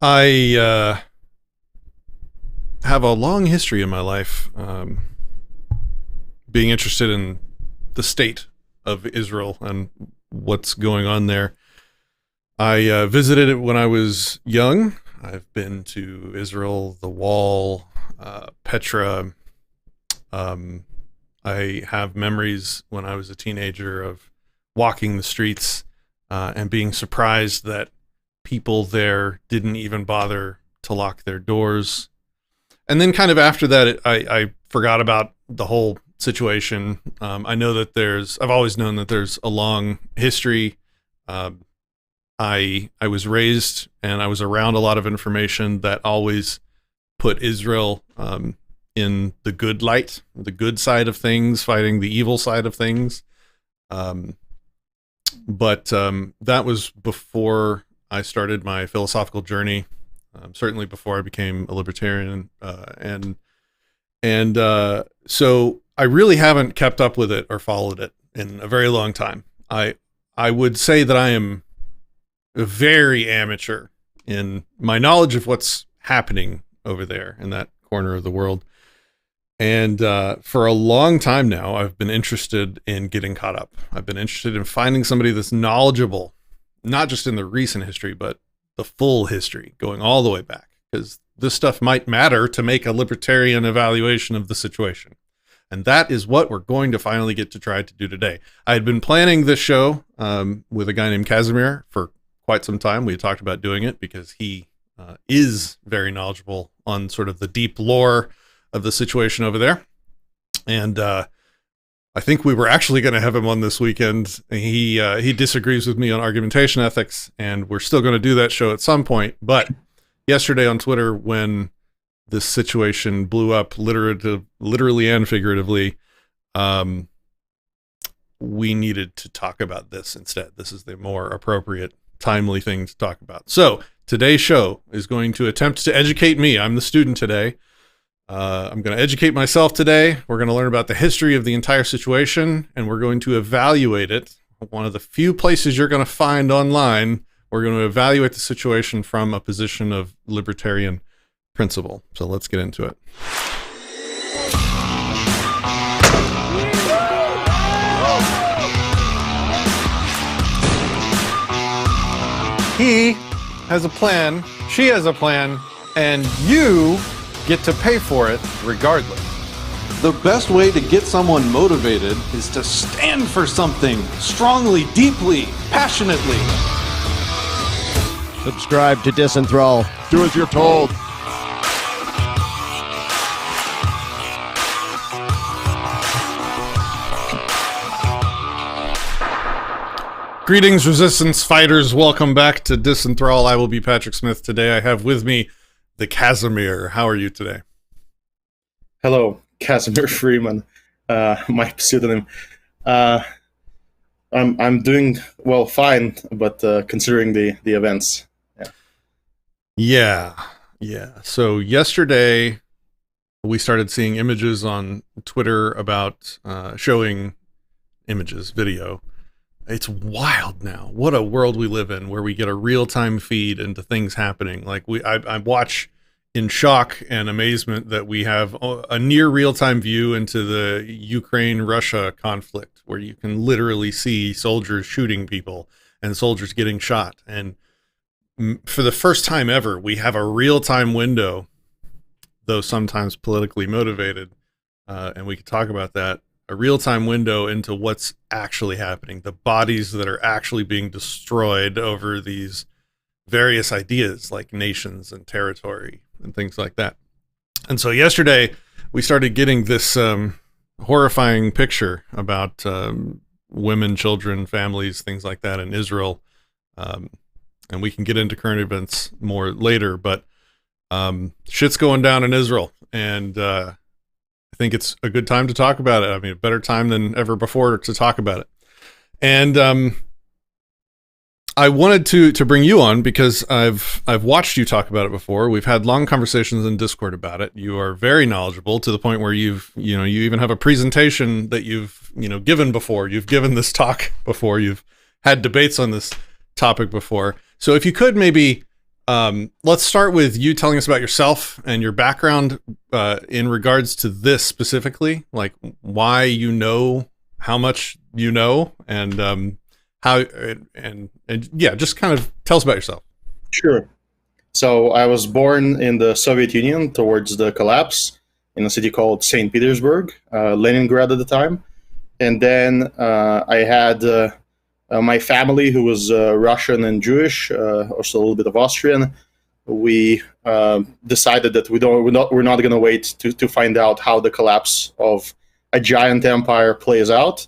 I have a long history in my life being interested in the state of Israel and what's going on there. I visited it when I was young. I've been to Israel, the Wall, Petra. I have memories when I was a teenager of walking the streets and being surprised that people there didn't even bother to lock their doors. And then kind of after that, I forgot about the whole situation. I know that I've always known that there's a long history. I was raised and I was around a lot of information that always put Israel in the good light, the good side of things, fighting the evil side of things. But that was before I started my philosophical journey, certainly before I became a libertarian. So I really haven't kept up with it or followed it in a very long time. I would say that I am very amateur in my knowledge of what's happening over there in that corner of the world. And for a long time now, I've been interested in getting caught up. I've been interested in finding somebody that's knowledgeable, not just in the recent history, but the full history, going all the way back, because this stuff might matter to make a libertarian evaluation of the situation. And that is what we're going to finally get to try to do today. I had been planning this show with a guy named Kasimir for quite some time. We had talked about doing it because he is very knowledgeable on sort of the deep lore of the situation over there. And I think we were actually going to have him on this weekend. He disagrees with me on argumentation ethics, and we're still going to do that show at some point. But yesterday on Twitter, when this situation blew up literally and figuratively, we needed to talk about this instead. This is the more appropriate, timely thing to talk about. So today's show is going to attempt to educate me. I'm the student today. I'm going to educate myself today. We're going to learn about the history of the entire situation, and we're going to evaluate it. One of the few places you're going to find online, we're going to evaluate the situation from a position of libertarian principle. So let's get into it. He has a plan, she has a plan, and you get to pay for it regardless. The best way to get someone motivated is to stand for something strongly, deeply, passionately. Subscribe to Disenthrall. Do as you're told. Greetings, resistance fighters. Welcome back to Disenthrall. I will be Patrick Smith. Today I have with me the Kasimir. How are you today? Hello, Kasimir Freeman, my pseudonym. I'm doing well, fine, but considering the events. Yeah. So yesterday we started seeing images on Twitter about showing images, video. It's wild now. What a world we live in, where we get a real-time feed into things happening. Like I watch in shock and amazement that we have a near real-time view into the Ukraine-Russia conflict, where you can literally see soldiers shooting people and soldiers getting shot. And for the first time ever, we have a real-time window, though sometimes politically motivated, and we could talk about that, a real-time window into what's actually happening, the bodies that are actually being destroyed over these various ideas like nations and territory and things like that. And so yesterday we started getting this horrifying picture about women, children, families, things like that in Israel. And we can get into current events more later, but shit's going down in Israel. And I think it's a good time to talk about it. I mean, a better time than ever before to talk about it. And I wanted to bring you on because I've watched you talk about it before. We've had long conversations in Discord about it. You are very knowledgeable to the point where you even have a presentation that you've given before. You've given this talk before. You've had debates on this topic before. So if you could maybe Let's start with you telling us about yourself and your background in regards to this specifically, like why you know how much you know, and how and yeah, just kind of tell us about yourself. Sure. So I was born in the Soviet Union towards the collapse in a city called St. Petersburg, Leningrad at the time. And then I had my family, who was Russian and Jewish, also a little bit of Austrian. We decided that we're not going to wait to find out how the collapse of a giant empire plays out.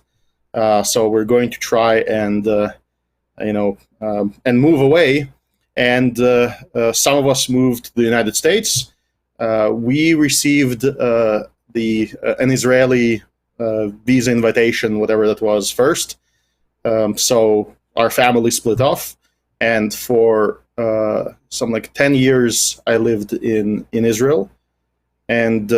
So we're going to try and and move away. And some of us moved to the United States. We received an Israeli visa invitation, whatever that was, first. So our family split off, and for some like 10 years, I lived in Israel. And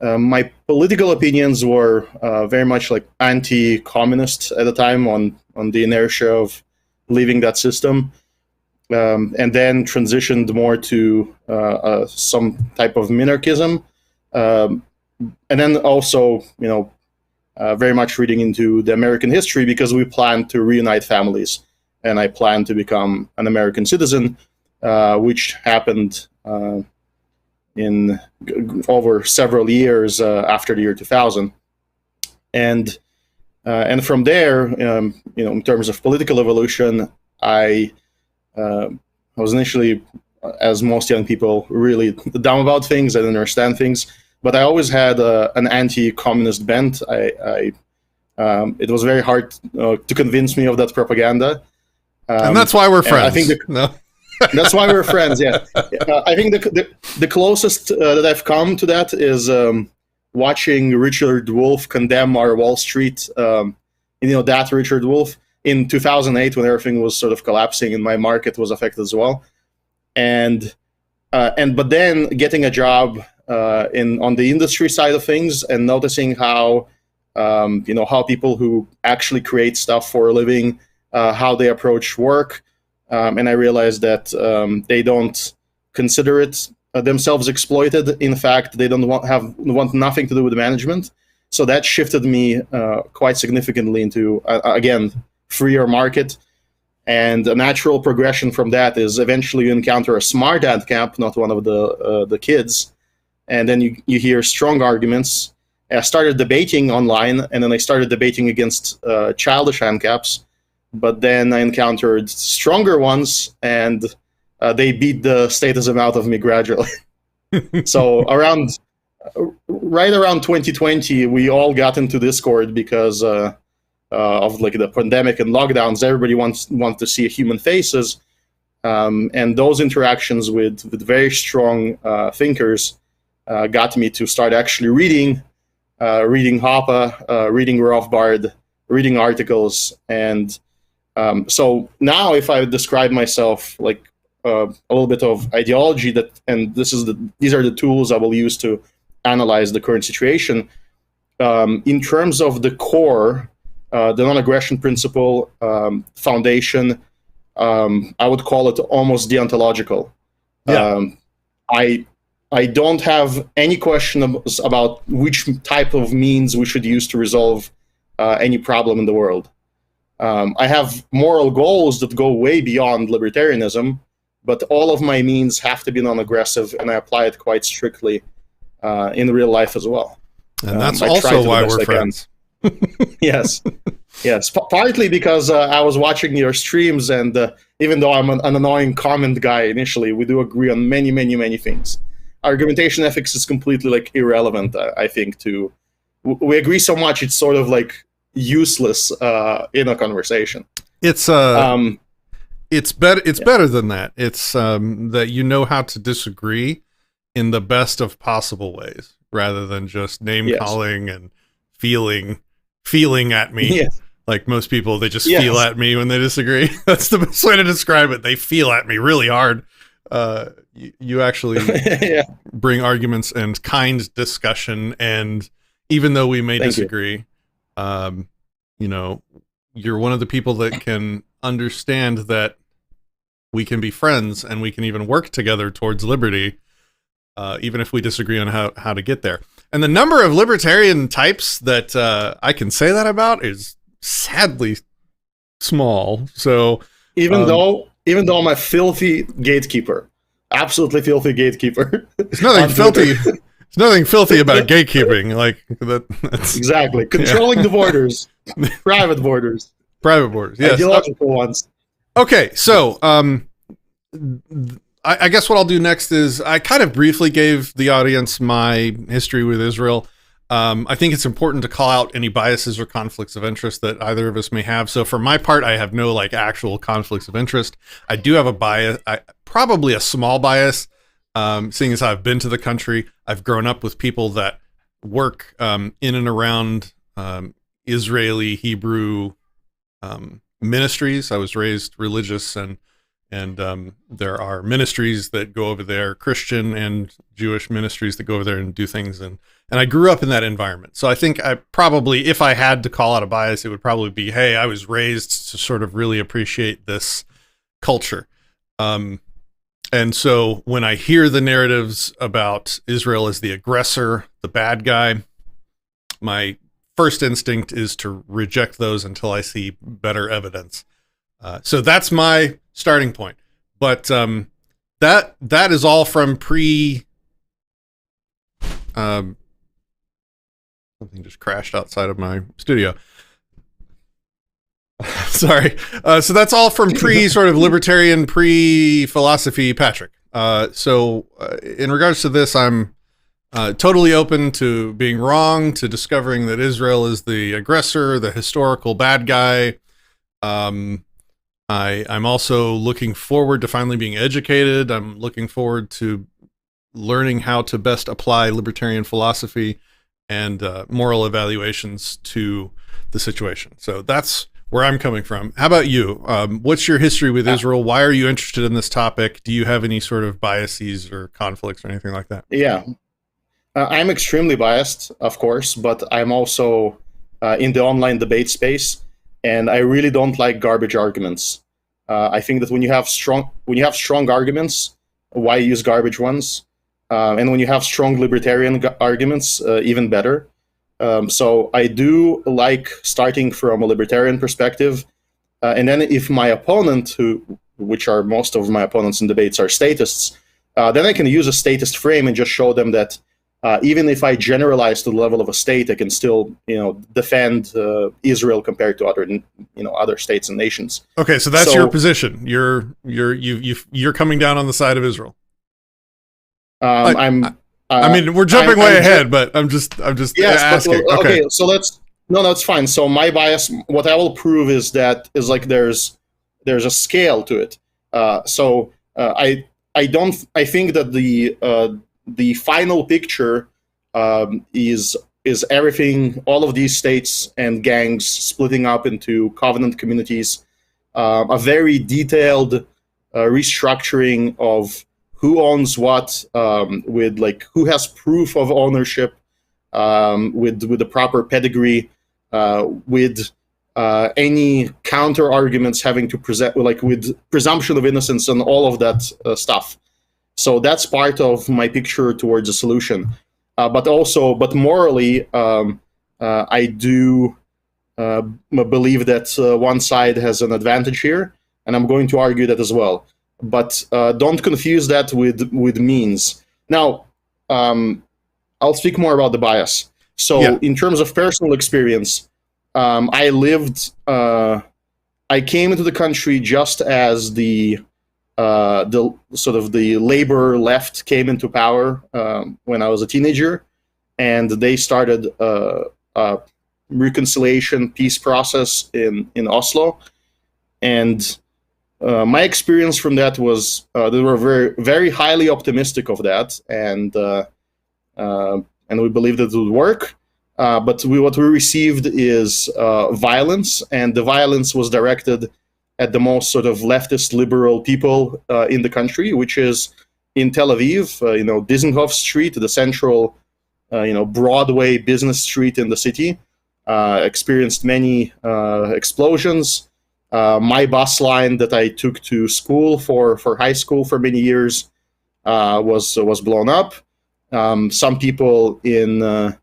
my political opinions were very much like anti-communist at the time on the inertia of leaving that system. And then transitioned more to some type of minarchism, and then also, very much reading into the American history because we planned to reunite families, and I planned to become an American citizen, which happened in over several years after the year 2000, and from there, in terms of political evolution, I was initially, as most young people, really dumb about things. I didn't understand things, but I always had an anti-communist bent. It was very hard to convince me of that propaganda. And that's why we're friends. I think that's why we're friends, yeah. I think the closest that I've come to that is watching Richard Wolff condemn our Wall Street, that Richard Wolff, in 2008, when everything was sort of collapsing and my market was affected as well, but then getting a job on the industry side of things and noticing how how people who actually create stuff for a living, how they approach work, and I realized that they don't consider it themselves exploited. In fact, they don't want nothing to do with the management. So that shifted me quite significantly into again, freer market, and a natural progression from that is eventually you encounter a smart ad camp, not one of the kids, and then you hear strong arguments. I started debating online, and then I started debating against childish ANCAPs, but then I encountered stronger ones, and they beat the statism out of me gradually. So right around 2020, we all got into Discord because of like the pandemic and lockdowns. Everybody wants to see human faces, and those interactions with very strong thinkers got me to start actually reading Hoppe, reading Rothbard, reading articles, and so now if I describe myself like a little bit of ideology these are the tools I will use to analyze the current situation. In terms of the core, the non-aggression principle foundation, I would call it almost deontological. Yeah. I don't have any question about which type of means we should use to resolve any problem in the world. I have moral goals that go way beyond libertarianism, but all of my means have to be non-aggressive, and I apply it quite strictly in real life as well. And that's also why we're friends. Yes. Partly because I was watching your streams, and even though I'm an annoying comment guy initially, we do agree on many, many, many things. Argumentation ethics is completely like irrelevant, I think. We agree so much it's sort of like useless in a conversation. It's better. It's better than that. It's that you know how to disagree in the best of possible ways, rather than just name calling and feeling at me. Yes. Like most people, they just feel at me when they disagree. That's the best way to describe it. They feel at me really hard. You actually bring arguments and kind discussion, and even though we may disagree, you're one of the people that can understand that we can be friends and we can even work together towards liberty, even if we disagree on how to get there. And the number of libertarian types that I can say that about is sadly small. So even though I'm a filthy gatekeeper, absolutely filthy gatekeeper. There's nothing filthy. There's nothing filthy about gatekeeping. Like that's exactly controlling the borders, private borders, yes, ideological ones. Okay, so I guess what I'll do next is I kind of briefly gave the audience my history with Israel. I think it's important to call out any biases or conflicts of interest that either of us may have. So for my part, I have no like actual conflicts of interest. I do have a bias, probably a small bias, seeing as I've been to the country. I've grown up with people that work in and around Israeli Hebrew ministries. I was raised religious, and there are ministries that go over there, Christian and Jewish ministries that go over there and do things. And I grew up in that environment. So I think I probably, if I had to call out a bias, it would probably be, hey, I was raised to sort of really appreciate this culture. And so when I hear the narratives about Israel as the aggressor, the bad guy, my first instinct is to reject those until I see better evidence. So that's my starting point. But that is all from something just crashed outside of my studio. Sorry. So that's all from sort of libertarian philosophy, Patrick. So in regards to this, I'm totally open to being wrong, to discovering that Israel is the aggressor, the historical bad guy. I'm also looking forward to finally being educated. I'm looking forward to learning how to best apply libertarian philosophy and moral evaluations to the situation. So that's where I'm coming from. How about you? What's your history with Israel? Why are you interested in this topic? Do you have any sort of biases or conflicts or anything like that? Yeah. I'm extremely biased, of course, but I'm also in the online debate space, and I really don't like garbage arguments. I think that when you have strong arguments, why use garbage ones? And when you have strong libertarian arguments, even better. So I do like starting from a libertarian perspective, and then if my opponent, which are most of my opponents in debates, are statists, then I can use a statist frame and just show them that even if I generalize to the level of a state, I can still, defend Israel compared to other states and nations. Okay, so that's your position. You're coming down on the side of Israel. I mean, we're jumping way ahead, but I'm just asking. Okay, so that's fine. So my bias, what I will prove is that there's a scale to it. I think that the final picture is everything, all of these states and gangs splitting up into covenant communities, a very detailed restructuring of who owns what, with who has proof of ownership, with the proper pedigree, with any counter arguments having to present, with presumption of innocence and all of that stuff. So that's part of my picture towards a solution. But morally, I do believe that one side has an advantage here, and I'm going to argue that as well. But don't confuse that with means. Now, I'll speak more about the bias. So in terms of personal experience, I came into the country just as the labor left came into power when I was a teenager, and they started a reconciliation peace process in Oslo. And my experience from that was they were very, very highly optimistic of that, and we believed that it would work. But what we received is violence, and the violence was directed at the most sort of leftist liberal people in the country, which is in Tel Aviv, Disenthrall Street, the central, Broadway business street in the city, experienced many explosions. My bus line that I took to school for high school for many years was blown up. Some people in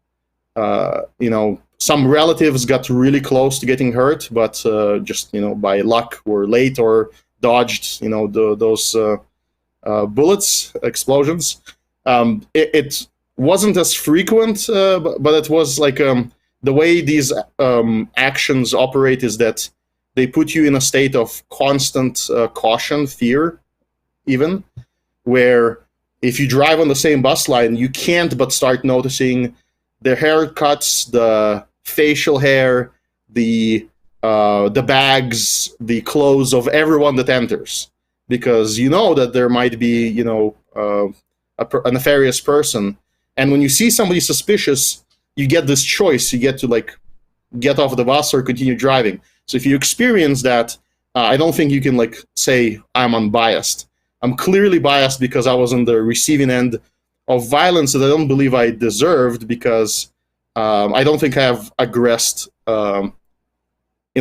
some relatives got really close to getting hurt, but just by luck were late or dodged those bullets, explosions. It wasn't as frequent, but it was like the way these actions operate is that they put you in a state of constant caution, fear, even, where if you drive on the same bus line, you can't but start noticing the haircuts, the facial hair, the bags, the clothes of everyone that enters, because you know that there might be a nefarious person, and when you see somebody suspicious, you get this choice. You get to get off the bus or continue driving. So if you experience that, I don't think you can say I'm unbiased. I'm clearly biased because I was on the receiving end of violence that I don't believe I deserved, because I don't think I have aggressed in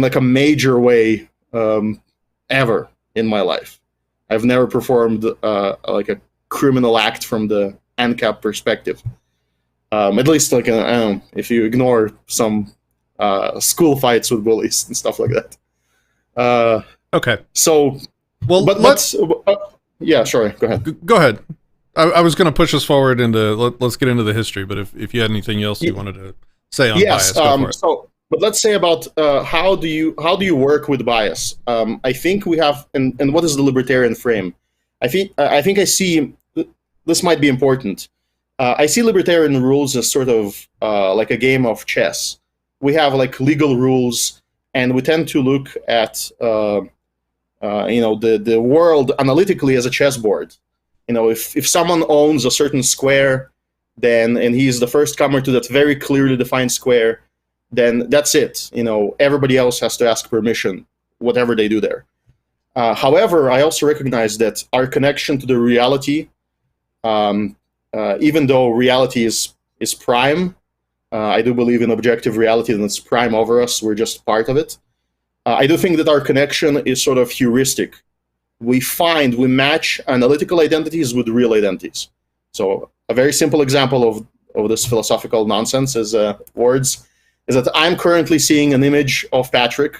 a major way ever in my life. I've never performed a criminal act from the ANCAP perspective. At least I don't know, if you ignore some school fights with bullies and stuff like that. Okay. So, well, but let's. Yeah, sure. Go ahead. Go ahead. I was going to push us forward into let's get into the history, but if you had anything else you wanted to say on bias, go for it. But let's say about how do you work with bias? I think we have, and what is the libertarian frame? I think I see this might be important. I see libertarian rules as sort of like a game of chess. We have legal rules, and we tend to look at the world analytically as a chessboard. If someone owns a certain square, and he's the first comer to that very clearly defined square, then that's it. Everybody else has to ask permission, whatever they do there. However, I also recognize that our connection to the reality, even though reality is prime, I do believe in objective reality, and it's prime over us. We're just part of it. I do think that our connection is sort of heuristic. We match analytical identities with real identities. So a very simple example of this philosophical nonsense is words is that I'm currently seeing an image of Patrick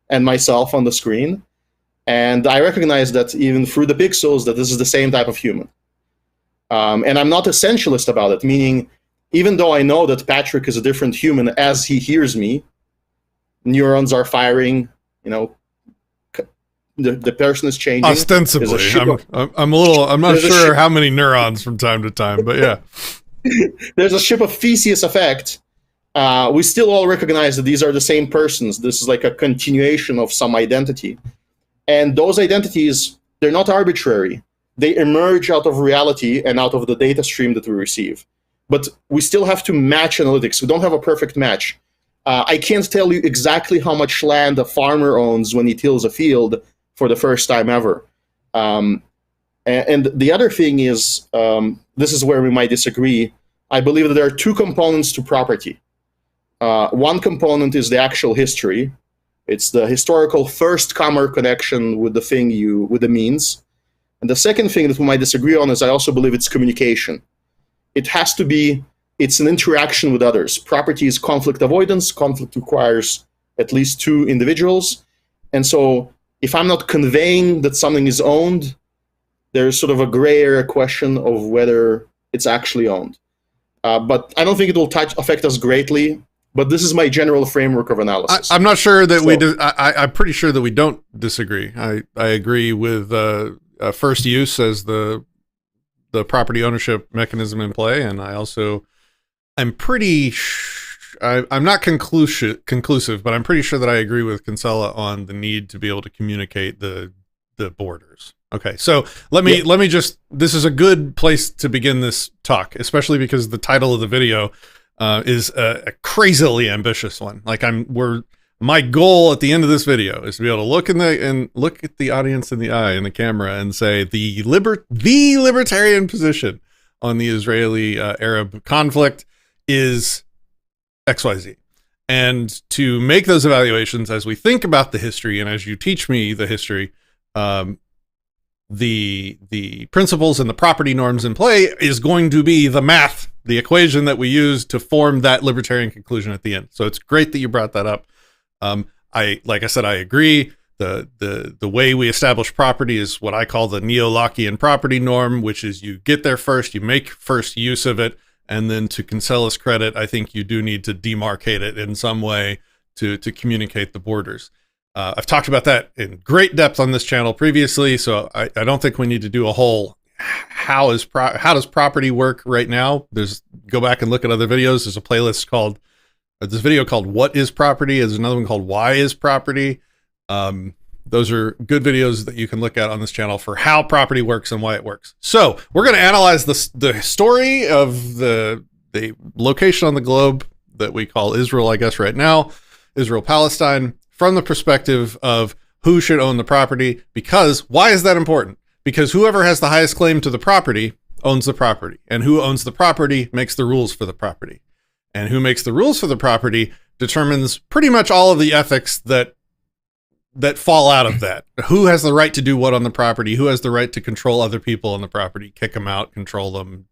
and myself on the screen, and I recognize that even through the pixels that this is the same type of human. And I'm not essentialist about it, meaning even though I know that Patrick is a different human as he hears me, neurons are firing, the person is changing. Ostensibly, I'm not sure how many neurons from time to time, but yeah. There's a ship of Theseus effect. We still all recognize that these are the same persons. This is like a continuation of some identity. And those identities, they're not arbitrary. They emerge out of reality and out of the data stream that we receive. But we still have to match analytics. We don't have a perfect match. I can't tell you exactly how much land a farmer owns when he tills a field for the first time ever. And the other thing is, this is where we might disagree. I believe that there are two components to property. One component is the actual history. It's the historical first-comer connection with the thing with the means. And the second thing that we might disagree on is I also believe it's communication. It has to be, it's an interaction with others. Property is conflict avoidance. Conflict requires at least two individuals. And so if I'm not conveying that something is owned, there's sort of a gray area question of whether it's actually owned. But I don't think it will affect us greatly. But this is my general framework of analysis. I'm not sure that I'm pretty sure that we don't disagree. I agree with first use as the property ownership mechanism in play, and I also I'm not conclusive, but I'm pretty sure that I agree with Kinsella on the need to be able to communicate the borders. Okay, so let me just, this is a good place to begin this talk, especially because the title of the video is a crazily ambitious one. My goal at the end of this video is to be able to look at the audience in the eye in the camera and say the libertarian position on the Israeli Arab conflict is XYZ. And to make those evaluations, as we think about the history and as you teach me the history, the principles and the property norms in play is going to be the math, the equation that we use to form that libertarian conclusion at the end. So it's great that you brought that up. Like I said, I agree. The way we establish property is what I call the neo-Lockean property norm, which is you get there first, you make first use of it, and then to Kinsella's credit, I think you do need to demarcate it in some way to communicate the borders. I've talked about that in great depth on this channel previously, so I don't think we need to do a whole how does property work right now. Go back and look at other videos. There's a playlist called this video called "What is Property?" There's another one called "Why is Property?" Those are good videos that you can look at on this channel for how property works and why it works. So we're going to analyze the story of the location on the globe that we call Israel, I guess right now, Israel, Palestine, from the perspective of who should own the property. Because why is that important? Because whoever has the highest claim to the property owns the property, and who owns the property makes the rules for the property, and who makes the rules for the property determines pretty much all of the ethics that fall out of that. Who has the right to do what on the property? Who has the right to control other people on the property, kick them out, control them,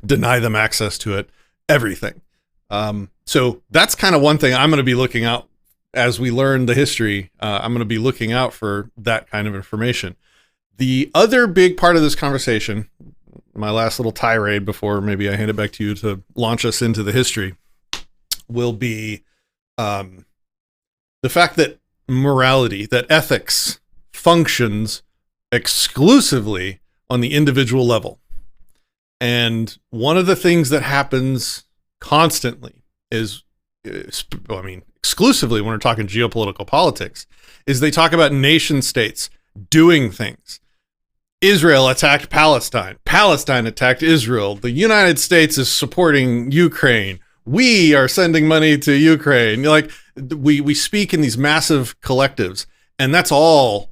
deny them access to it, everything. So that's kind of one thing I'm going to be looking out as we learn the history. I'm going to be looking out for that kind of information. The other big part of this conversation, my last little tirade before maybe I hand it back to you to launch us into the history, will be the fact that morality, that ethics functions exclusively on the individual level. And one of the things that happens constantly exclusively when we're talking geopolitical politics, is they talk about nation states doing things. Israel attacked Palestine. Palestine attacked Israel. The United States is supporting Ukraine. We are sending money to Ukraine. Like we speak in these massive collectives, and that's all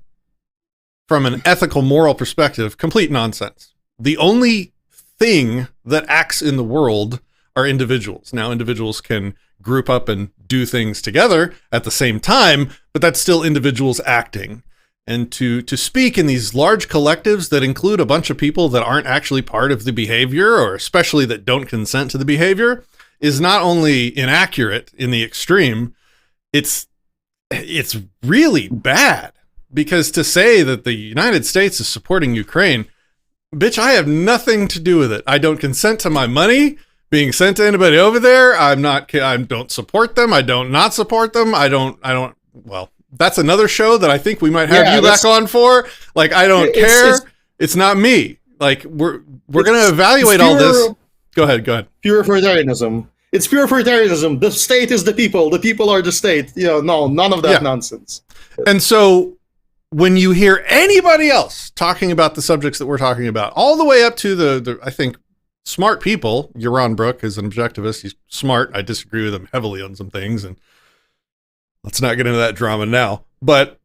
from an ethical, moral perspective, complete nonsense. The only thing that acts in the world are individuals. Now, individuals can group up and do things together at the same time, but that's still individuals acting. And to speak in these large collectives that include a bunch of people that aren't actually part of the behavior, or especially that don't consent to the behavior, is not only inaccurate in the extreme, it's really bad. Because to say that the United States is supporting Ukraine, bitch, I have nothing to do with it. I don't consent to my money being sent to anybody over there. I don't support them. I don't not support them. Well, that's another show that I think we might have you back on for. Like, I don't care. It's not me. Like, we're going to evaluate all this. Go ahead. Pure authoritarianism. It's pure authoritarianism. The state is the people. The people are the state. No, none of that nonsense. And so when you hear anybody else talking about the subjects that we're talking about, all the way up to the I think, smart people, Yaron Brook is an objectivist. He's smart. I disagree with him heavily on some things, and let's not get into that drama now. But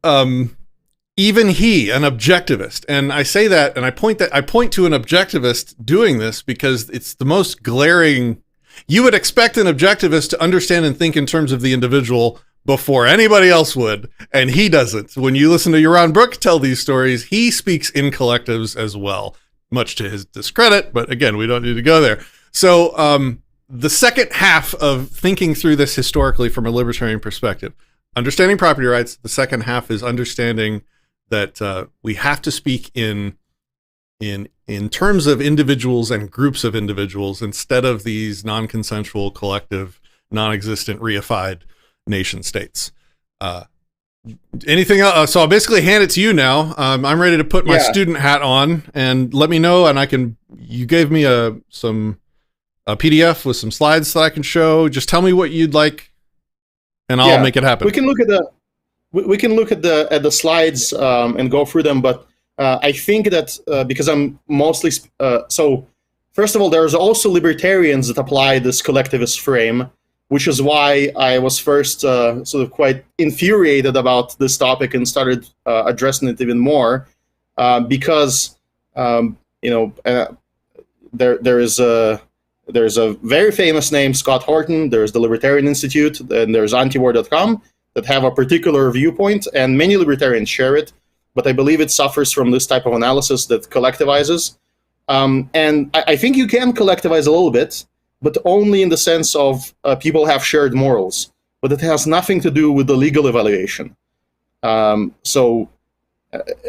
even he, an objectivist, and I say that, and I point to an objectivist doing this because it's the most glaring. You would expect an objectivist to understand and think in terms of the individual before anybody else would, and he doesn't. When you listen to Yaron Brook tell these stories, he speaks in collectives as well, much to his discredit, but again, we don't need to go there. So the second half of thinking through this historically from a libertarian perspective, understanding property rights, the second half is understanding that we have to speak in terms of individuals and groups of individuals instead of these non-consensual, collective, non-existent, reified nation states. Anything else? So I'll basically hand it to you now. I'm ready to put my student hat on, and let me know. And you gave me a PDF with some slides that I can show. Just tell me what you'd like, and I'll make it happen. We can look at the slides and go through them. But I think that because I'm mostly so, first of all, there's also libertarians that apply this collectivist frame, which is why I was first sort of quite infuriated about this topic and started addressing it even more, because there is There's a very famous name, Scott Horton. There's the Libertarian Institute, and there's antiwar.com that have a particular viewpoint, and many libertarians share it. But I believe it suffers from this type of analysis that collectivizes. And I think you can collectivize a little bit, but only in the sense of people have shared morals. But it has nothing to do with the legal evaluation. So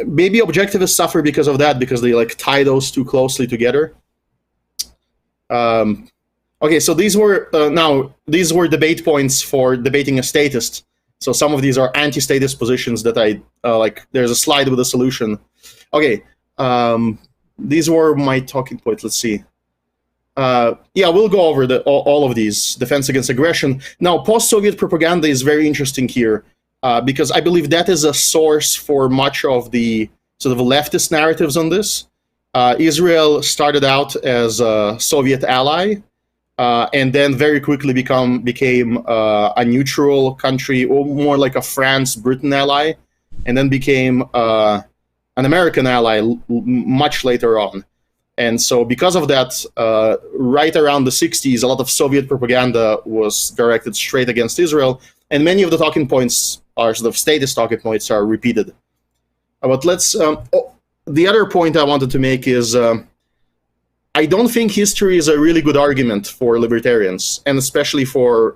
maybe objectivists suffer because of that, because they like tie those too closely together. Okay, so these were debate points for debating a statist. So some of these are anti-statist positions that I like. There's a slide with a solution. Okay, these were my talking points. Let's see. Yeah, we'll go over all of these. Defense against aggression. Now, post-Soviet propaganda is very interesting here because I believe that is a source for much of the sort of leftist narratives on this. Israel started out as a Soviet ally, and then very quickly became a neutral country, or more like a France-Britain ally, and then became an American ally much later on. And so because of that, right around the 60s, a lot of Soviet propaganda was directed straight against Israel, and many of the talking points are sort of statist talking points are repeated. But let's... the other point I wanted to make is I don't think history is a really good argument for libertarians, and especially for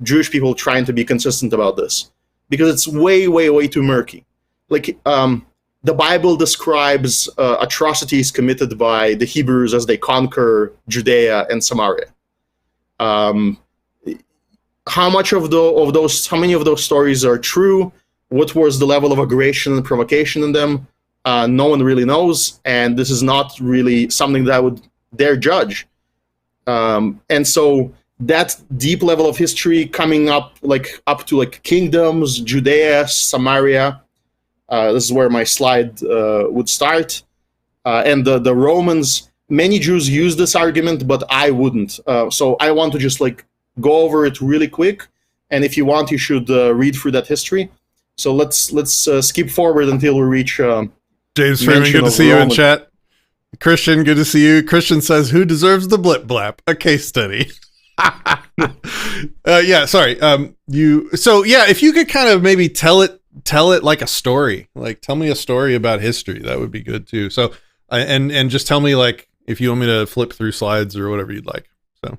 Jewish people trying to be consistent about this, because it's way, way, way too murky. Like the Bible describes atrocities committed by the Hebrews as they conquer Judea and Samaria. How many of those stories are true? What was the level of aggression and provocation in them? No one really knows, and this is not really something that I would dare judge. And so that deep level of history coming up to kingdoms, Judea, Samaria. This is where my slide would start. And the Romans, many Jews use this argument, but I wouldn't. So I want to just go over it really quick. And if you want, you should read through that history. So let's skip forward until we reach. James Freeman, good to see you in chat. Christian, good to see you. Christian says, "Who deserves the blip blap? A case study." Yeah, sorry. If you could kind of maybe tell it like a story, like tell me a story about history, that would be good too. So, and just tell me if you want me to flip through slides or whatever you'd like. So.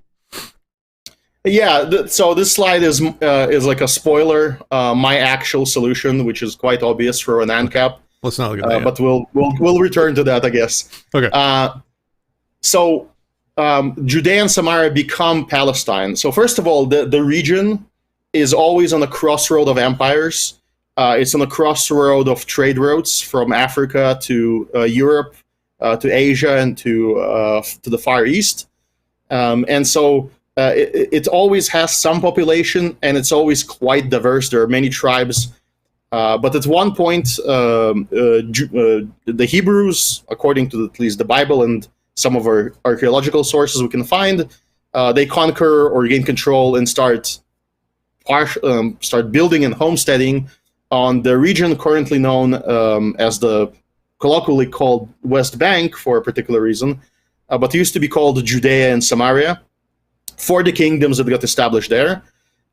Yeah, so this slide is like a spoiler. My actual solution, which is quite obvious for an ANCAP. Let's not look at that. But we'll return to that, I guess. Okay. So Judea and Samaria become Palestine. So first of all, the region is always on a crossroad of empires. It's on a crossroad of trade routes from Africa to Europe, to Asia, and to the Far East. And so it always has some population, and it's always quite diverse. There are many tribes. But at one point, the Hebrews, according to at least the Bible and some of our archaeological sources we can find, they conquer or gain control and start building and homesteading on the region currently known as the colloquially called West Bank for a particular reason, but used to be called Judea and Samaria, for the kingdoms that got established there.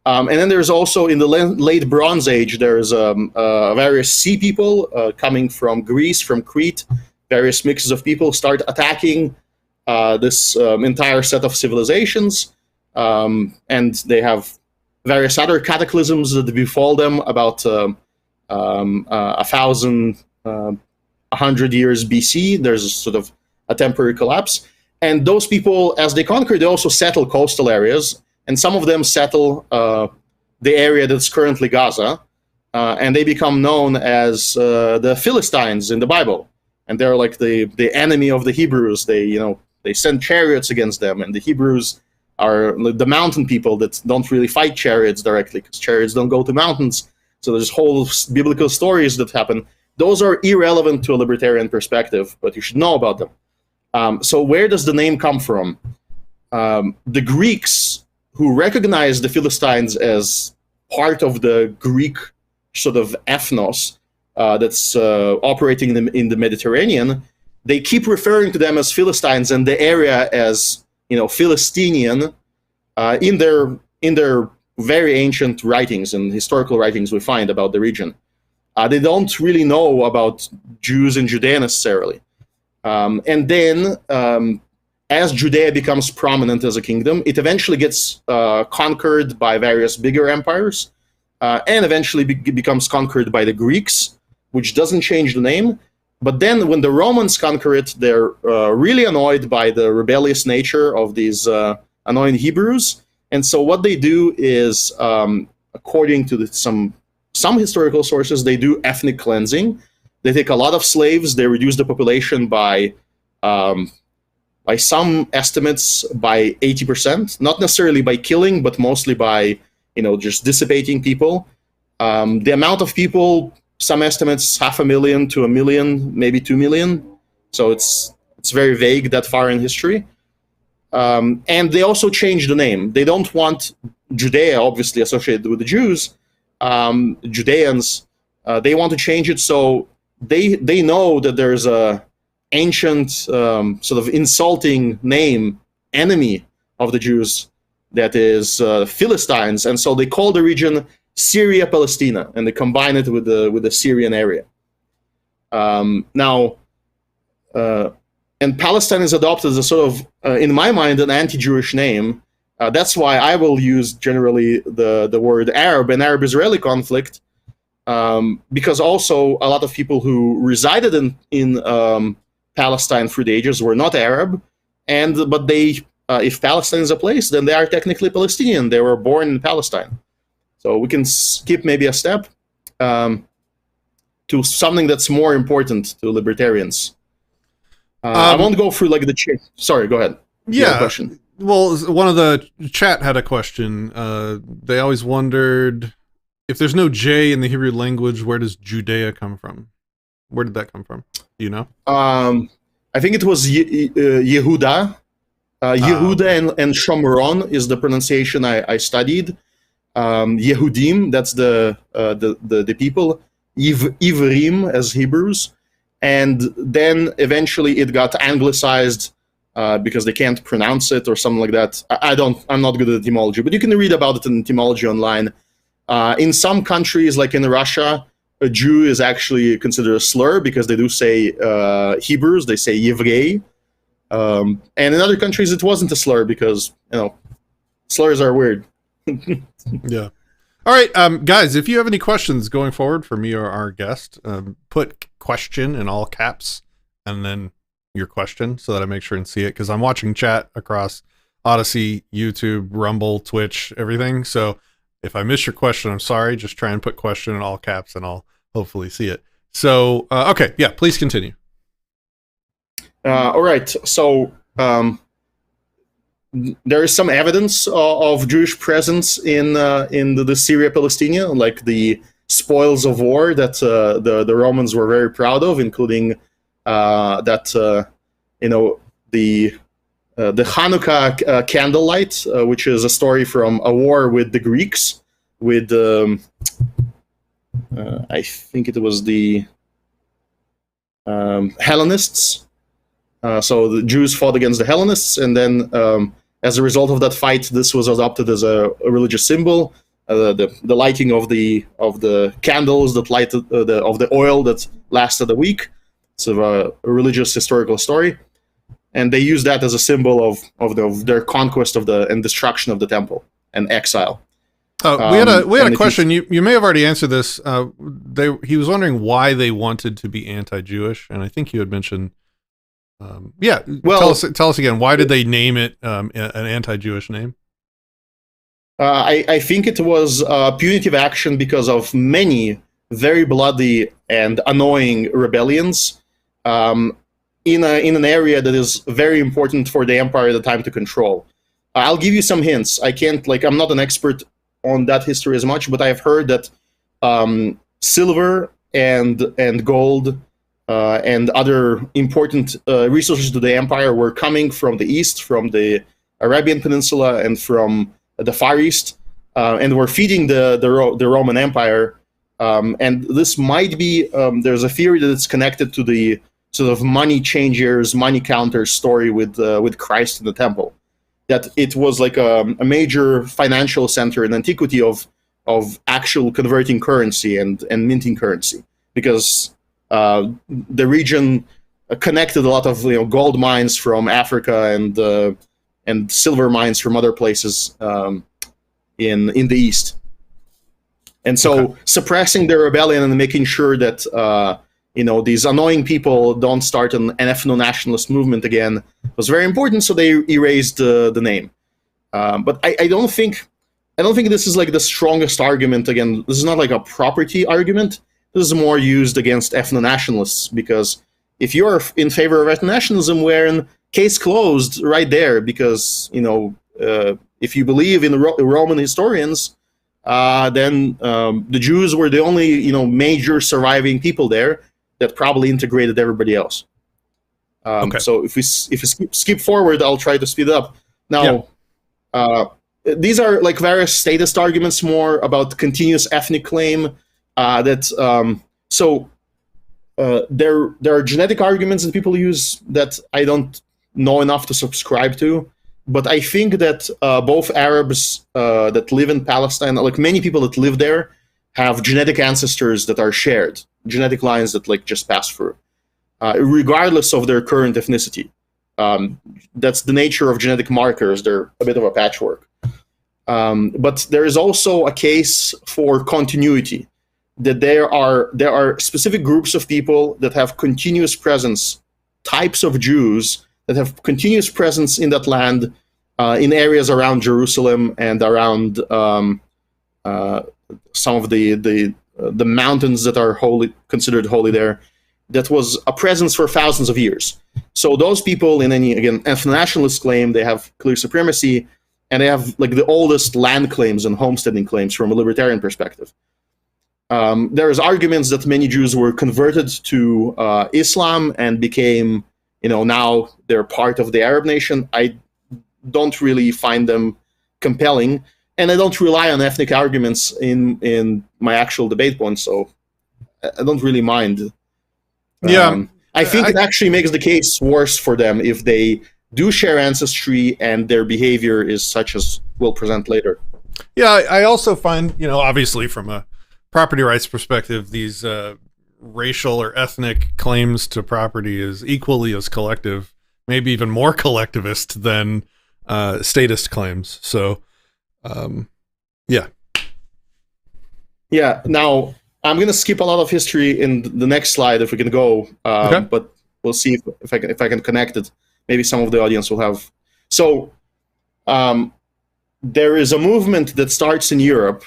And then there's also, in the late Bronze Age, there's various sea people coming from Greece, from Crete. Various mixes of people start attacking this entire set of civilizations. And they have various other cataclysms that befall them about 100 years BC. There's a sort of a temporary collapse. And those people, as they conquer, they also settle coastal areas. And some of them settle the area that's currently Gaza, and they become known as the Philistines in the Bible. And they're like the enemy of the Hebrews. They send chariots against them, and the Hebrews are the mountain people that don't really fight chariots directly, because chariots don't go to mountains. So there's whole biblical stories that happen. Those are irrelevant to a libertarian perspective, but you should know about them. So where does the name come from? The Greeks, who recognized the Philistines as part of the Greek sort of ethnos that's operating in the Mediterranean, they keep referring to them as Philistines and the area as Philistinian in their very ancient writings and historical writings we find about the region. They don't really know about Jews in Judea necessarily. And then, as Judea becomes prominent as a kingdom, it eventually gets conquered by various bigger empires, and eventually becomes conquered by the Greeks, which doesn't change the name. But then when the Romans conquer it, they're really annoyed by the rebellious nature of these annoying Hebrews. And so what they do is, according to some historical sources, they do ethnic cleansing. They take a lot of slaves. They reduce the population by some estimates by 80%. Not necessarily by killing, but mostly by just dissipating people. The amount of people, some estimates 500,000 to 1 million, maybe 2 million. So it's very vague that far in history. And they also change the name. They don't want Judea, obviously associated with the Jews. Judeans, they want to change it so they know that there's a ancient sort of insulting name, enemy of the Jews, that is Philistines, and so they call the region Syria Palestina, and they combine it with the Syrian area. And Palestine is adopted as a sort of, in my mind, an anti-Jewish name. That's why I will use generally the word Arab and Arab-Israeli conflict, because also a lot of people who resided in Palestine through the ages were not Arab, but they, if Palestine is a place, then they are technically Palestinian. They were born in Palestine. So we can skip maybe a step to something that's more important to libertarians. I won't go through like the chat. Sorry, go ahead. You have a question. Well, one of the chat had a question. They always wondered, if there's no J in the Hebrew language, where does Judea come from? Where did that come from? Do you know? I think it was Yehuda. Yehuda and Shomron is the pronunciation I studied. Yehudim, that's the people. Ivrim as Hebrews. And then eventually it got anglicized because they can't pronounce it or something like that. I'm not good at etymology, but you can read about it in etymology online. In some countries, like in Russia, a Jew is actually considered a slur because they do say Hebrews, they say Yevrei. And in other countries, it wasn't a slur because, slurs are weird. Yeah. All right, guys, if you have any questions going forward for me or our guest, put question in all caps and then your question so that I make sure and see it, because I'm watching chat across Odysee, YouTube, Rumble, Twitch, everything. So if I miss your question, I'm sorry. Just try and put question in all caps and I'll hopefully see it. So, okay, yeah, please continue. All right, so there is some evidence of Jewish presence in the Syria Palestina, like the spoils of war that the Romans were very proud of, including the Hanukkah candlelight, which is a story from a war with the Greeks, with I think it was the Hellenists. So the Jews fought against the Hellenists, and then as a result of that fight, this was adopted as a religious symbol. The lighting of the candles that lighted of the oil that lasted a week. It's a religious historical story, and they use that as a symbol of their conquest and destruction of the temple and exile. We had a question. You may have already answered this. He was wondering why they wanted to be anti-Jewish, and I think you had mentioned. Well, tell us again. Why did they name it an anti-Jewish name? I think it was punitive action because of many very bloody and annoying rebellions in an area that is very important for the empire at the time to control. I'll give you some hints. I'm not an expert on that history as much, but I've heard that silver and gold and other important resources to the empire were coming from the east, from the Arabian Peninsula, and from the Far East, and were feeding the Roman Empire. And this might be, there's a theory that it's connected to the, sort of money changers, money counters story with Christ in the temple. that it was like a major financial center in antiquity of actual converting currency and minting currency, because the region connected a lot of gold mines from Africa and silver mines from other places in the east. And so suppressing the rebellion and making sure that these annoying people don't start an ethno-nationalist movement again was very important. So they erased the name. But I don't think this is like the strongest argument. Again, this is not like a property argument. This is more used against ethno-nationalists, because if you're in favor of ethno-nationalism, we're in case closed right there, because if you believe in Roman historians, then the Jews were the only major surviving people there that probably integrated everybody else. So if we skip forward, I'll try to speed up. Now, these are like various statist arguments more about continuous ethnic claim. There are genetic arguments that people use that I don't know enough to subscribe to. But I think that both Arabs that live in Palestine, like many people that live there, have genetic ancestors that are shared, genetic lines that like just pass through, regardless of their current ethnicity. That's the nature of genetic markers. They're a bit of a patchwork. But there is also a case for continuity, that there are specific groups of people that have continuous presence, types of Jews that have continuous presence in that land, in areas around Jerusalem and around some of the mountains that are considered holy there. That was a presence for thousands of years. So those people, in any, again, ethno-nationalist claim, they have clear supremacy, and they have like the oldest land claims and homesteading claims from a libertarian perspective. There's arguments that many Jews were converted to Islam and became, now they're part of the Arab nation. I don't really find them compelling, and I don't rely on ethnic arguments in my actual debate points, so I don't really mind. I think it actually makes the case worse for them if they do share ancestry and their behavior is such as we'll present later. Yeah, I also find, obviously from a property rights perspective, these racial or ethnic claims to property is equally as collective, maybe even more collectivist than statist claims. So, yeah. Now, I'm going to skip a lot of history in the next slide if we can go, but we'll see if I can connect it. Maybe some of the audience will have. So, there is a movement that starts in Europe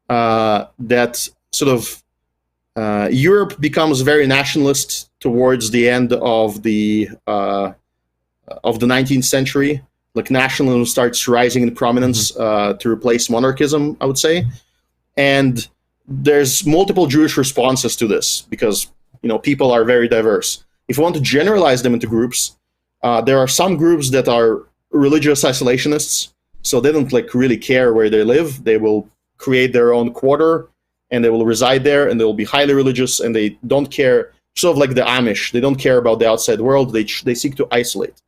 that sort of Europe becomes very nationalist towards the end of the 19th century. Like nationalism starts rising in prominence to replace monarchism, I would say, and there's multiple Jewish responses to this because people are very diverse. If you want to generalize them into groups, there are some groups that are religious isolationists, so they don't like really care where they live. They will create their own quarter and they will reside there, and they will be highly religious, and they don't care, sort of like the Amish. They don't care about the outside world. They seek to isolate.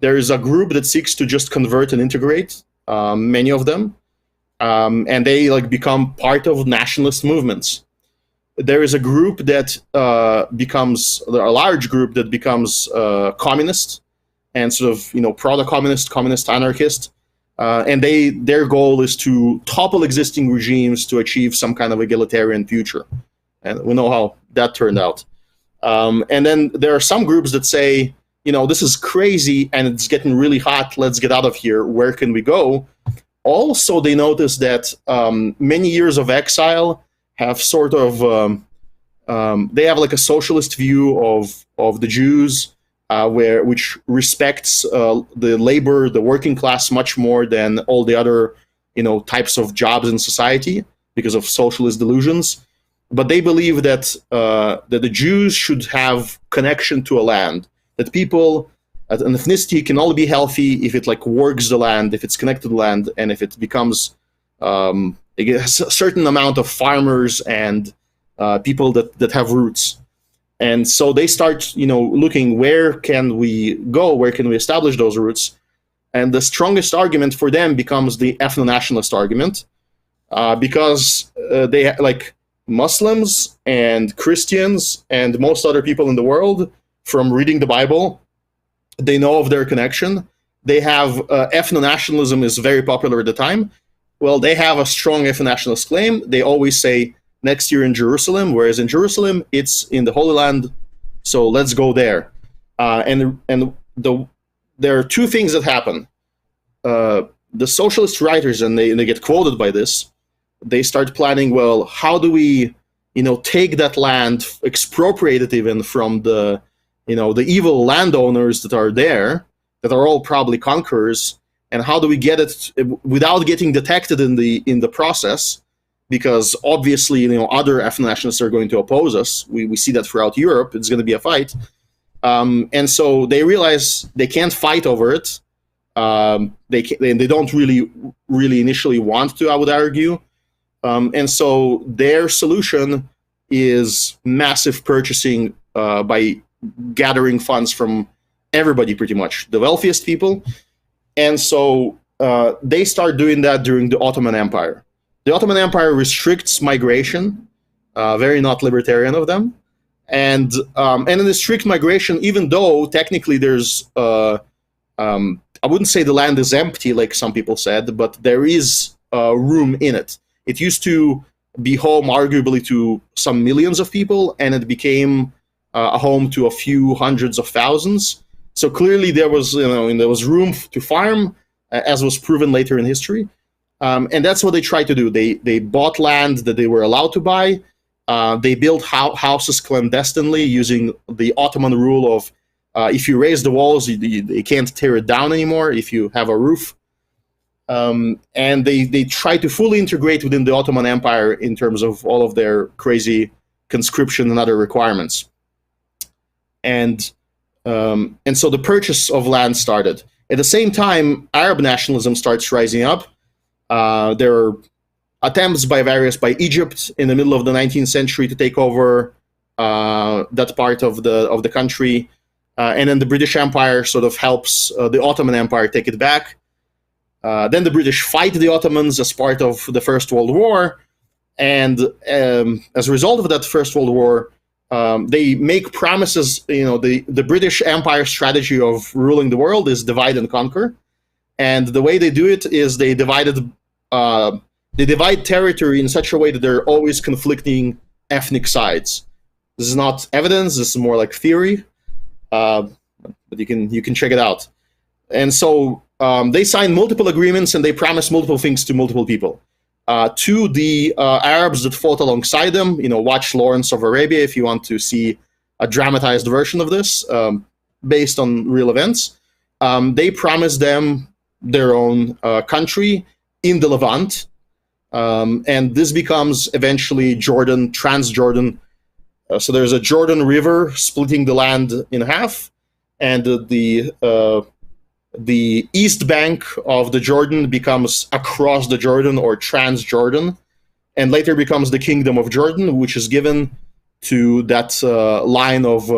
There is a group that seeks to just convert and integrate, many of them, and they like become part of nationalist movements. There is a group that becomes a large group that becomes communist and sort of proto-communist, communist anarchist, and their goal is to topple existing regimes to achieve some kind of egalitarian future, and we know how that turned out. And then there are some groups that say, this is crazy and it's getting really hot. Let's get out of here. Where can we go? Also, they notice that many years of exile have sort of they have like a socialist view of the Jews, which respects the labor, the working class much more than all the other types of jobs in society because of socialist delusions. But they believe that the Jews should have connection to a land, that people an ethnicity can only be healthy if it like works the land, if it's connected to the land, and if it becomes it has a certain amount of farmers and people that have roots. And so they start looking, where can we go, where can we establish those roots? And the strongest argument for them becomes the ethno-nationalist argument, because they like Muslims and Christians and most other people in the world, from reading the Bible, they know of their connection. They have ethno-nationalism is very popular at the time. Well, they have a strong ethno-nationalist claim. They always say next year in Jerusalem, whereas in Jerusalem it's in the Holy Land, so let's go there. There are two things that happen. The socialist writers, and they get quoted by this, they start planning, well, how do we, take that land, expropriate it even from the evil landowners that are there, that are all probably conquerors, and how do we get it without getting detected in the process? Because obviously, other ethno-nationalists are going to oppose us. We see that throughout Europe. It's going to be a fight. And so they realize they can't fight over it. They don't really initially want to, I would argue. And so their solution is massive purchasing by gathering funds from everybody, pretty much, the wealthiest people. And so they start doing that during the Ottoman Empire. The Ottoman Empire restricts migration, very not libertarian of them. And in the strict migration, even though technically there's, I wouldn't say the land is empty like some people said, but there is room in it. It used to be home arguably to some millions of people, and it became a home to a few hundreds of thousands. So clearly there was room to farm, as was proven later in history. And that's what they tried to do. They bought land that they were allowed to buy. They built houses clandestinely using the Ottoman rule of if you raise the walls, they can't tear it down anymore if you have a roof. And they try to fully integrate within the Ottoman Empire in terms of all of their crazy conscription and other requirements. And so the purchase of land started. At the same time, Arab nationalism starts rising up. There are attempts by Egypt in the middle of the 19th century to take over that part of the country, and then the British Empire sort of helps the Ottoman Empire take it back. Then the British fight the Ottomans as part of the First World War, and as a result of that First World War, they make promises. The British Empire strategy of ruling the world is divide and conquer, and the way they do it is they divide territory in such a way that there are always conflicting ethnic sides. This is not evidence. This is more like theory, but you can check it out. And so they sign multiple agreements and they promise multiple things to multiple people. To the Arabs that fought alongside them, watch Lawrence of Arabia if you want to see a dramatized version of this based on real events. They promise them their own country in the Levant, and this becomes eventually Jordan, Transjordan. So there's a Jordan River splitting the land in half, and the east bank of the Jordan becomes across the Jordan, or Transjordan, and later becomes the Kingdom of Jordan, which is given to that line of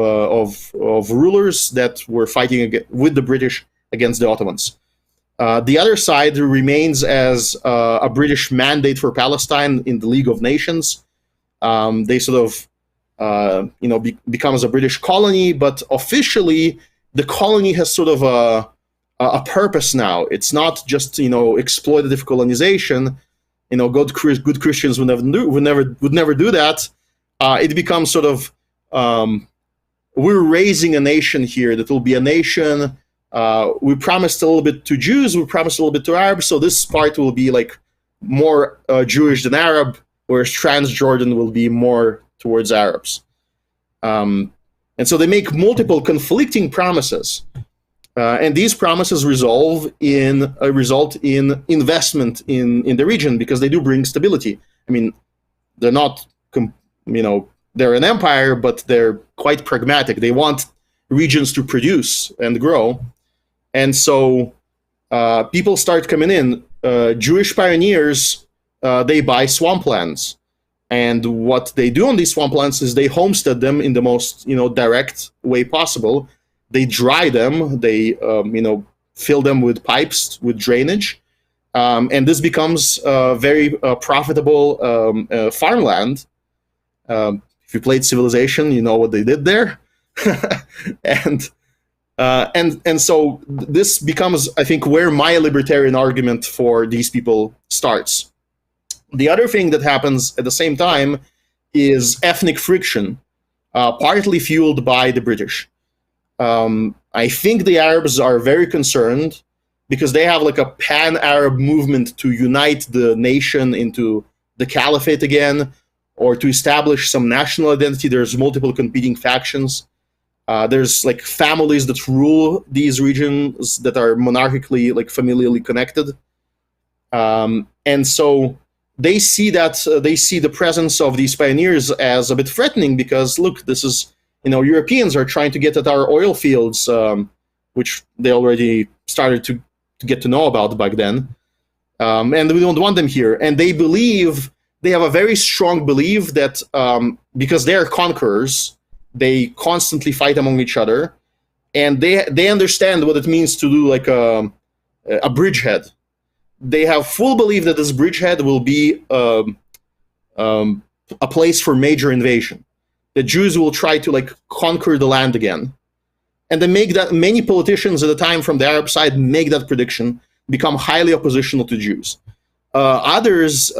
rulers that were fighting with the British against the Ottomans. The other side remains as a British mandate for Palestine in the League of Nations. They sort of, becomes a British colony, but officially the colony has sort of a purpose now. It's not just exploitative colonization. Good Christians would never do that. It becomes sort of we're raising a nation here that will be a nation. We promised a little bit to Jews, we promised a little bit to Arabs, so this part will be like more Jewish than Arab, whereas Transjordan will be more towards Arabs. And so they make multiple conflicting promises, and these promises result in investment in the region, because they do bring stability. I mean, they're not, they're an empire, but they're quite pragmatic. They want regions to produce and grow. And so people start coming in. Jewish pioneers, they buy swamplands. And what they do on these swamplands is they homestead them in the most direct way possible. They dry them. They fill them with pipes, with drainage. And this becomes very profitable farmland. If you played Civilization, you know what they did there. and so this becomes, I think, where my libertarian argument for these people starts. The other thing that happens at the same time is ethnic friction, partly fueled by the British. I think the Arabs are very concerned because they have like a pan-Arab movement to unite the nation into the caliphate again, or to establish some national identity. There's multiple competing factions. There's like families that rule these regions that are monarchically, like familially connected. And so they see the presence of these pioneers as a bit threatening because, look, this is, Europeans are trying to get at our oil fields, which they already started to get to know about back then. And we don't want them here. And they have a very strong belief that because they are conquerors, they constantly fight among each other. And they understand what it means to do like a bridgehead. They have full belief that this bridgehead will be a place for major invasion. The Jews will try to like conquer the land again. And they make that, many politicians at the time from the Arab side make that prediction, become highly oppositional to Jews. Others,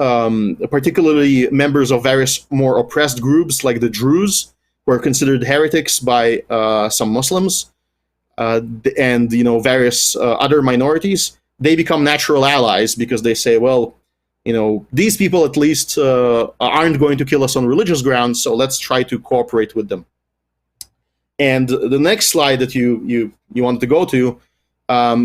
particularly members of various more oppressed groups like the Druze, who are considered heretics by some Muslims, and various other minorities, they become natural allies because they say, well, these people at least aren't going to kill us on religious grounds, so let's try to cooperate with them. And the next slide that you wanted to go to,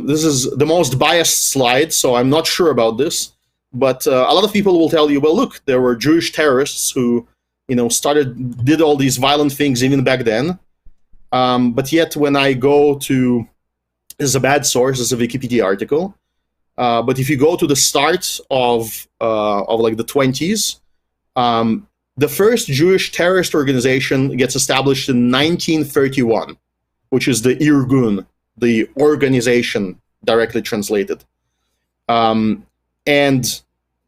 this is the most biased slide, so I'm not sure about this, but a lot of people will tell you, well, look, there were Jewish terrorists who, did all these violent things even back then. But yet when I go to, this is a bad source, this is a Wikipedia article, but if you go to the start of like the 20s, the first Jewish terrorist organization gets established in 1931, which is the Irgun, the organization directly translated. And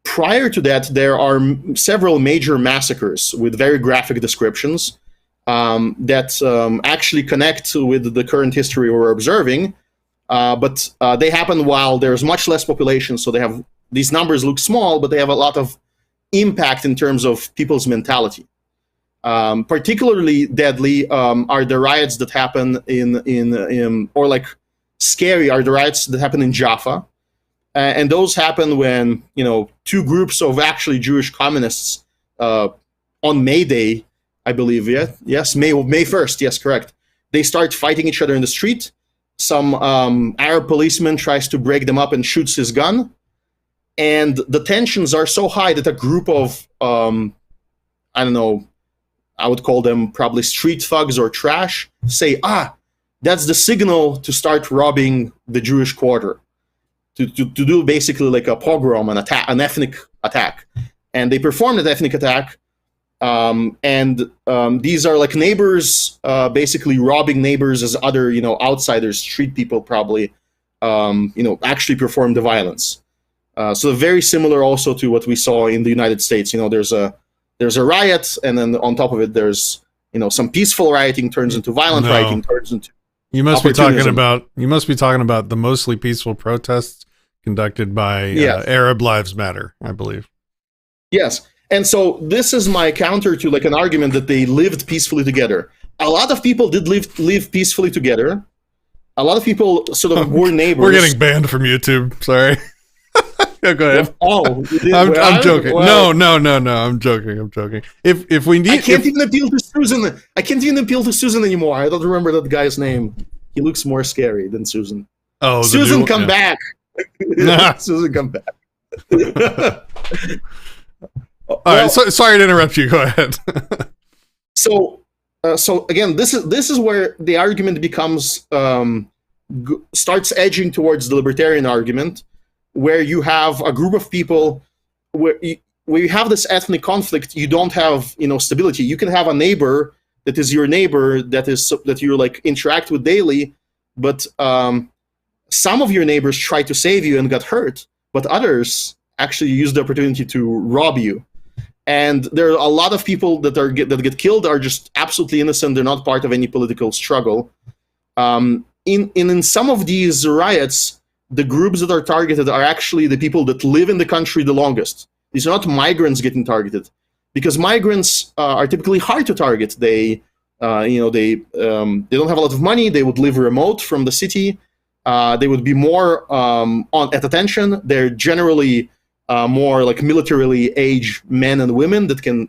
prior to that, there are several major massacres with very graphic descriptions that actually connect with the current history we're observing. But they happen while there's much less population, so these numbers look small, but they have a lot of impact in terms of people's mentality. Particularly deadly are the riots that happen or like scary are the riots that happen in Jaffa. And those happen when, two groups of actually Jewish communists on May Day, I believe, yes, May 1st, yes, correct. They start fighting each other in the street. Some Arab policeman tries to break them up and shoots his gun. And the tensions are so high that a group of, I don't know, I would call them probably street thugs or trash, say, that's the signal to start robbing the Jewish quarter. To do basically like a pogrom, an ethnic attack. And they perform that ethnic attack. And these are like neighbors, basically robbing neighbors as other, outsiders, street people probably, actually perform the violence. So very similar also to what we saw in the United States. There's a riot, and then on top of it, there's some peaceful rioting turns into violent rioting, turns into. You must be talking about the mostly peaceful protests conducted by Arab Lives Matter, I believe. Yes, and so this is my counter to like an argument that they lived peacefully together. A lot of people did live peacefully together. A lot of people sort of were neighbors. We're getting banned from YouTube. Sorry. Go ahead. Oh, I'm joking. Well, no. I'm joking. If we need, I can't even appeal to Susan. I can't even appeal to Susan anymore. I don't remember that guy's name. He looks more scary than Susan. Oh, Susan, come back. Susan, come back. All right. Sorry to interrupt you. Go ahead. So again, this is where the argument becomes starts edging towards the libertarian argument, where you have a group of people where you have this ethnic conflict. You don't have stability. You can have a neighbor that is your neighbor that you like interact with daily, but some of your neighbors tried to save you and got hurt, but others actually used the opportunity to rob you. And there are a lot of people that get killed are just absolutely innocent. They're not part of any political struggle. In some of these riots, the groups that are targeted are actually the people that live in the country the longest. These are not migrants getting targeted, because migrants are typically hard to target. They don't have a lot of money. They would live remote from the city. They would be more at attention. They're generally more like militarily aged men and women that can,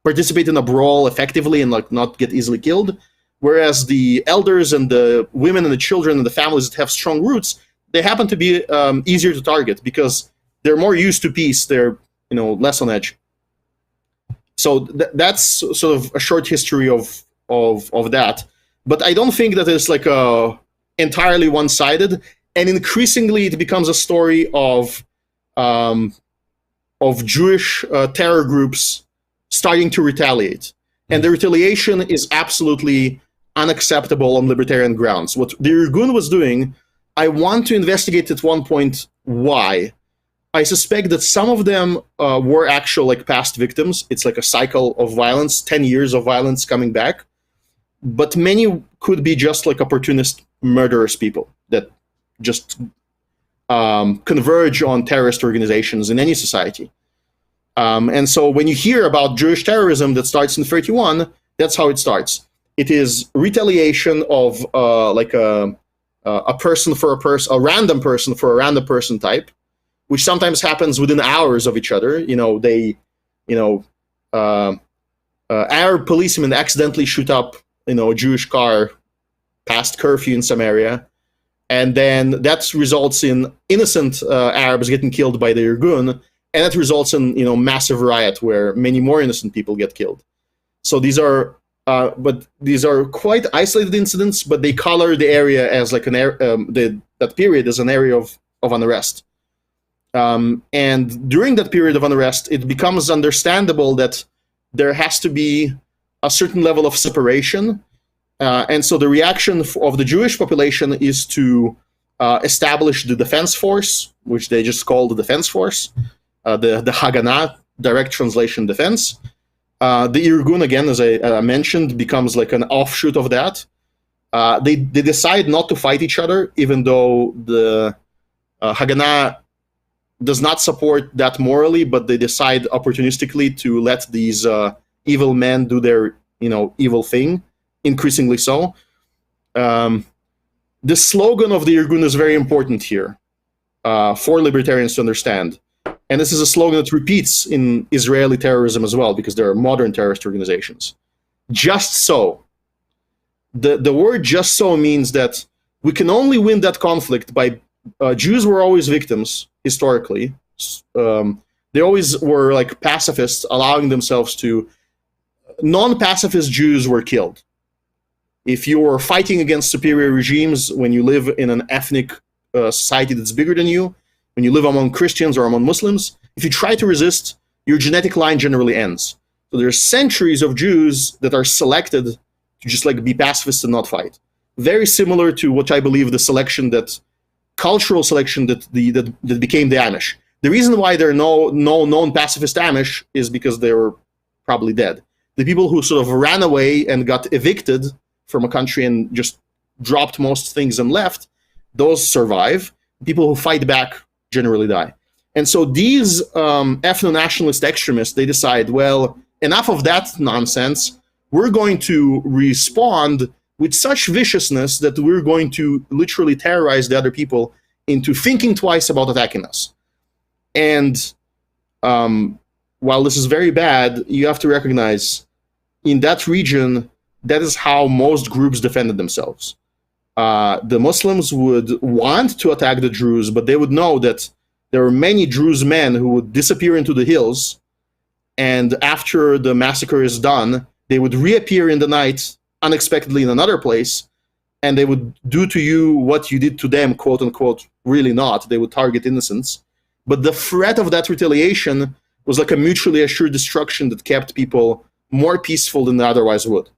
participate in a brawl effectively and like not get easily killed. Whereas the elders and the women and the children and the families that have strong roots, they happen to be easier to target because they're more used to peace. They're less on edge. So that's sort of a short history of that. But I don't think that it's like entirely one-sided. And increasingly, it becomes a story of Jewish terror groups starting to retaliate, and the retaliation is absolutely unacceptable on libertarian grounds. What the Irgun was doing, I want to investigate at one point why. I suspect that some of them were actual like past victims. It's like a cycle of violence, 10 years of violence coming back. But many could be just like opportunist murderous people that just converge on terrorist organizations in any society. And so when you hear about Jewish terrorism that starts in 31, that's how it starts. It is retaliation of a person for a person, a random person for a random person type, which sometimes happens within hours of each other. Arab policemen accidentally shoot up, a Jewish car past curfew in some area. And then that results in innocent Arabs getting killed by the Irgun, and that results in massive riot where many more innocent people get killed. So these are quite isolated incidents, but they color the area as like that period as an area of unrest. And during that period of unrest, it becomes understandable that there has to be a certain level of separation. And so the reaction of the Jewish population is to establish the defense force, which they just call the defense force, the Haganah, direct translation defense. The Irgun, again, as I mentioned, becomes like an offshoot of that. They decide not to fight each other, even though the Haganah does not support that morally, but they decide opportunistically to let these evil men do their evil thing, increasingly so. The slogan of the Irgun is very important here for libertarians to understand. And this is a slogan that repeats in Israeli terrorism as well, because there are modern terrorist organizations. Just so. The word just so means that we can only win that conflict by Jews were always victims historically. They always were like pacifists, allowing themselves to. Non-pacifist Jews were killed. If you were fighting against superior regimes, when you live in an ethnic society that's bigger than you, when you live among Christians or among Muslims, if you try to resist, your genetic line generally ends. So there's centuries of Jews that are selected to just like be pacifists and not fight. Very similar to what I believe the cultural selection that became the Amish. The reason why there are no known pacifist Amish is because they were probably dead. The people who sort of ran away and got evicted from a country and just dropped most things and left, those survive. People who fight back generally die. And so these ethno-nationalist extremists, they decide, well, enough of that nonsense. We're going to respond with such viciousness that we're going to literally terrorize the other people into thinking twice about attacking us. And while this is very bad, you have to recognize in that region, that is how most groups defended themselves. The Muslims would want to attack the Druze, but they would know that there were many Druze men who would disappear into the hills, and after the massacre is done, they would reappear in the night unexpectedly in another place, and they would do to you what you did to them, quote unquote, really not. They would target innocents. But the threat of that retaliation was like a mutually assured destruction that kept people more peaceful than they otherwise would.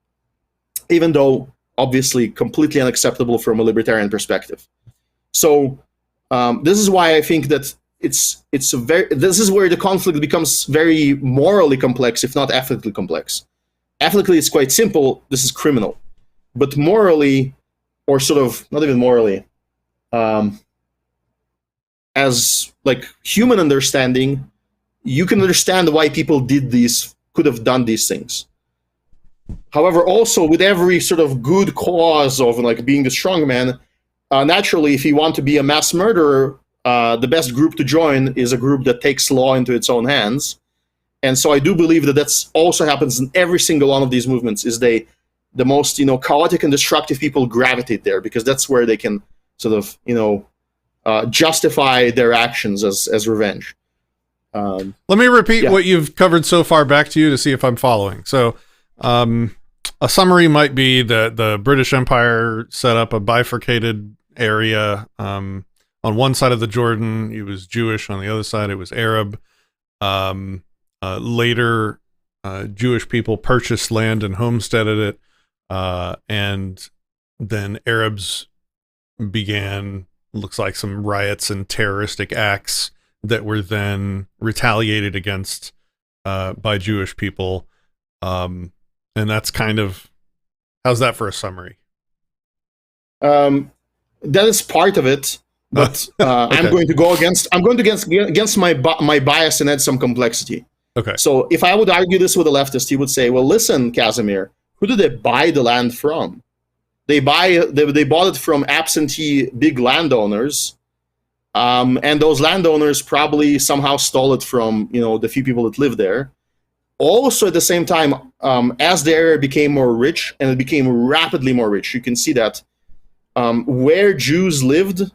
Even though obviously completely unacceptable from a libertarian perspective. So this is why I think that this is where the conflict becomes very morally complex, if not ethically complex. Ethically, it's quite simple. This is criminal. But morally, or sort of not even morally, as like human understanding, you can understand why people could have done these things. However, also with every sort of good cause of like being the strong man, naturally, if you want to be a mass murderer, the best group to join is a group that takes law into its own hands. And so I do believe that that's also happens in every single one of these movements. Is the most chaotic and destructive people gravitate there because that's where they can sort of justify their actions as revenge. Let me repeat what you've covered so far back to you to see if I'm following. So a summary might be that the British Empire set up a bifurcated area. On one side of the Jordan, it was Jewish. On the other side, it was Arab. Later, Jewish people purchased land and homesteaded it. And then Arabs began, looks like, some riots and terroristic acts that were then retaliated against by Jewish people. And that's kind of, how's that for a summary? That is part of it, but okay. I'm going to go against my bias and add some complexity. Okay. So if I would argue this with a leftist, he would say, well, listen, Kasimir, who did they buy the land from? They bought it from absentee big landowners, and those landowners probably somehow stole it from the few people that live there. Also, at the same time, as the area became more rich, and it became rapidly more rich, you can see that where Jews lived,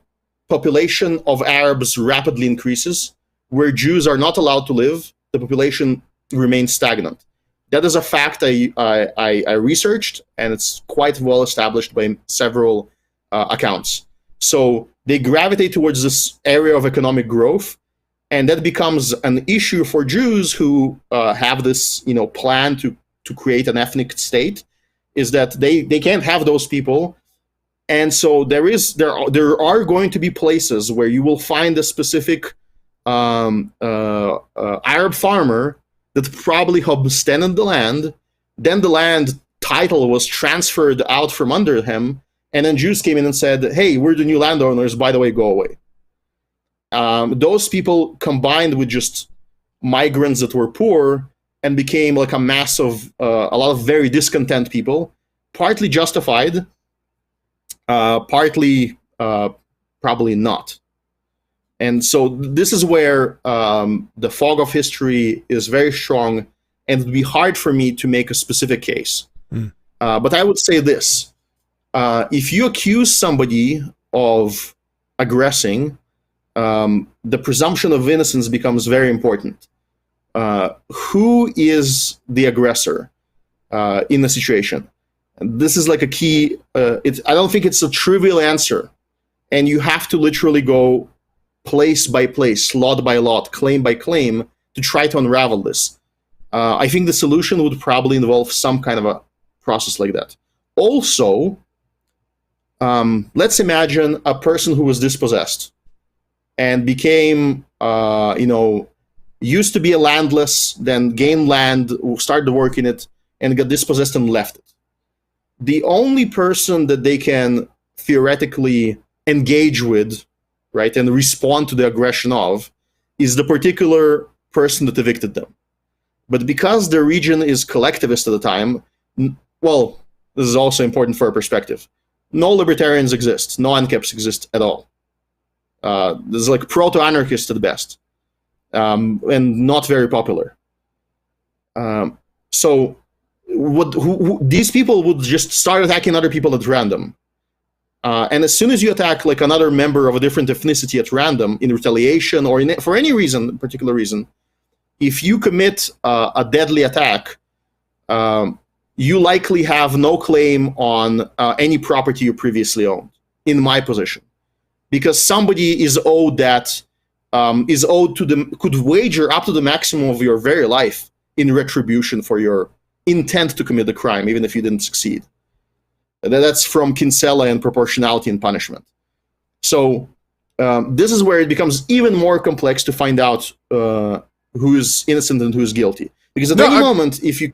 population of Arabs rapidly increases. Where Jews are not allowed to live, the population remains stagnant. That is a fact I researched, and it's quite well established by several accounts. So they gravitate towards this area of economic growth, and that becomes an issue for Jews who have this plan to create an ethnic state, is that they can't have those people. And so there are going to be places where you will find a specific Arab farmer that probably abandoned the land. Then the land title was transferred out from under him, and then Jews came in and said, hey, we're the new landowners, by the way, go away. Those people combined with just migrants that were poor and became like a mass of a lot of very discontent people, partly justified, partly probably not. And so this is where the fog of history is very strong, and it would be hard for me to make a specific case. But I would say this. If you accuse somebody of aggressing, the presumption of innocence becomes very important. Who is the aggressor in the situation? This is like a key. I don't think it's a trivial answer. And you have to literally go place by place, lot by lot, claim by claim, to try to unravel this. I think the solution would probably involve some kind of a process like that. Also, let's imagine a person who was dispossessed and became, used to be a landless, then gained land, started to work in it, and got dispossessed and left it. The only person that they can theoretically engage with, right, and respond to the aggression of, is the particular person that evicted them. But because the region is collectivist at the time, well, this is also important for our perspective. No libertarians exist. No ANCAPs exist at all. This is like proto-anarchist at the best, and not very popular. So these people would just start attacking other people at random. And as soon as you attack like another member of a different ethnicity at random in retaliation or for any reason, particular reason, if you commit a deadly attack, you likely have no claim on any property you previously owned, in my position. Because somebody is owed that, could wager up to the maximum of your very life in retribution for your intent to commit the crime, even if you didn't succeed. That's from Kinsella and proportionality and punishment. So this is where it becomes even more complex to find out who is innocent and who is guilty. Because at any moment, if you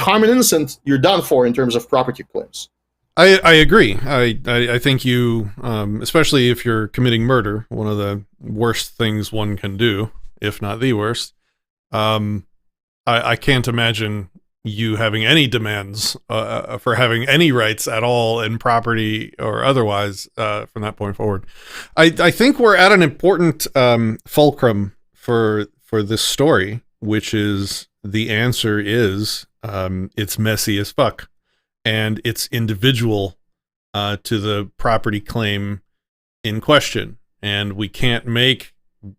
harm an innocent, you're done for in terms of property claims. I agree. I think you, especially if you're committing murder, one of the worst things one can do, if not the worst. I can't imagine you having any demands for having any rights at all in property or otherwise from that point forward. I think we're at an important fulcrum for this story, which is the answer is it's messy as fuck. And it's individual to the property claim in question. And we can't make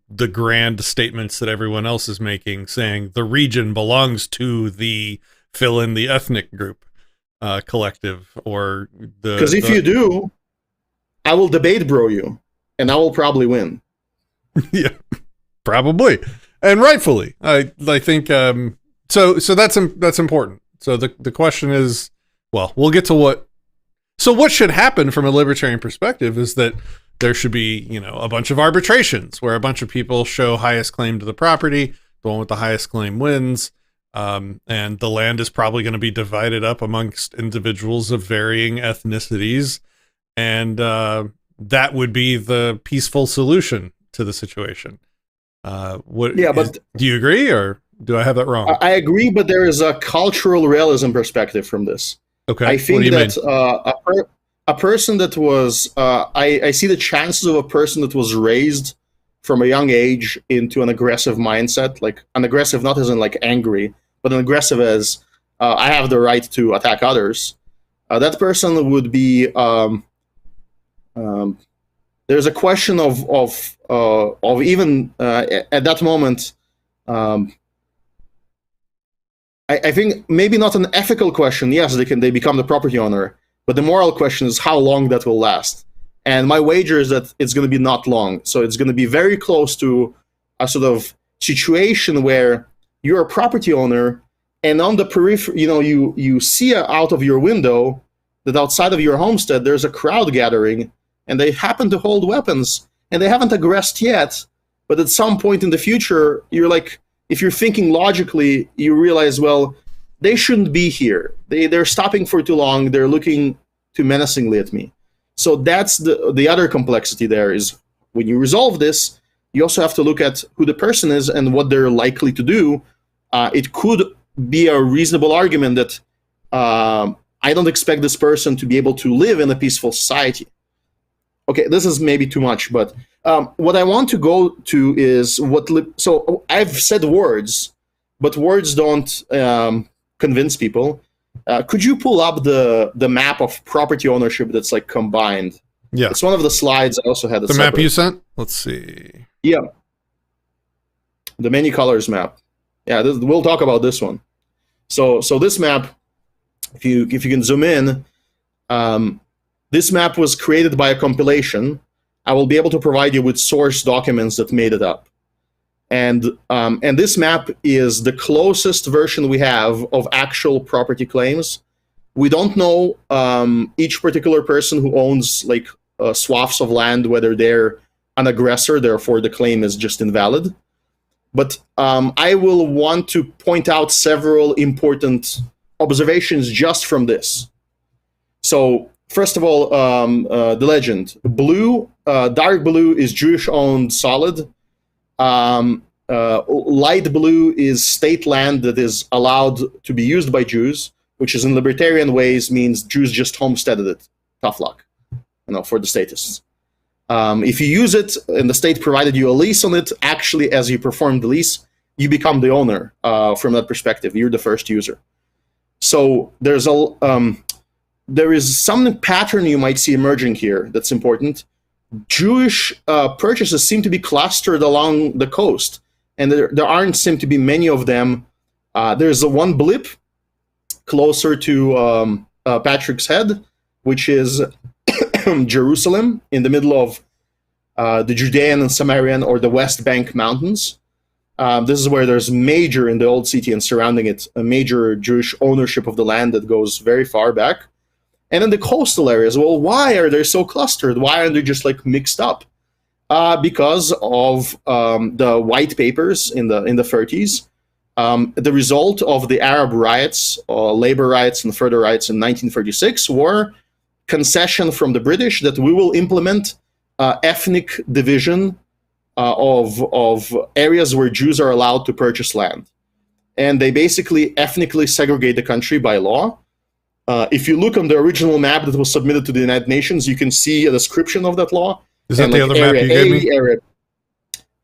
the grand statements that everyone else is making, saying the region belongs to the fill in the ethnic group collective or the... Because if you do, I will debate bro you, and I will probably win. Yeah, probably. And rightfully. I think... So that's important. So the question is... Well, we'll get to what... So what should happen from a libertarian perspective is that there should be, a bunch of arbitrations where a bunch of people show highest claim to the property, the one with the highest claim wins, and the land is probably going to be divided up amongst individuals of varying ethnicities, and that would be the peaceful solution to the situation. Do you agree, or do I have that wrong? I agree, but there is a cultural realism perspective from this. Okay. I think that a person that was, I see the chances of a person that was raised from a young age into an aggressive mindset, like an aggressive, not as in like angry, but an aggressive as I have the right to attack others. That person would be, there's a question of even at that moment, I think maybe not an ethical question. Yes, they become the property owner, but the moral question is how long that will last. And my wager is that it's going to be not long. So it's going to be very close to a sort of situation where you're a property owner, and on the periphery, you see out of your window that outside of your homestead there's a crowd gathering, and they happen to hold weapons, and they haven't aggressed yet. But at some point in the future, you're like, if you're thinking logically, you realize, well, they shouldn't be here. They're stopping for too long. They're looking too menacingly at me. So that's the other complexity there is when you resolve this, you also have to look at who the person is and what they're likely to do. It could be a reasonable argument that I don't expect this person to be able to live in a peaceful society. Okay, this is maybe too much, but what I want to go to is so I've said words, but words don't convince people. Could you pull up the map of property ownership that's like combined? Yeah, it's one of the slides I also had. The map you sent? Let's see. Yeah, the many colors map. Yeah, we'll talk about this one. So this map, if you can zoom in. This map was created by a compilation. I will be able to provide you with source documents that made it up. And this map is the closest version we have of actual property claims. We don't know each particular person who owns like swaths of land, whether they're an aggressor, therefore the claim is just invalid. But I will want to point out several important observations just from this. So, first of all, the legend. Blue, dark blue is Jewish-owned solid. Light blue is state land that is allowed to be used by Jews, which is in libertarian ways means Jews just homesteaded it. Tough luck, for the statists. If you use it and the state provided you a lease on it, actually, as you perform the lease, you become the owner from that perspective. You're the first user. So there is some pattern you might see emerging here that's important. Jewish purchases seem to be clustered along the coast, and there seem to be many of them. There's one blip closer to Patrick's Head, which is Jerusalem, in the middle of the Judean and Samarian or the West Bank Mountains. This is where there's major, in the old city and surrounding it, a major Jewish ownership of the land that goes very far back. And in the coastal areas, well, why are they so clustered? Why aren't they just like mixed up? Because of the white papers in the 30s, the result of the Arab riots, labor riots, and further riots in 1936 were concession from the British that we will implement ethnic division of areas where Jews are allowed to purchase land. And they basically ethnically segregate the country by law. If you look on the original map that was submitted to the United Nations, you can see a description of that law. Is that the other map you gave me?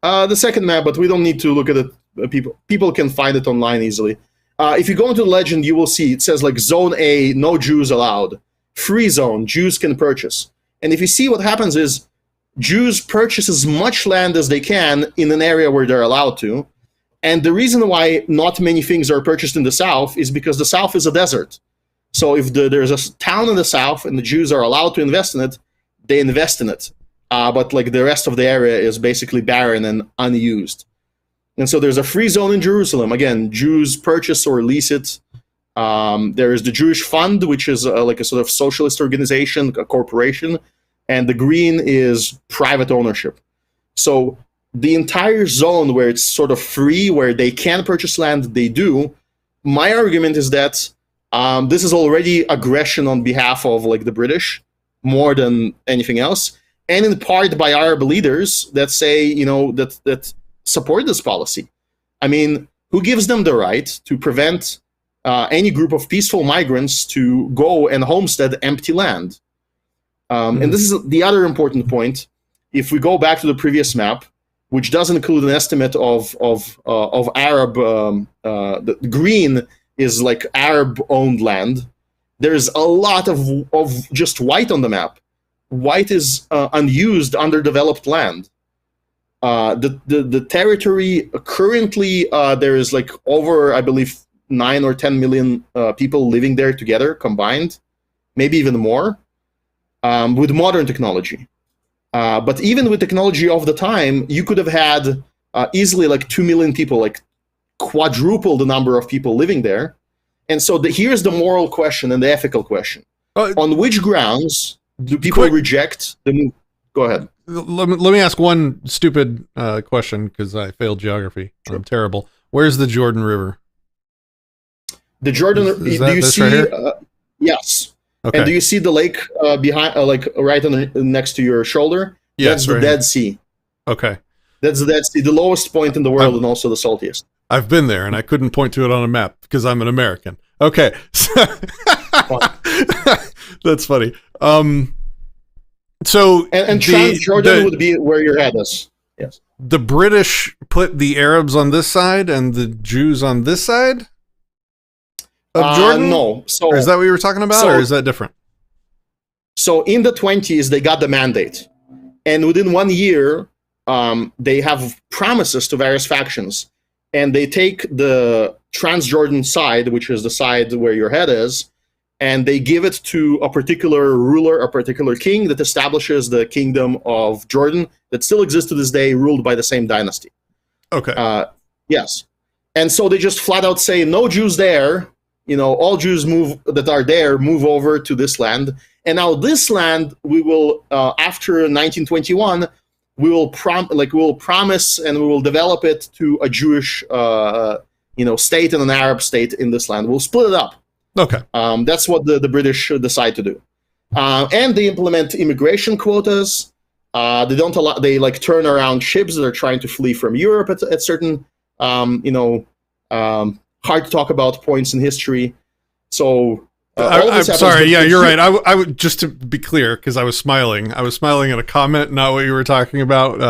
The second map, but we don't need to look at it. People can find it online easily. If you go into the legend, you will see it says like Zone A, no Jews allowed. Free zone, Jews can purchase. And if you see what happens is Jews purchase as much land as they can in an area where they're allowed to. And the reason why not many things are purchased in the South is because the South is a desert. So if there's a town in the South and the Jews are allowed to invest in it, they invest in it. But like the rest of the area is basically barren and unused. And so there's a free zone in Jerusalem. Again, Jews purchase or lease it. There is the Jewish Fund, which is like a sort of socialist organization, a corporation. And the green is private ownership. So the entire zone where it's sort of free, where they can purchase land, they do. My argument is that this is already aggression on behalf of like the British more than anything else. And in part by Arab leaders that say, you know, that support this policy. I mean, who gives them the right to prevent any group of peaceful migrants to go and homestead empty land? And this is the other important point. If we go back to the previous map, which does include an estimate of Arab, the green is like Arab-owned land. There's a lot of just white on the map. White is unused, underdeveloped land. The territory currently there is like over, I believe, 9 or 10 million people living there together combined, maybe even more, with modern technology. But even with technology of the time, you could have had easily like 2 million people, like quadruple the number of people living there. And so here's the moral question and the ethical question. On which grounds do people reject the move? Go ahead. Let me ask one stupid question because I failed geography. Sure. I'm terrible. Where's the Jordan River? The Jordan. Do you see? Right yes. Okay. And do you see the lake behind, like right next to your shoulder? Yeah, that's the Dead Sea. Okay. That's the Dead Sea, the lowest point in the world and also the saltiest. I've been there, and I couldn't point to it on a map because I'm an American. Okay. That's funny. So and Transjordan would be where your head is. Yes. The British put the Arabs on this side and the Jews on this side of Jordan? No. So, or is that what you were talking about, or is that different? So in the 20s, they got the mandate. And within 1 year, they have promises to various factions. And they take the Transjordan side, which is the side where your head is, and they give it to a particular ruler, a particular king that establishes the kingdom of Jordan that still exists to this day, ruled by the same dynasty. Okay. Yes. And so they just flat out say, no Jews there. You know, all Jews that are there move over to this land. And now this land, we will, after 1921, we will promise and we will develop it to a Jewish, state and an Arab state in this land. We'll split it up. Okay. That's what the British decide to do. And they implement immigration quotas. They don't allow, they like turn around ships that are trying to flee from Europe at certain, hard to talk about points in history. So I'm sorry. Yeah, you're right. I would, just to be clear, because I was smiling at a comment, not what you were talking about.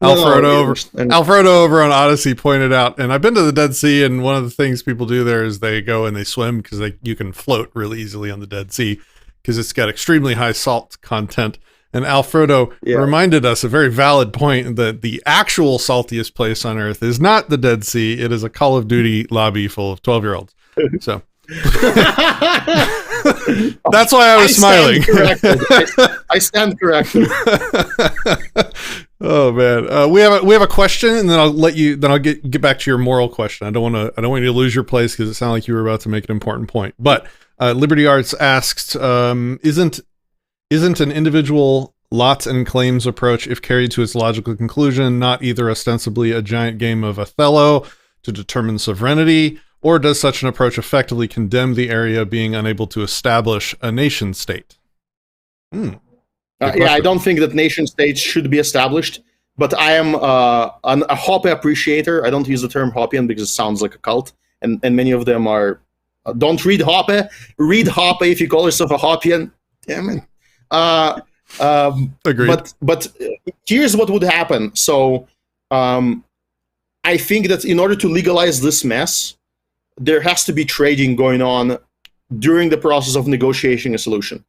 Alfredo over on Odysee pointed out, and I've been to the Dead Sea, and one of the things people do there is they go and they swim because you can float really easily on the Dead Sea because it's got extremely high salt content. And Alfredo reminded us a very valid point that the actual saltiest place on Earth is not the Dead Sea. It is a Call of Duty lobby full of 12-year-olds. So that's why I was smiling. I stand corrected. Oh man, we have a question, and then I'll let you. Then I'll get back to your moral question. I don't want you to lose your place because it sounded like you were about to make an important point. But Liberty Arts asked, isn't an individual lots and claims approach, if carried to its logical conclusion, not either ostensibly a giant game of Othello to determine sovereignty, or does such an approach effectively condemn the area being unable to establish a nation state? Yeah, I don't think that nation states should be established, but I am a Hoppe appreciator. I don't use the term Hoppian because it sounds like a cult, and many of them are, don't read Hoppe. Read Hoppe if you call yourself a Hoppian. Damn it. Agreed. But here's what would happen. So I think that in order to legalize this mess, there has to be trading going on during the process of negotiating a solution.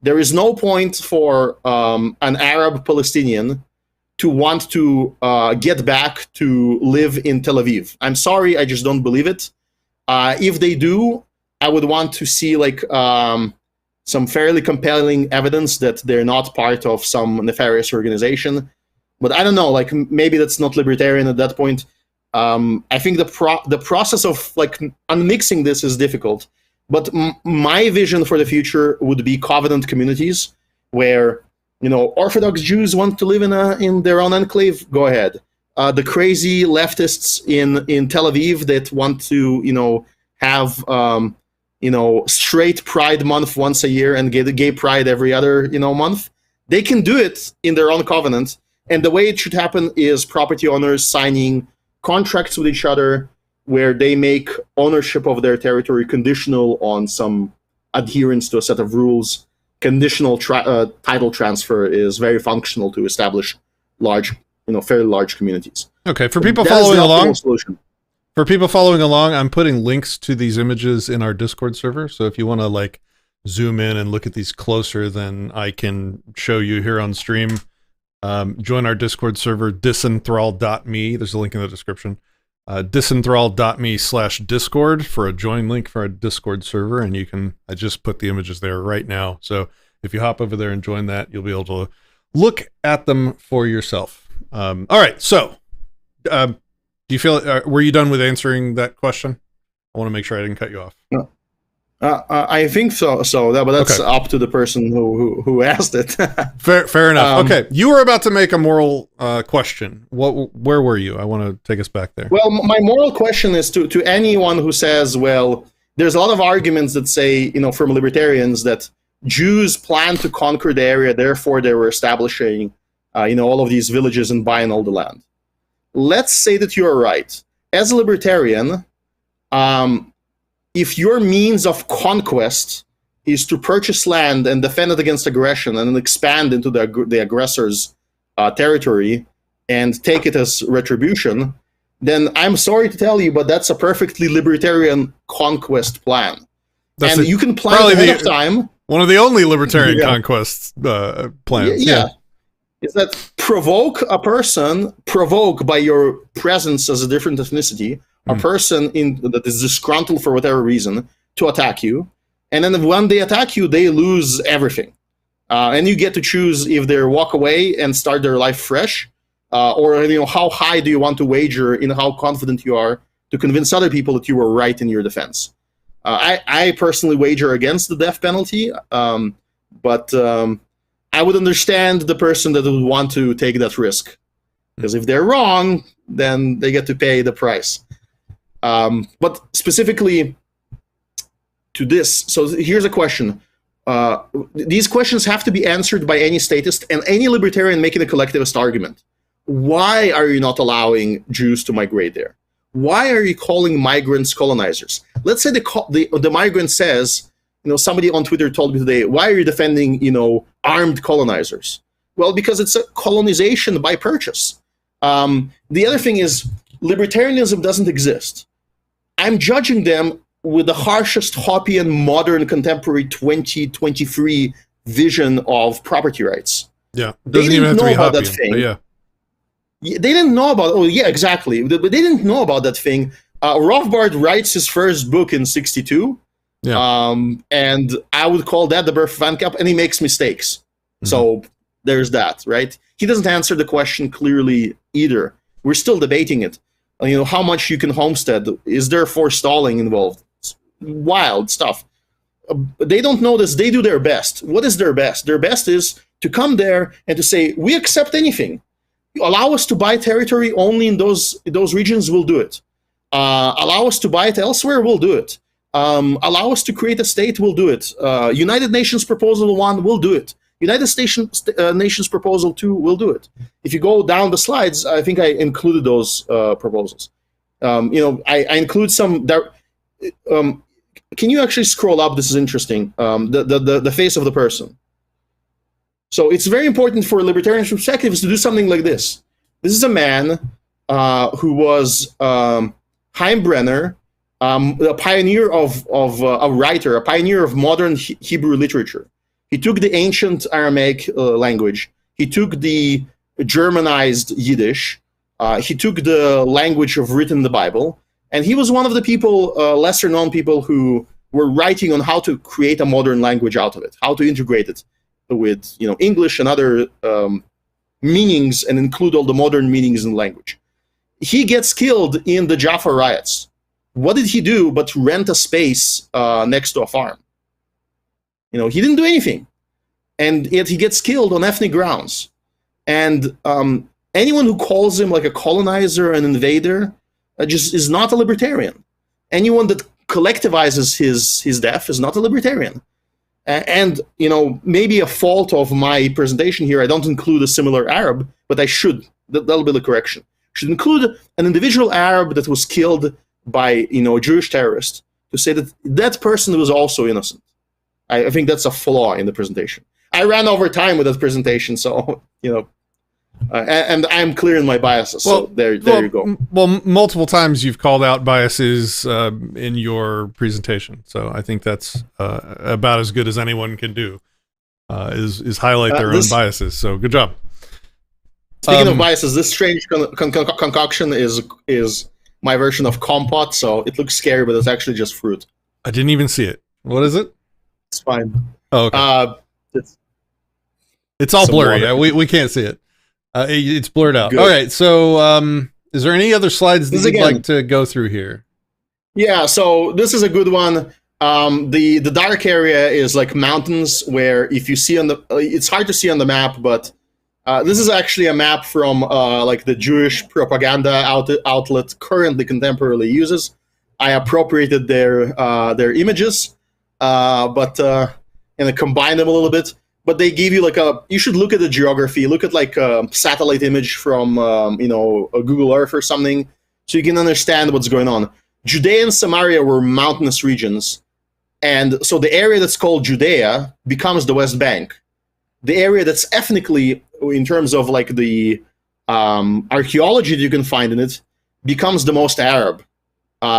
There is no point for an Arab Palestinian to want to get back to live in Tel Aviv. I'm sorry, I just don't believe it. If they do, I would want to see like some fairly compelling evidence that they're not part of some nefarious organization. But I don't know, like maybe that's not libertarian at that point. I think the process of like unmixing this is difficult. But my vision for the future would be covenant communities where, you know, Orthodox Jews want to live in their own enclave. Go ahead. The crazy leftists in Tel Aviv that want to, you know, have straight Pride Month once a year and gay Pride every other, month. They can do it in their own covenant. And the way it should happen is property owners signing contracts with each other where they make ownership of their territory conditional on some adherence to a set of rules. Conditional title transfer is very functional to establish large, fairly large communities. Okay, for people following along, I'm putting links to these images in our Discord server. So if you want to like zoom in and look at these closer than I can show you here on stream, join our Discord server, disenthrall.me. There's a link in the description. Disenthrall.me/Discord for a join link for our Discord server. And I just put the images there right now. So if you hop over there and join that, you'll be able to look at them for yourself. All right. So, do you feel, were you done with answering that question? I want to make sure I didn't cut you off. No. I think so. But that's okay. Up to the person who asked it. Fair enough. Okay, you were about to make a moral question. Where were you? I want to take us back there. Well, my moral question is to anyone who says, well, there's a lot of arguments that say, from libertarians that Jews plan to conquer the area, therefore they were establishing, all of these villages and buying all the land. Let's say that you're right. As a libertarian, if your means of conquest is to purchase land and defend it against aggression and then expand into the aggressor's territory and take it as retribution, then I'm sorry to tell you, but that's a perfectly libertarian conquest plan. You can plan ahead of time. One of the only libertarian conquest plans. Yeah. Is that provoke by your presence as a different ethnicity, a person that is disgruntled for whatever reason, to attack you. And then when they attack you, they lose everything. And you get to choose if they walk away and start their life fresh, or how high do you want to wager in how confident you are to convince other people that you were right in your defense. I personally wager against the death penalty, but I would understand the person that would want to take that risk. Because if they're wrong, then they get to pay the price. But specifically to this, so here's a question. These questions have to be answered by any statist and any libertarian making a collectivist argument. Why are you not allowing Jews to migrate there? Why are you calling migrants colonizers? Let's say the migrant says, somebody on Twitter told me today, why are you defending, armed colonizers? Well, because it's a colonization by purchase. The other thing is, libertarianism doesn't exist. I'm judging them with the harshest Hoppian modern contemporary 2023 vision of property rights. Yeah, it doesn't even have to be Hoppian, that thing. Yeah. They didn't know about. Oh, yeah, exactly. But they didn't know about that thing. Rothbard writes his first book in '62. Yeah. And I would call that the birth of ANCAP, and he makes mistakes. Mm-hmm. So there's that, right? He doesn't answer the question clearly either. We're still debating it. How much you can homestead? Is there forestalling involved? It's wild stuff. they don't know this. They do their best. What is their best? Their best is to come there and to say, we accept anything. Allow us to buy territory only in those regions, we'll do it. Allow us to buy it elsewhere, we'll do it. Allow us to create a state, we'll do it. United Nations Proposal 1, we'll do it. United Nations Proposal 2, we'll do it. If you go down the slides, I think I included those proposals. I include some... can you actually scroll up? This is interesting. The face of the person. So it's very important for libertarian perspectives to do something like this. This is a man who was Heimbrenner, a pioneer of a writer, a pioneer of modern Hebrew literature. He took the ancient Aramaic language. He took the Germanized Yiddish. He took the language of written the Bible. And he was one of the people, lesser known people, who were writing on how to create a modern language out of it, how to integrate it with English and other meanings and include all the modern meanings in language. He gets killed in the Jaffa riots. What did he do but rent a space next to a farm? He didn't do anything. And yet he gets killed on ethnic grounds. And anyone who calls him like a colonizer, an invader, just is not a libertarian. Anyone that collectivizes his death is not a libertarian. And maybe a fault of my presentation here, I don't include a similar Arab, but I should. That'll be the correction. Should include an individual Arab that was killed by a Jewish terrorist, to say that that person was also innocent. I think that's a flaw in the presentation. I ran over time with that presentation, so and I'm clear in my biases. So there you go. Well, multiple times you've called out biases in your presentation, so I think that's about as good as anyone can do. Is highlight their own biases. So good job. Speaking of biases, this strange concoction is my version of compote. So it looks scary, but it's actually just fruit. I didn't even see it. What is it? It's fine. Oh, okay. It's all blurry. We can't see it. It's blurred out. Good. All right. So, is there any other slides that you'd like to go through here? Yeah. So this is a good one. The dark area is like mountains, where if you see it's hard to see on the map, but this is actually a map from like the Jewish propaganda outlet currently contemporarily uses. I appropriated their images, but and I combined them a little bit. But they give you you should look at the geography, look at like a satellite image from, a Google Earth or something, so you can understand what's going on. Judea and Samaria were mountainous regions. And so the area that's called Judea becomes the West Bank. The area that's ethnically, in terms of like the archaeology that you can find in it, becomes the most Arab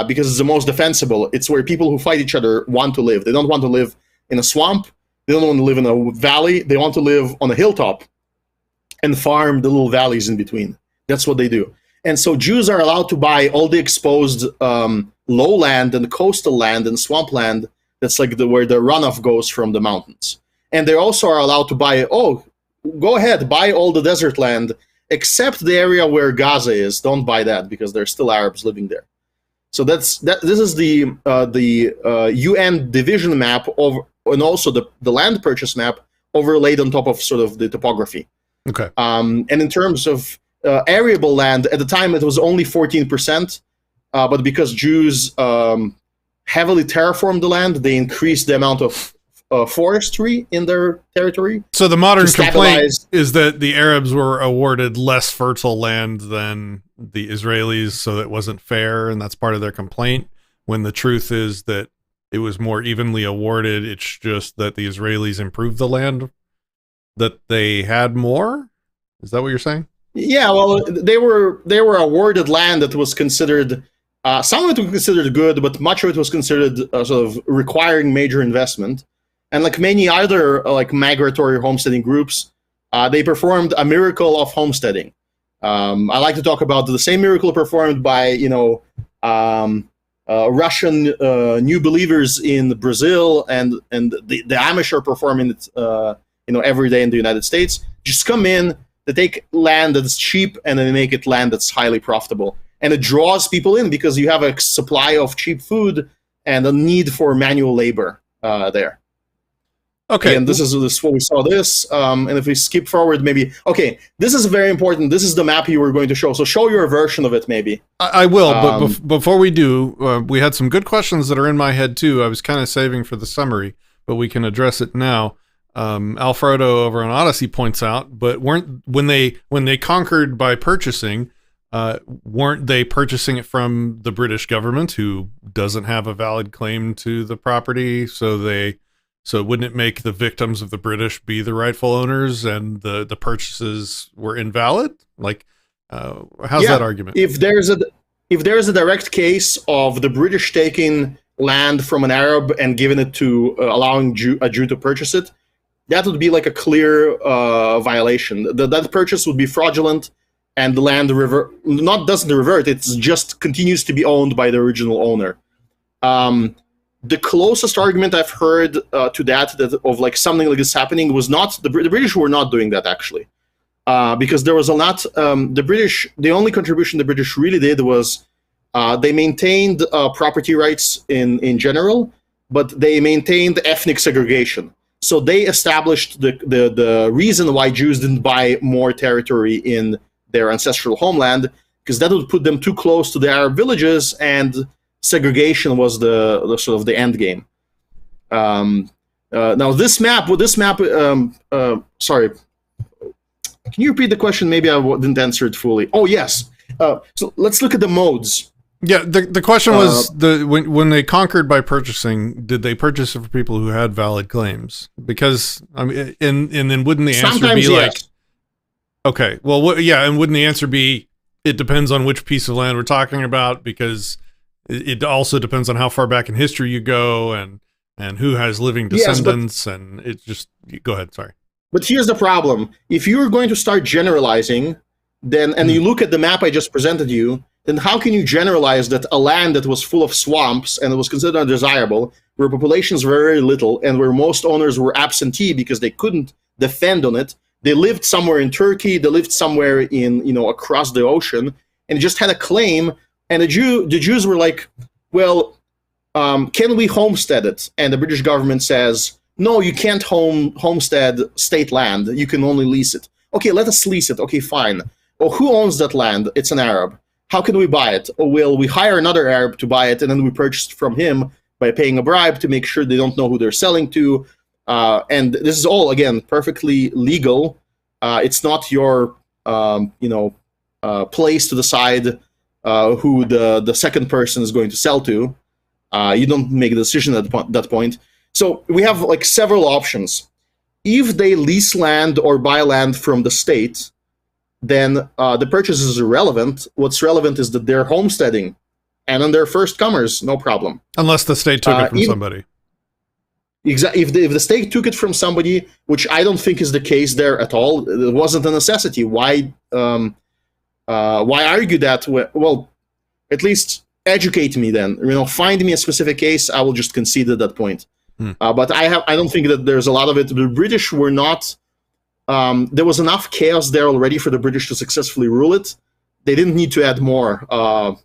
because it's the most defensible. It's where people who fight each other want to live. They don't want to live in a swamp. They don't want to live in a valley. They want to live on a hilltop and farm the little valleys in between. That's what they do. And so Jews are allowed to buy all the exposed lowland and coastal land and swampland. That's like where the runoff goes from the mountains. And they also are allowed to buy, go ahead, buy all the desert land, except the area where Gaza is. Don't buy that because there's still Arabs living there. So this is the UN division map and also the land purchase map overlaid on top of sort of the topography. Okay. And in terms of arable land, at the time it was only 14%, but because Jews heavily terraformed the land, they increased the amount of forestry in their territory. So the modern complaint is that the Arabs were awarded less fertile land than the Israelis, so that wasn't fair, and that's part of their complaint, when the truth is that it was more evenly awarded. It's just that the Israelis improved the land that they had more. Is that what you're saying? Yeah, well, they were awarded land that was considered, some of it was considered good, but much of it was considered sort of requiring major investment. And like many other like migratory homesteading groups, they performed a miracle of homesteading. I like to talk about the same miracle performed by Russian new believers in Brazil, and the Amish are performing it every day in the United States. Just come in, they take land that's cheap and then they make it land that's highly profitable, and it draws people in because you have a supply of cheap food and a need for manual labor. there. Okay. Again, this is what we saw this. And if we skip forward, maybe... Okay, this is very important. This is the map you were going to show. So show your version of it, maybe. I will, but before we do, we had some good questions that are in my head, too. I was kind of saving for the summary, but we can address it now. Alfredo over on Odysee points out, but when they conquered by purchasing, weren't they purchasing it from the British government, who doesn't have a valid claim to the property? So wouldn't it make the victims of the British be the rightful owners, and the purchases were invalid? Like, how's that argument? If there's a direct case of the British taking land from an Arab and giving it to allowing a Jew to purchase it, that would be like a clear violation. That purchase would be fraudulent, and the land doesn't revert. It just continues to be owned by the original owner. The closest argument I've heard to that of like something like this happening was not the British were not doing that, actually, because there was a lot. The only contribution the British really did was they maintained property rights in general, but they maintained ethnic segregation. So they established the reason why Jews didn't buy more territory in their ancestral homeland, because that would put them too close to the Arab villages, and segregation was the sort of the end game. Now this map, sorry, can you repeat the question? Maybe I didn't answer it fully. Oh yes. So let's look at the modes. Yeah, the question was when they conquered by purchasing, did they purchase it for people who had valid claims? Because I mean, and then wouldn't the answer be like, yes. Okay, well, and wouldn't the answer be it depends on which piece of land we're talking about, because it also depends on how far back in history you go, and who has living descendants, and it just go ahead. Sorry, but here's the problem: if you're going to start generalizing, then you look at the map I just presented you, then how can you generalize that a land that was full of swamps and it was considered undesirable, where populations were very little, and where most owners were absentee because they couldn't defend on it? They lived somewhere in Turkey, they lived somewhere in across the ocean, and just had a claim. And the Jews were like, well, can we homestead it? And the British government says, no, you can't homestead state land. You can only lease it. Okay, let us lease it. Okay, fine. Well, who owns that land? It's an Arab. How can we buy it? Oh, well, we hire another Arab to buy it, and then we purchase from him by paying a bribe to make sure they don't know who they're selling to. And this is all, again, perfectly legal. It's not your, place to decide who the second person is going to sell to. You don't make a decision at that point. So we have like several options. If they lease land or buy land from the state, then the purchase is irrelevant. What's relevant is that they're homesteading, and then they're first comers, no problem. Unless the state took it from somebody. Exactly. If the state took it from somebody, which I don't think is the case there at all, it wasn't a necessity. Why argue that? Well, at least educate me then. Find me a specific case. I will just concede at that point. But I don't think that there's a lot of it. The British were not. There was enough chaos there already for the British to successfully rule it. They didn't need to add more. To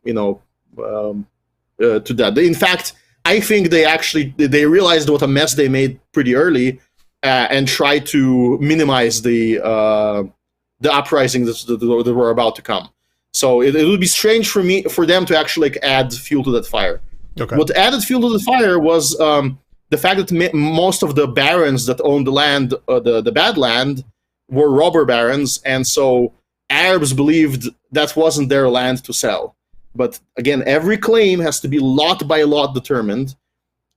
that. In fact, I think they realized what a mess they made pretty early, and tried to minimize the uprisings that were about to come. So it would be strange for them to actually add fuel to that fire. Okay. What added fuel to the fire was the fact that most of the barons that owned the land, the bad land, were robber barons, and so Arabs believed that wasn't their land to sell. But again, every claim has to be lot by lot determined,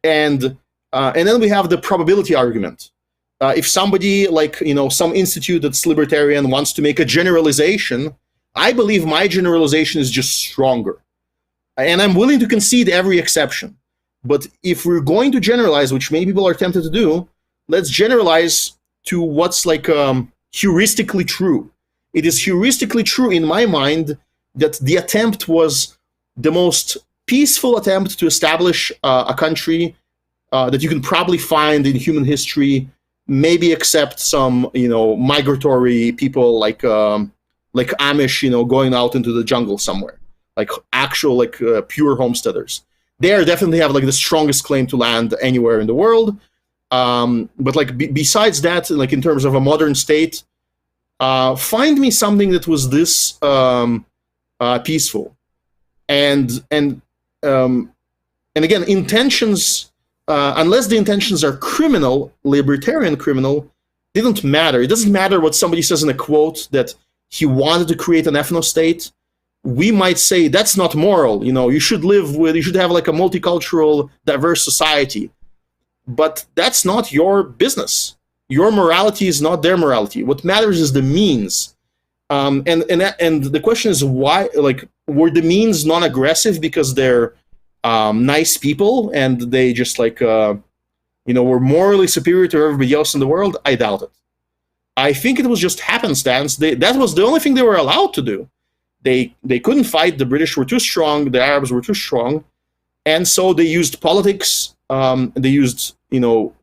and then we have the probability argument. If somebody some institute that's libertarian wants to make a generalization, I believe my generalization is just stronger, and I'm willing to concede every exception. But if we're going to generalize, which many people are tempted to do, let's generalize to what's heuristically true. It is heuristically true in my mind that the attempt was the most peaceful attempt to establish a country that you can probably find in human history, maybe except some migratory people like Amish, going out into the jungle somewhere, like actual pure homesteaders. they are definitely have like the strongest claim to land anywhere in the world. But like besides that, like in terms of a modern state, find me something that was this peaceful, and again, intentions, unless the intentions are criminal, libertarian criminal, they don't matter. It doesn't matter what somebody says in a quote that he wanted to create an ethno-state. We might say that's not moral. You should have like a multicultural, diverse society. But that's not your business. Your morality is not their morality. What matters is the means. And the question is why? Like, were the means non-aggressive because they're nice people and they just like were morally superior to everybody else in the world? I doubt it. I think it was just happenstance. That was the only thing they were allowed to do. They couldn't fight. The British were too strong. The Arabs were too strong, and so they used politics. They used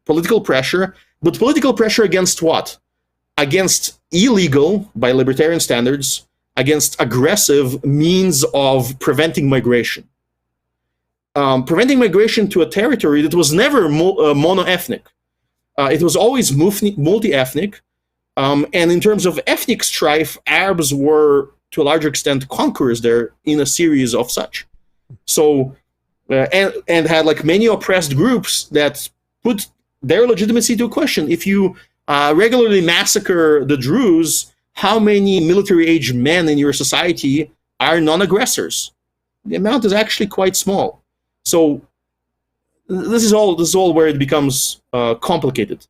political pressure, but political pressure against what? Against illegal, by libertarian standards, against aggressive means of preventing migration. Preventing migration to a territory that was never mono-ethnic. It was always multi-ethnic. And in terms of ethnic strife, Arabs were, to a large extent, conquerors there in a series of such. So, and had like many oppressed groups that put their legitimacy to question. If you regularly massacre the Druze, how many military-age men in your society are non-aggressors? The amount is actually quite small. So this is all where it becomes complicated.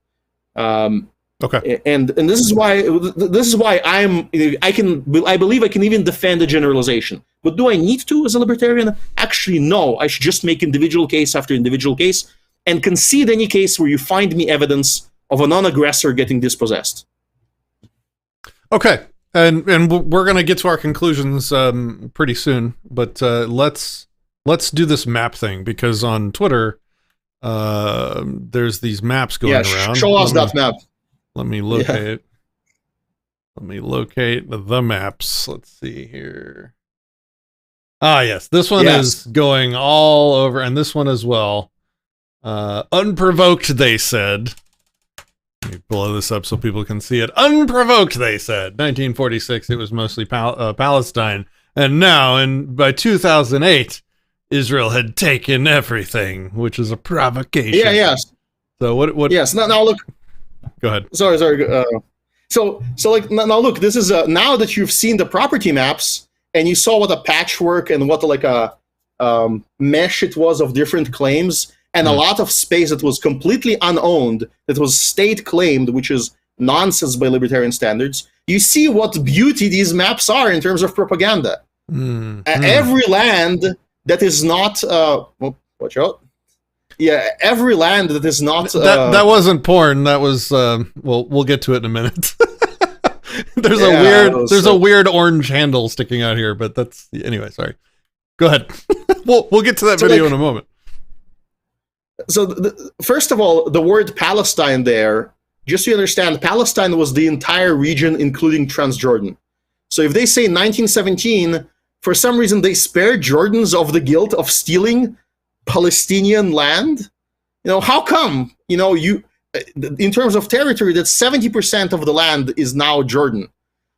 Okay. And this is why I believe I can even defend a generalization. But do I need to as a libertarian? Actually, no. I should just make individual case after individual case and concede any case where you find me evidence of a non-aggressor getting dispossessed. Okay. And we're going to get to our conclusions pretty soon, but let's do this map thing, because on Twitter there's these maps going around. Show us that map. Let me locate. Yeah. Let me locate the maps. Let's see here. Ah, yes. This one is going all over, and this one as well. Unprovoked, they said. Let me blow this up so people can see it. Unprovoked, they said. 1946, it was mostly Palestine. And now, by 2008, Israel had taken everything, which is a provocation. Yeah, yes. So what? Yes. Now look. Go ahead. Sorry. So like now look. This is now that you've seen the property maps and you saw what a patchwork and what like a mesh it was of different claims, and a lot of space that was completely unowned, that was state claimed, which is nonsense by libertarian standards. You see what beauty these maps are in terms of propaganda. Every land that is not watch out. Yeah, every land that is not that wasn't porn. That was we'll get to it in a minute. There's a weird orange handle sticking out here, but that's anyway. Sorry. Go ahead. we'll get to that video in a moment. So first of all, the word Palestine there, just so you understand, Palestine was the entire region, including Transjordan. So if they say 1917, for some reason they spared Jordans of the guilt of stealing Palestinian land. How come? In terms of territory, that 70% of the land is now Jordan.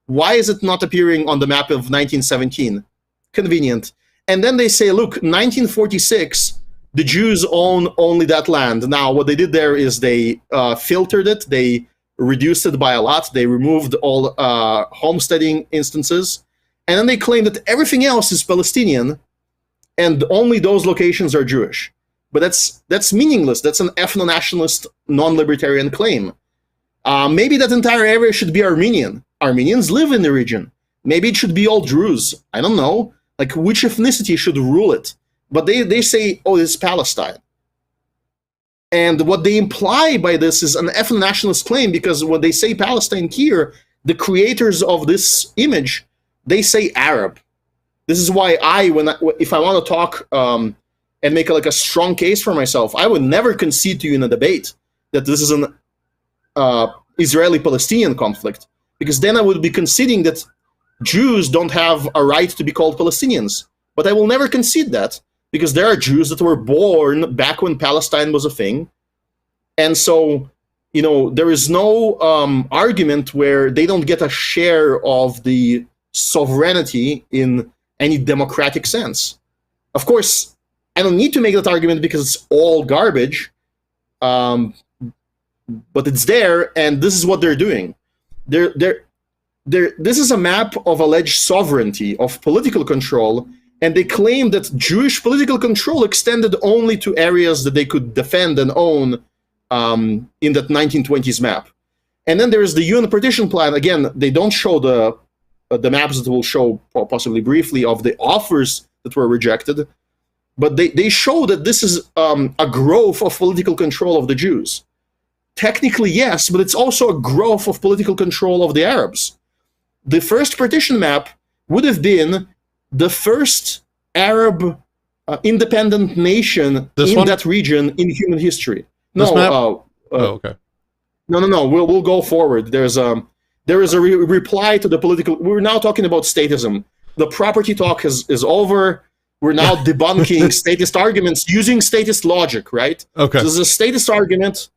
Why is it not appearing on the map of 1917? Convenient. And then they say, look, 1946, the Jews own only that land. Now, what they did there is they filtered it. They reduced it by a lot. They removed all homesteading instances. And then they claim that everything else is Palestinian, and only those locations are Jewish. But that's meaningless. That's an ethno-nationalist, non-libertarian claim. Maybe that entire area should be Armenian. Armenians live in the region. Maybe it should be all Druze. I don't know. Like, which ethnicity should rule it? But they say, oh, it's Palestine. And what they imply by this is an ethno-nationalist claim, because when they say Palestine here, the creators of this image, they say Arab. This is why if I want to talk and make a strong case for myself, I would never concede to you in a debate that this is an Israeli-Palestinian conflict, because then I would be conceding that Jews don't have a right to be called Palestinians. But I will never concede that, because there are Jews that were born back when Palestine was a thing. And so, there is no argument where they don't get a share of the sovereignty in any democratic sense. Of course, I don't need to make that argument because it's all garbage, but it's there, and this is what they're doing. This is a map of alleged sovereignty, of political control, and they claim that Jewish political control extended only to areas that they could defend and own in that 1920s map. And then there's the UN partition plan. Again, they don't show the maps that we'll show possibly briefly of the offers that were rejected, but they show that this is a growth of political control of the Jews. Technically, yes, but it's also a growth of political control of the Arabs. The first partition map would have been the first Arab independent nation that region in human history. Okay. No. We'll go forward. There is a reply to the political. We're now talking about statism. The property talk is over. We're now debunking statist arguments using statist logic, right? Okay. So this is a statist argument,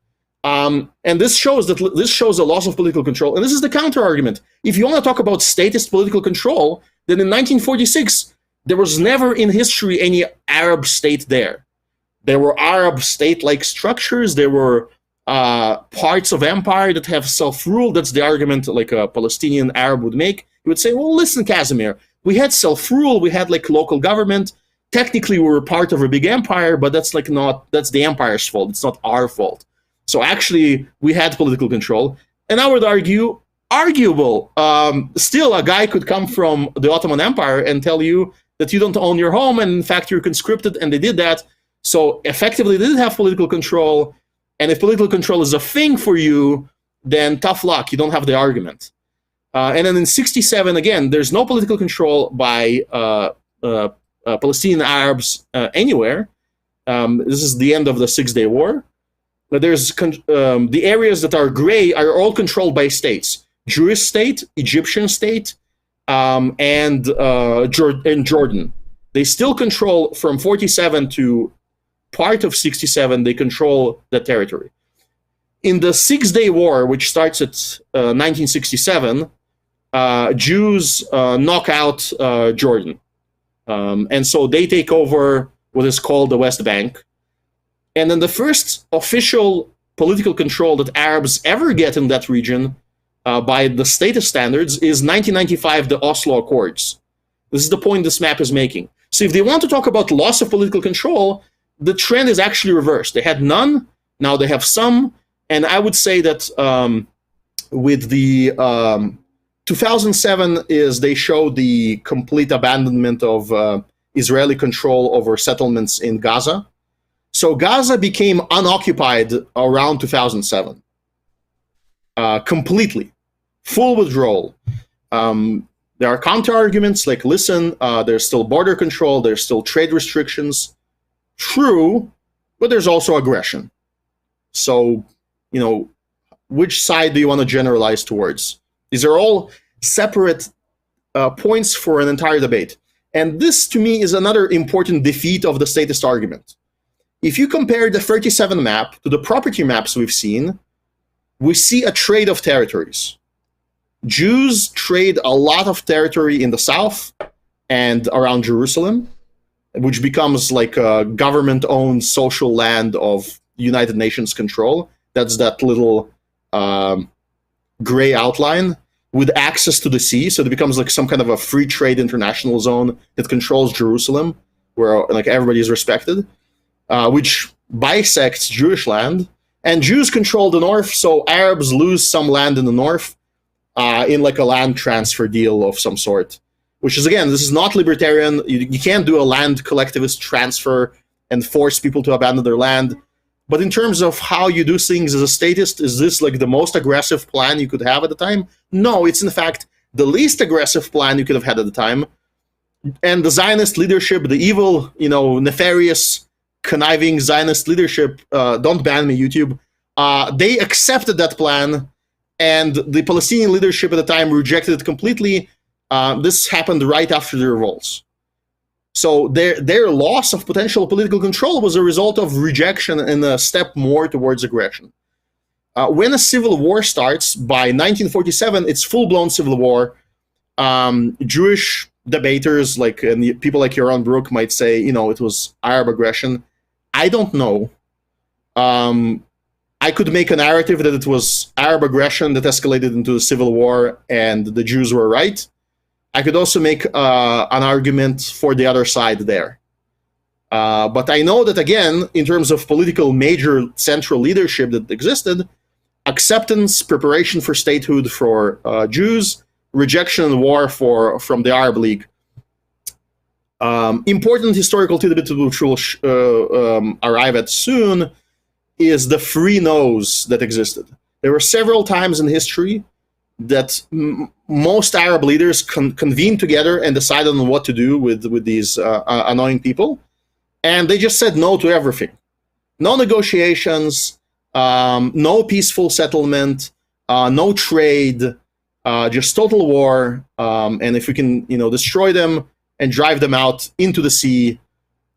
and this shows a loss of political control. And this is the counter argument. If you want to talk about statist political control, then in 1946 there was never in history any Arab state there. There were Arab state-like structures. There were parts of empire that have self-rule. That's the argument like a Palestinian Arab would make. He would say, well, listen, Kasimir, we had self-rule, we had like local government. Technically, we were part of a big empire, but that's the empire's fault. It's not our fault. So actually, we had political control. And I would argue, arguable. Still, a guy could come from the Ottoman Empire and tell you that you don't own your home, and in fact, you're conscripted, and they did that. So effectively, they did have political control. And if political control is a thing for you, then tough luck. You don't have the argument. And then in 1967, again, there's no political control by Palestinian Arabs anywhere. This is the end of the Six-Day War. But there's the areas that are gray are all controlled by states: Jewish state, Egyptian state, and Jordan. They still control from 47 to part of 67. They control the territory. In the Six-Day War, which starts at 1967, Jews knock out Jordan. And so they take over what is called the West Bank. And then the first official political control that Arabs ever get in that region by the statist standards is 1995, the Oslo Accords. This is the point this map is making. So if they want to talk about loss of political control, the trend is actually reversed. They had none, now they have some. And I would say that with the 2007 is they show the complete abandonment of Israeli control over settlements in Gaza. So Gaza became unoccupied around 2007. Completely. Full withdrawal. There are counter-arguments like, listen, there's still border control, there's still trade restrictions. True, but there's also aggression. So, which side do you want to generalize towards? These are all separate points for an entire debate. And this, to me, is another important defeat of the statist argument. If you compare the 37 map to the property maps we've seen, we see a trade of territories. Jews trade a lot of territory in the south and around Jerusalem, which becomes like a government-owned social land of United Nations control. That's that little gray outline with access to the sea. So it becomes like some kind of a free trade international zone that controls Jerusalem, where like everybody is respected, which bisects Jewish land. And Jews control the north, so Arabs lose some land in the north in like a land transfer deal of some sort. Which is, again, this is not libertarian. You can't do a land collectivist transfer and force people to abandon their land. But in terms of how you do things as a statist, is this like the most aggressive plan you could have at the time? No, it's in fact the least aggressive plan you could have had at the time. And the Zionist leadership, the evil, nefarious, conniving Zionist leadership, don't ban me, YouTube, they accepted that plan, and the Palestinian leadership at the time rejected it completely. This happened right after the revolts. So their loss of potential political control was a result of rejection and a step more towards aggression. When a civil war starts, by 1947, it's full-blown civil war. Jewish debaters and people like Yaron Brook might say, it was Arab aggression. I don't know. I could make a narrative that it was Arab aggression that escalated into a civil war and the Jews were right. I could also make an argument for the other side there. But I know that, again, in terms of political major central leadership that existed, acceptance, preparation for statehood for Jews, rejection and war from the Arab League. Important historical tidbit which we'll arrive at soon is the free no's that existed. There were several times in history that most Arab leaders convened together and decided on what to do with these annoying people, and they just said no to everything. No negotiations, no peaceful settlement, no trade, just total war, and if we can, destroy them and drive them out into the sea.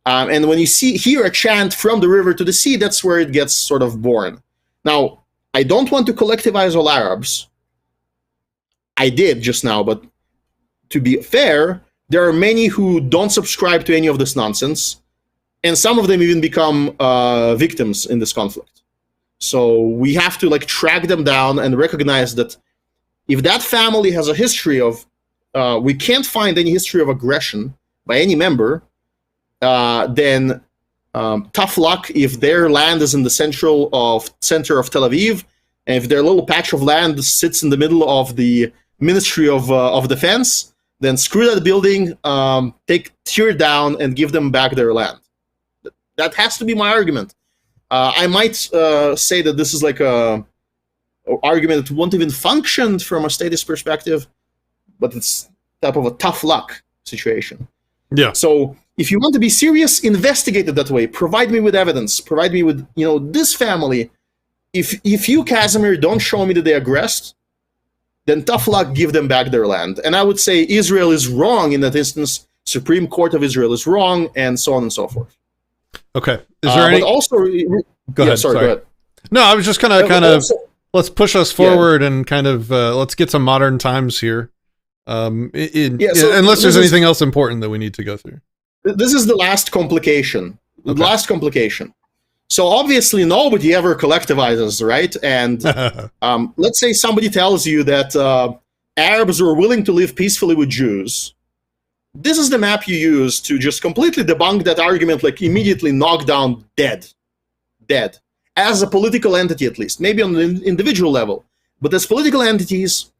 And when you hear a chant from the river to the sea, that's where it gets sort of born. Now, I don't want to collectivize all Arabs. I did just now, but to be fair, there are many who don't subscribe to any of this nonsense, and some of them even become victims in this conflict. So we have to track them down and recognize that if that family has a history of, we can't find any history of aggression by any member, then tough luck if their land is in the center of Tel Aviv, and if their little patch of land sits in the middle of the Ministry of Defense, then screw that building, tear it down, and give them back their land. That has to be my argument. I might say that this is a argument that won't even function from a statist perspective, but it's type of a tough luck situation. Yeah. So if you want to be serious, investigate it that way. Provide me with evidence. Provide me with, this family. If you, Kasimir, don't show me that they aggressed, then tough luck, give them back their land. And I would say Israel is wrong in that instance. Supreme Court of Israel is wrong, and so on and so forth. Okay. Is there any? But also, go ahead. Sorry, go ahead. No, I was just kind of. Let's push us forward and kind of let's get some modern times here. Unless there's anything else important that we need to go through. This is the last complication. The Okay. last complication. So obviously nobody ever collectivizes, right? And let's say somebody tells you that Arabs were willing to live peacefully with Jews. This is the map you use to just completely debunk that argument, immediately knock down dead. As a political entity, at least. Maybe on an individual level. But as political entities,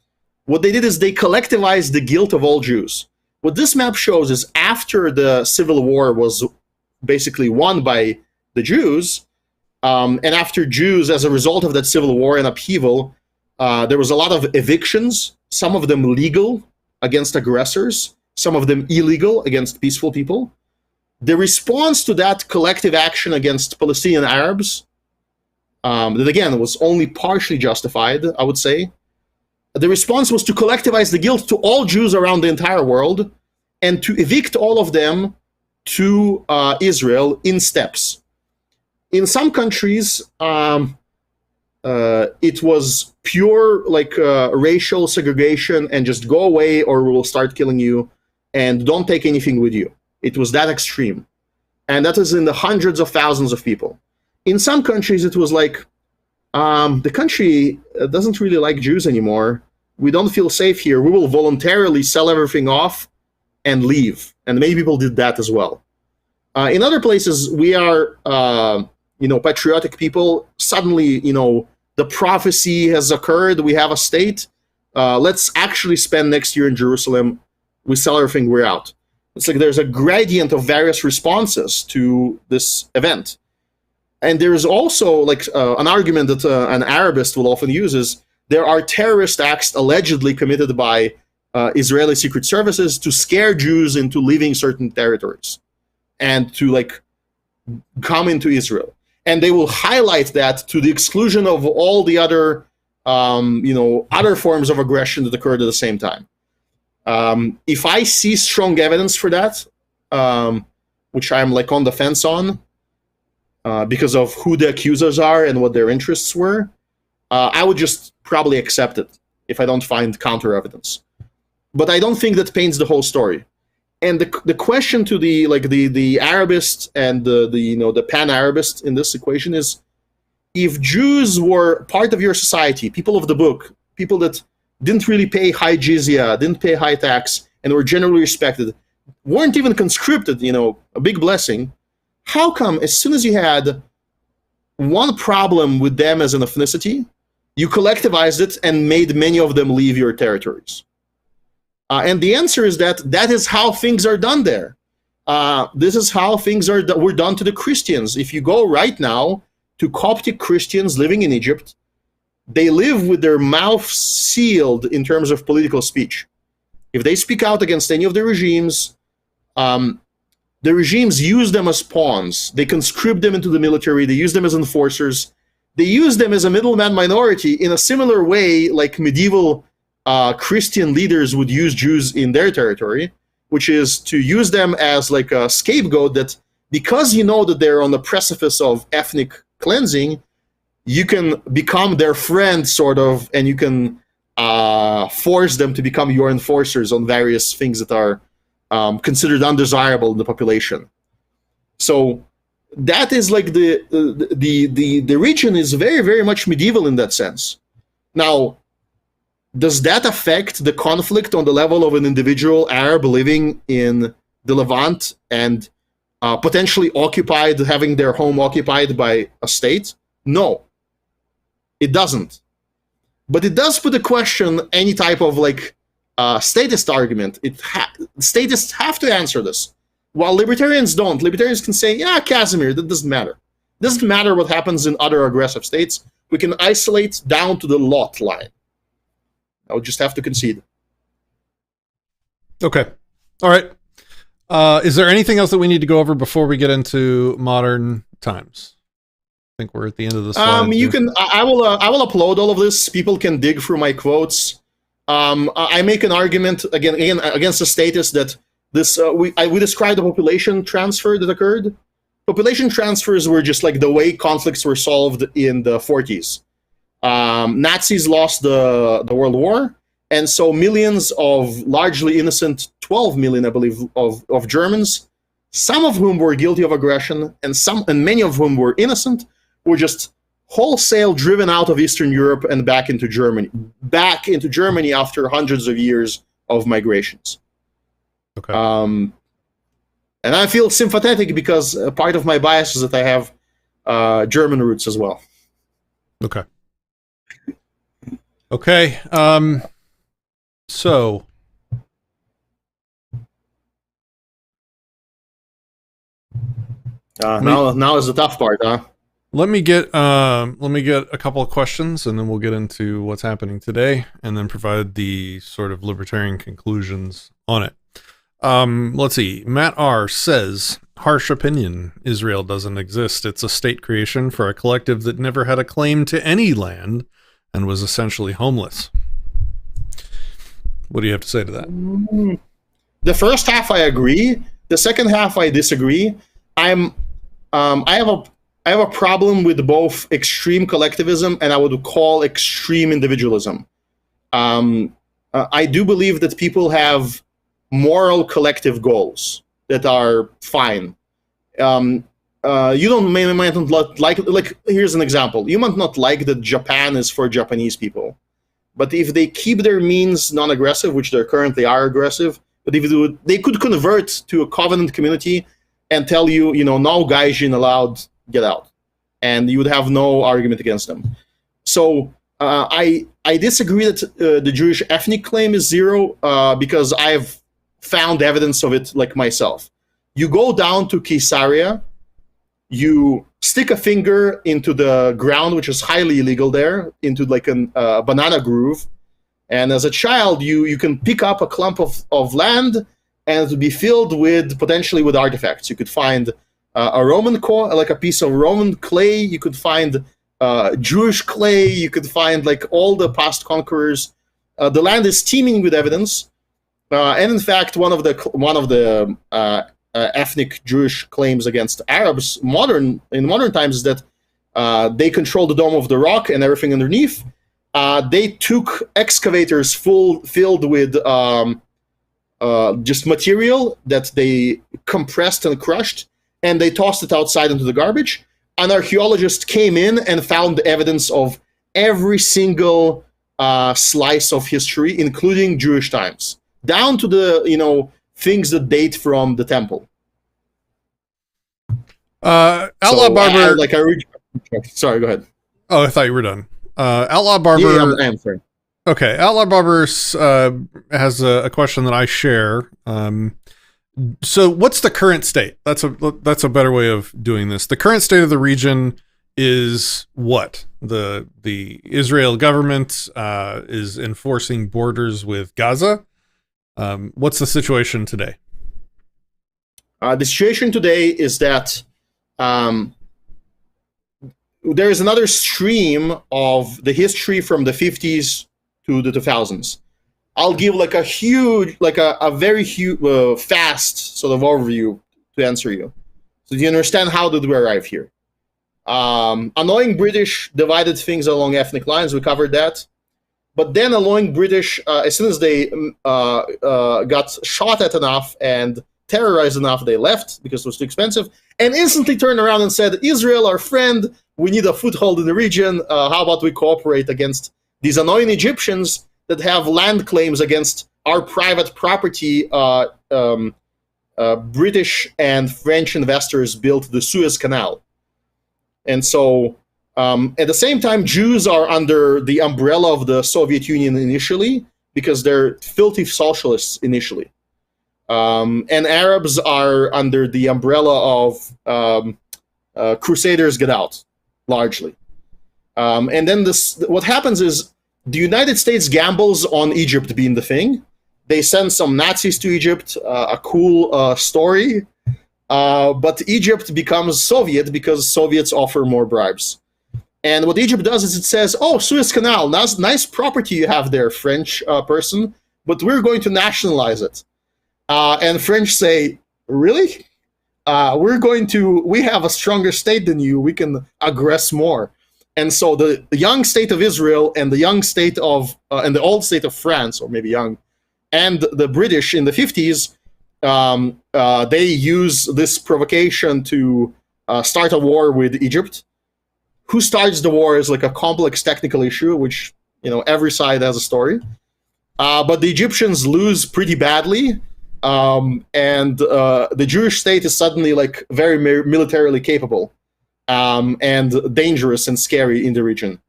what they did is they collectivized the guilt of all Jews. What this map shows is after the civil war was basically won by the Jews, and after Jews, as a result of that civil war and upheaval, there was a lot of evictions, some of them legal against aggressors, some of them illegal against peaceful people. The response to that collective action against Palestinian Arabs, that again was only partially justified, I would say, the response was to collectivize the guilt to all Jews around the entire world and to evict all of them to Israel in steps. In some countries, it was pure racial segregation and just go away or we will start killing you and don't take anything with you. It was that extreme. And that is in the hundreds of thousands of people. In some countries, it was the country doesn't really like Jews anymore. We don't feel safe here. We will voluntarily sell everything off and leave. And many people did that as well. In other places, we are, patriotic people. Suddenly, the prophecy has occurred. We have a state. Let's actually spend next year in Jerusalem. We sell everything. We're out. It's there's a gradient of various responses to this event. And there is also an argument that an Arabist will often use is there are terrorist acts allegedly committed by Israeli secret services to scare Jews into leaving certain territories and to come into Israel. And they will highlight that to the exclusion of all the other, other forms of aggression that occurred at the same time. If I see strong evidence for that, which I'm like on the fence on because of who the accusers are and what their interests were, I would just probably accept it if I don't find counter evidence. But I don't think that paints the whole story. And the question to the Arabist and the pan-Arabist in this equation is, if Jews were part of your society, people of the book, people that didn't really pay high jizya, didn't pay high tax, and were generally respected, weren't even conscripted, a big blessing, how come as soon as you had one problem with them as an ethnicity, you collectivized it and made many of them leave your territories? And the answer is that is how things are done there. This is how things were done to the Christians. If you go right now to Coptic Christians living in Egypt, they live with their mouths sealed in terms of political speech. If they speak out against any of the regimes use them as pawns. They conscript them into the military. They use them as enforcers. They use them as a middleman minority in a similar way like medieval Christian leaders would use Jews in their territory, which is to use them as like a scapegoat that, because you know that they're on the precipice of ethnic cleansing, you can become their friend, sort of, and you can force them to become your enforcers on various things that are considered undesirable in the population. So that is like the region is very, very much medieval in that sense. Now, does that affect the conflict on the level of an individual Arab living in the Levant and potentially having their home occupied by a state? No, it doesn't. But it does put a question any type of statist argument. Statists have to answer this, while libertarians don't. Libertarians can say, yeah, Kasimir, that doesn't matter. It doesn't matter what happens in other aggressive states. We can isolate down to the lot line. I would just have to concede. Okay. All right. Is there anything else that we need to go over before we get into modern times? I think we're at the end of the slide. I will upload all of this. People can dig through my quotes. I make an argument again against the status that this we described the population transfer that occurred. Population transfers were just like the way conflicts were solved in the 40s. Nazis lost the World War, and so millions of largely innocent, 12 million, I believe, of Germans, some of whom were guilty of aggression, and many of whom were innocent, were just wholesale driven out of Eastern Europe and back into Germany after hundreds of years of migrations. Okay. And I feel sympathetic because part of my bias is that I have German roots as well. Okay. Okay. So now is the tough part, huh? Let me get a couple of questions, and then we'll get into what's happening today, and then provide the sort of libertarian conclusions on it. Let's see. Matt R says, harsh opinion. Israel doesn't exist. It's a state creation for a collective that never had a claim to any land and was essentially homeless. What do you have to say to that? The first half I agree. The second half I disagree. I have a problem with both extreme collectivism and I would call extreme individualism. I do believe that people have moral collective goals that are fine. You might not like. Here's an example. You might not like that Japan is for Japanese people, but if they keep their means non-aggressive, which they currently are aggressive, but if they could convert to a covenant community and tell you, no gaijin allowed, get out, and you would have no argument against them. So I disagree that the Jewish ethnic claim is zero because I've found evidence of it like myself. You go down to Caesarea, you stick a finger into the ground, which is highly illegal there, into like a banana groove, and as a child you can pick up a clump of land and it would be filled potentially with artifacts. You could find a Roman like a piece of Roman clay, you could find Jewish clay, you could find like all the past conquerors. The land is teeming with evidence. And in fact, one of the ethnic Jewish claims against Arabs in modern times is that they control the Dome of the Rock and everything underneath. They took excavators filled with just material that they compressed and crushed, and they tossed it outside into the garbage. An archaeologist came in and found evidence of every single slice of history, including Jewish times, down to the things that date from the temple. Outlaw Barber. Sorry, go ahead. Oh, I thought you were done. Outlaw Barber. Yeah, I'm sorry. Okay, Outlaw Barber has a question that I share. So, what's the current state? That's a better way of doing this. The current state of the region is what? The Israel government is enforcing borders with Gaza. What's the situation today? The situation today is that there is another stream of the history from the 50s to the 2000s. I'll give like a very huge, fast sort of overview to answer you. So do you understand how did we arrive here? Annoying British divided things along ethnic lines. We covered that. But then annoying British, as soon as they got shot at enough and terrorized enough, they left because it was too expensive, and instantly turned around and said, Israel, our friend, we need a foothold in the region. How about we cooperate against these annoying Egyptians that have land claims against our private property? British and French investors built the Suez Canal. And so at the same time, Jews are under the umbrella of the Soviet Union initially because they're filthy socialists initially. And Arabs are under the umbrella of Crusaders Get Out, largely. And then what happens is the United States gambles on Egypt being the thing. They send some Nazis to Egypt, a cool story. But Egypt becomes Soviet because Soviets offer more bribes. And what Egypt does is it says, oh, Suez Canal, nice property you have there, French person, but we're going to nationalize it. And French say, really? We have a stronger state than you. We can aggress more. And so the young state of Israel and the young state of, and the old state of France, or maybe young, and the British in the 50s, they use this provocation to start a war with Egypt. Who starts the war is like a complex technical issue, which, every side has a story. But the Egyptians lose pretty badly. And the Jewish state is suddenly like very militarily capable and dangerous and scary in the region.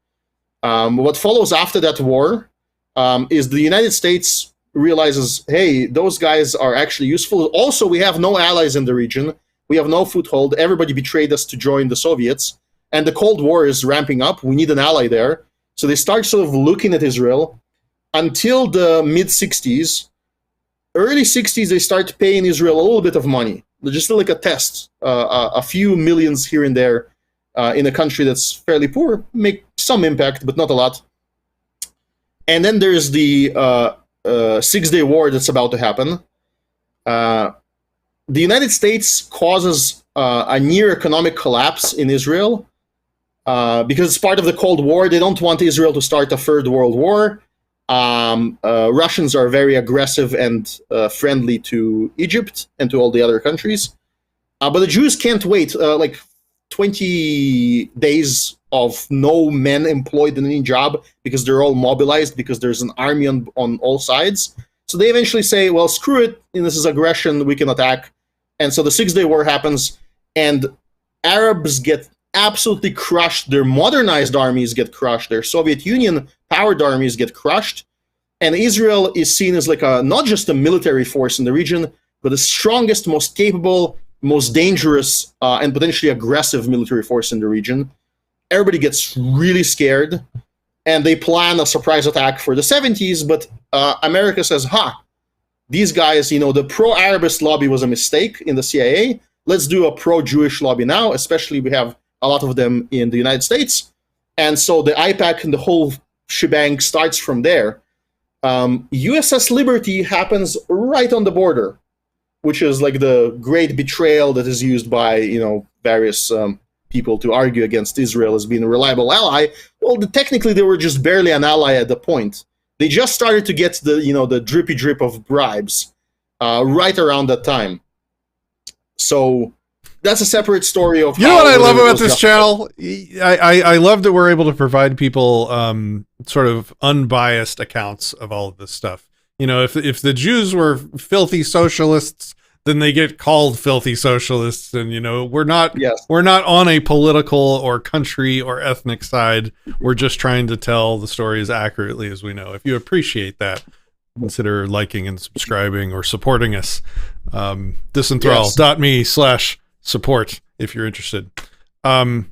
What follows after that war is the United States realizes, hey, those guys are actually useful. Also, we have no allies in the region. We have no foothold. Everybody betrayed us to join the Soviets. And the Cold War is ramping up. We need an ally there. So they start sort of looking at Israel until the mid-60s. Early 60s, they start paying Israel a little bit of money. Just like a test. A few millions here and there in a country that's fairly poor. Make some impact, but not a lot. And then there's the Six-Day War that's about to happen. The United States causes a near economic collapse in Israel because it's part of the Cold War. They don't want Israel to start a third world war. Russians are very aggressive and friendly to Egypt and to all the other countries. But the Jews can't wait. 20 days of no men employed in any job because they're all mobilized because there's an army on all sides. So they eventually say, well, screw it. This is aggression. We can attack. And so the Six-Day War happens, and Arabs get absolutely crushed. Their modernized armies get crushed. Their Soviet Union powered armies get crushed. And Israel is seen as like not just a military force in the region, but the strongest, most capable, most dangerous, and potentially aggressive military force in the region. Everybody gets really scared, and they plan a surprise attack for the 70s, but America says, these guys, the pro-Arabist lobby was a mistake in the CIA. Let's do a pro-Jewish lobby now, especially we have a lot of them in the United States. And so the IPAC and the whole shebang starts from there. USS Liberty happens right on the border. which is like the great betrayal that is used by various people to argue against Israel as being a reliable ally. Well, technically they were just barely an ally at the point. They just started to get the drippy drip of bribes right around that time. So that's a separate story of. You know what I love about this channel? I love that we're able to provide people sort of unbiased accounts of all of this stuff. If the Jews were filthy socialists, then they get called filthy socialists, and we're not on a political or country or ethnic side. We're just trying to tell the story as accurately as we know. If you appreciate that, consider liking and subscribing or supporting us. Disenthrall.me/support if you're interested. Was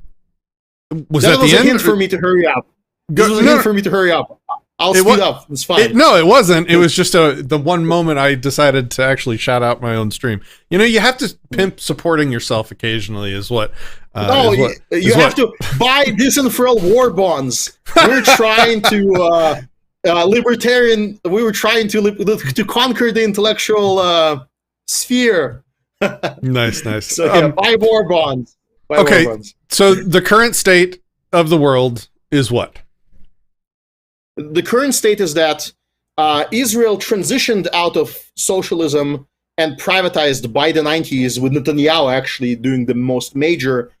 that the end? A hint for me to hurry up. This was a hint for me to hurry up. I'll speed up. It's fine. No, it wasn't. It was just the one moment I decided to actually shout out my own stream. You have to pimp supporting yourself occasionally is what. You have to buy Disenthrall war bonds. We're trying to libertarian. We were trying to conquer the intellectual sphere. Nice. So buy war bonds. Okay, so the current state of the world is what? The current state is that Israel transitioned out of socialism and privatized by the 90s, with Netanyahu actually doing the most major,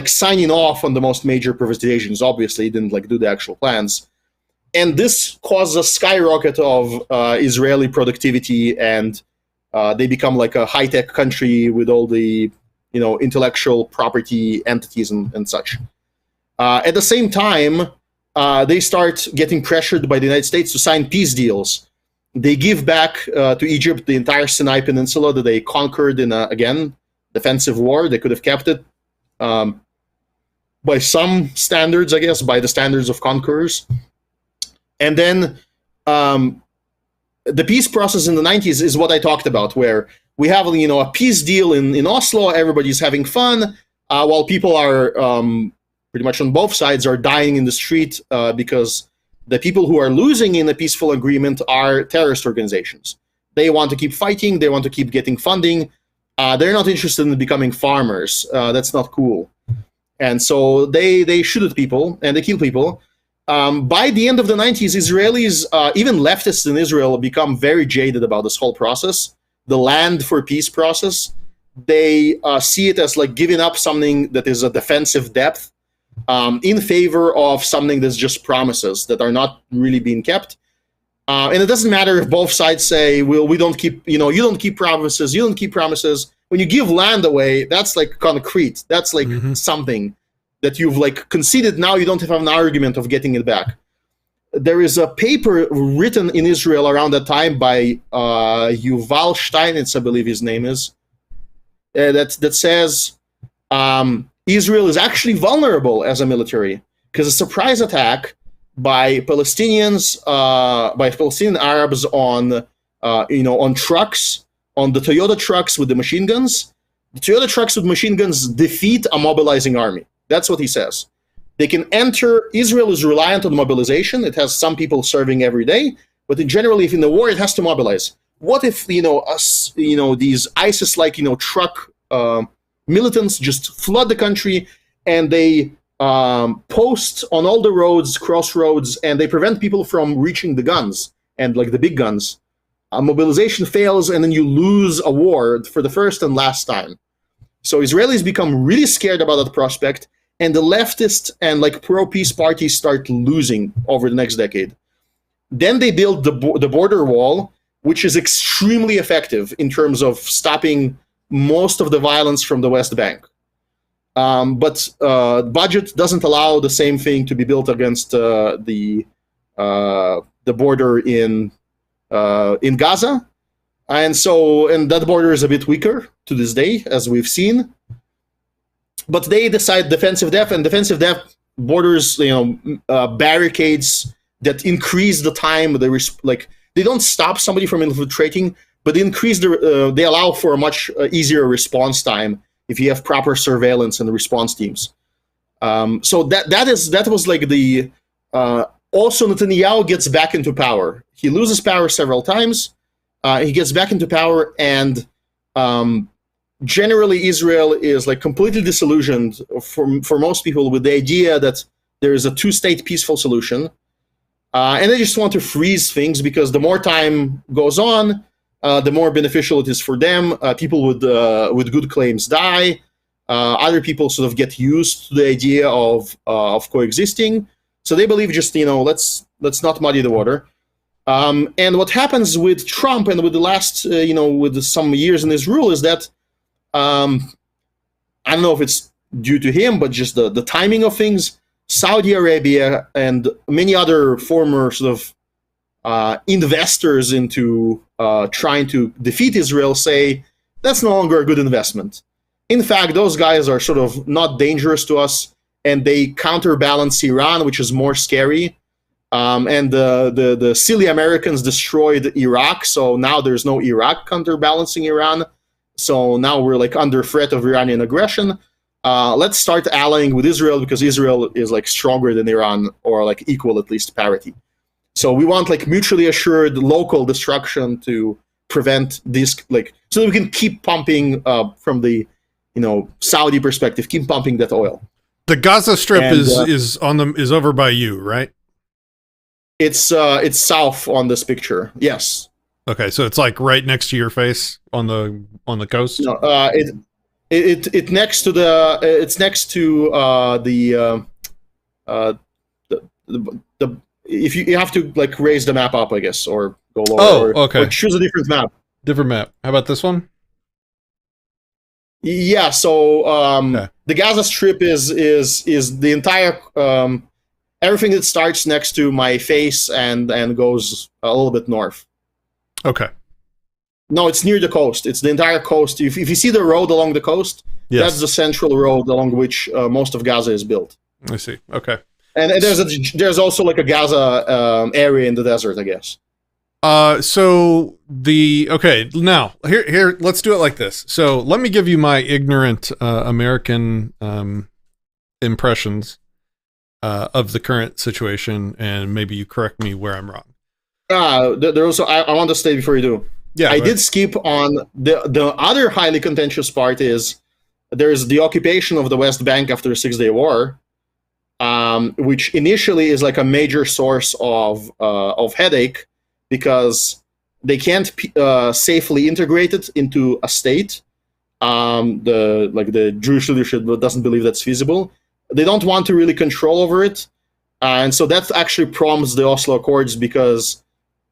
signing off on the most major privatizations. Obviously, he didn't do the actual plans. And this caused a skyrocket of Israeli productivity, and they become like a high-tech country with all the intellectual property entities and such. At the same time, they start getting pressured by the United States to sign peace deals. They give back to Egypt the entire Sinai Peninsula that they conquered in again, defensive war. They could have kept it by some standards, I guess, by the standards of conquerors. And then the peace process in the 90s is what I talked about, where we have a peace deal in Oslo. Everybody's having fun, while people are pretty much on both sides are dying in the street because the people who are losing in a peaceful agreement are terrorist organizations. They want to keep fighting. They want to keep getting funding. They're not interested in becoming farmers. That's not cool. And so they shoot at people and they kill people. By the end of the 90s, Israelis, even leftists in Israel, become very jaded about this whole process, the land for peace process. They see it as giving up something that is a defensive depth in favor of something that's just promises that are not really being kept. And it doesn't matter if both sides say, well, we don't keep, you don't keep promises, you don't keep promises. When you give land away, that's concrete. That's something that you've conceded. Now you don't have an argument of getting it back. There is a paper written in Israel around that time by Yuval Steinitz, I believe his name is, that says Israel is actually vulnerable as a military because a surprise attack by Palestinians, by Palestinian Arabs on trucks, on the Toyota trucks with the machine guns. The Toyota trucks with machine guns defeat a mobilizing army. That's what he says. They can enter. Israel is reliant on mobilization. It has some people serving every day, but in general, if in the war, it has to mobilize. What if these ISIS-like truck militants just flood the country and they post on all the roads, crossroads, and they prevent people from reaching the guns and the big guns. Mobilization fails, and then you lose a war for the first and last time. So Israelis become really scared about that prospect, and the leftist and pro-peace parties start losing over the next decade. Then they build the border wall, which is extremely effective in terms of stopping most of the violence from the West Bank. But budget doesn't allow the same thing to be built against the border in Gaza. And that border is a bit weaker to this day, as we've seen. But they decide defensive depth, and defensive depth borders, barricades that increase the time. They don't stop somebody from infiltrating, but they increase they allow for a much easier response time if you have proper surveillance and response teams. So that was the also Netanyahu gets back into power. He loses power several times. He gets back into power, and generally Israel is like completely disillusioned for most people with the idea that there is a two-state peaceful solution, and they just want to freeze things because the more time goes on, the more beneficial it is for them. People with good claims die. Other people sort of get used to the idea of coexisting. So they believe just let's not muddy the water. And what happens with Trump and with the last with some years in his rule is that I don't know if it's due to him, but just the timing of things. Saudi Arabia and many other former sort of investors into trying to defeat Israel say that's no longer a good investment. In fact, those guys are sort of not dangerous to us, and they counterbalance Iran, which is more scary. And the silly Americans destroyed Iraq, so now there's no Iraq counterbalancing Iran. So now we're like under threat of Iranian aggression. Let's start allying with Israel because Israel is like stronger than Iran, or like equal, at least parity. So we want like mutually assured local destruction to prevent this, like, so that we can keep pumping from the Saudi perspective, keep pumping that oil. The Gaza Strip is over by you, right? It's south on this picture. Yes. Okay, so it's like right next to your face on the coast. No, it next to the it's next to the if you have to like raise the map up, I guess, or go lower. Okay. Or choose a different map. Different map. How about this one? Yeah. So okay. The Gaza Strip is the entire everything that starts next to my face and goes a little bit north. Okay. No, it's near the coast. It's the entire coast. If you see the road along the coast, yes, that's the central road along which most of Gaza is built. I see. Okay. And there's also like a Gaza area in the desert, I guess. Okay, now here let's do it like this. So let me give you my ignorant American impressions of the current situation, and maybe you correct me where I'm wrong. There also I want to state before you do. Yeah, I did skip on the other highly contentious part is there's the occupation of the West Bank after the 6-Day War, which initially is like a major source of headache because they can't safely integrate it into a state. The Jewish leadership doesn't believe that's feasible. They don't want to really control over it, and so that actually prompts the Oslo Accords because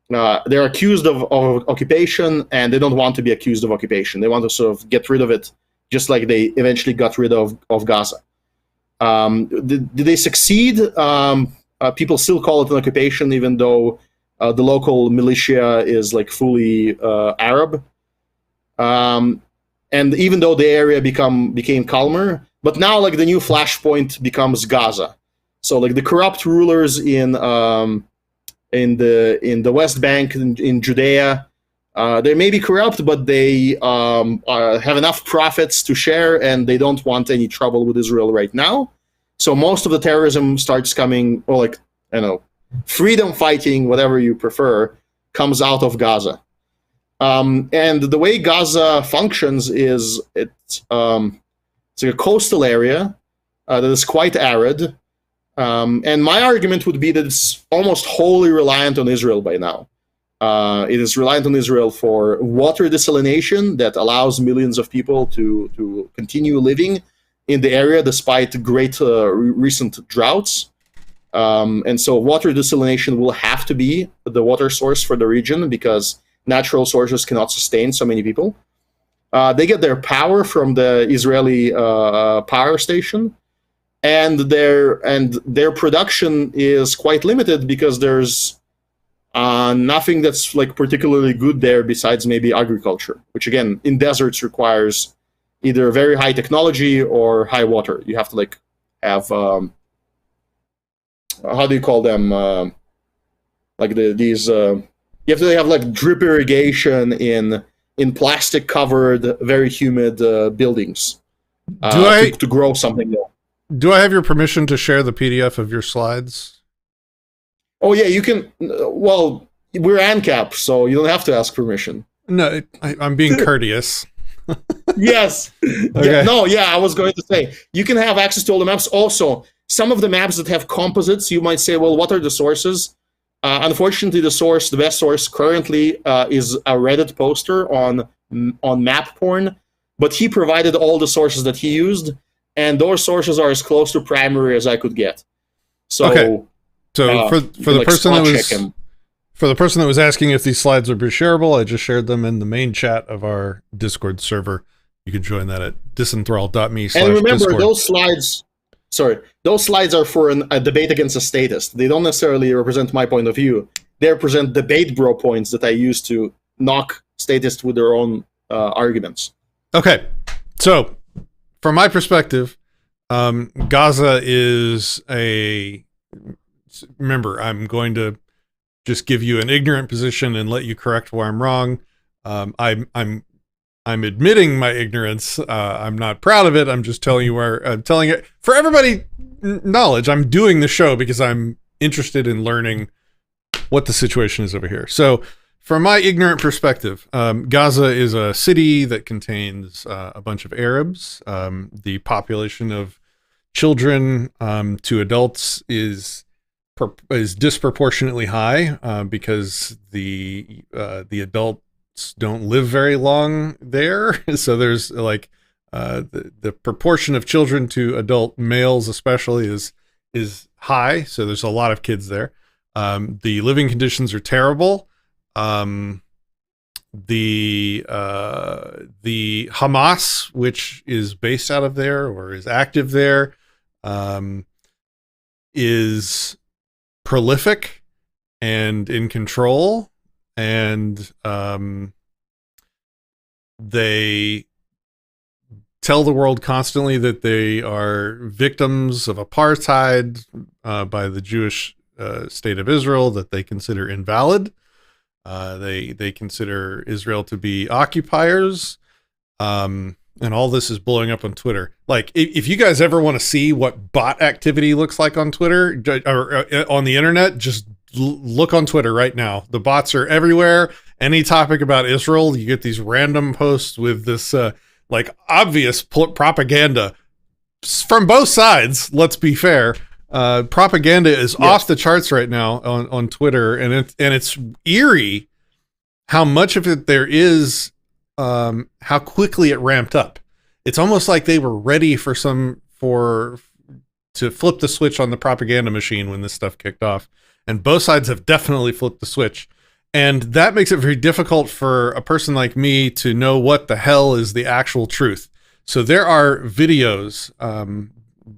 they're accused of occupation, and they don't want to be accused of occupation. They want to sort of get rid of it, just like they eventually got rid of Gaza. Did they succeed? People still call it an occupation, even though the local militia is like fully Arab. And even though the area became calmer, but now like the new flashpoint becomes Gaza. So like the corrupt rulers in the West Bank, in Judea, they may be corrupt, but they have enough profits to share, and they don't want any trouble with Israel right now. So most of the terrorism starts coming, or like, I don't know, freedom fighting, whatever you prefer, comes out of Gaza. And the way Gaza functions is it's like a coastal area that is quite arid. And my argument would be that it's almost wholly reliant on Israel by now. It is reliant on Israel for water desalination that allows millions of people to continue living in the area despite great recent droughts. And so water desalination will have to be the water source for the region because natural sources cannot sustain so many people. They get their power from the Israeli power station. And their production is quite limited because there's nothing that's like particularly good there besides maybe agriculture, which again in deserts requires either very high technology or high water. You have to like have how do you call them? You have to have like drip irrigation in plastic covered, very humid buildings to grow something there. Do I have your permission to share the PDF of your slides? Oh, yeah, you can. Well, we're ANCAP, so you don't have to ask permission. No, I'm being courteous. Yes. Okay. I was going to say, you can have access to all the maps. Also, some of the maps that have composites, you might say, well, what are the sources? Unfortunately, the best source currently is a Reddit poster on map porn, but he provided all the sources that he used, and those sources are as close to primary as I could get. So, okay. So for the person that was asking if these slides are shareable, I just shared them in the main chat of our Discord server. You can join that at disenthrall.me/Discord. And remember, those slides are for a debate against a statist. They don't necessarily represent my point of view. They represent debate bro points that I use to knock statists with their own arguments. Okay. So, from my perspective, Gaza is remember, I'm going to just give you an ignorant position and let you correct where I'm wrong. I'm admitting my ignorance. I'm not proud of it. I'm just telling you where I'm telling it for everybody knowledge. I'm doing the show because I'm interested in learning what the situation is over here. So from my ignorant perspective, Gaza is a city that contains a bunch of Arabs. The population of children to adults is disproportionately high because the adults don't live very long there. So there's like the proportion of children to adult males especially is high. So there's a lot of kids there. The living conditions are terrible. The Hamas, which is based out of there or is active there, is prolific and in control, and they tell the world constantly that they are victims of apartheid by the Jewish state of Israel that they consider invalid. They consider Israel to be occupiers. And all this is blowing up on Twitter. Like, if you guys ever want to see what bot activity looks like on Twitter or on the internet, just look on Twitter right now. The bots are everywhere. Any topic about Israel, you get these random posts with this like obvious propaganda from both sides. Let's be fair. Propaganda is off the charts right now on Twitter, and it's eerie how much of it there is. How quickly it ramped up. It's almost like they were ready to flip the switch on the propaganda machine when this stuff kicked off. And both sides have definitely flipped the switch. And that makes it very difficult for a person like me to know what the hell is the actual truth. So there are videos,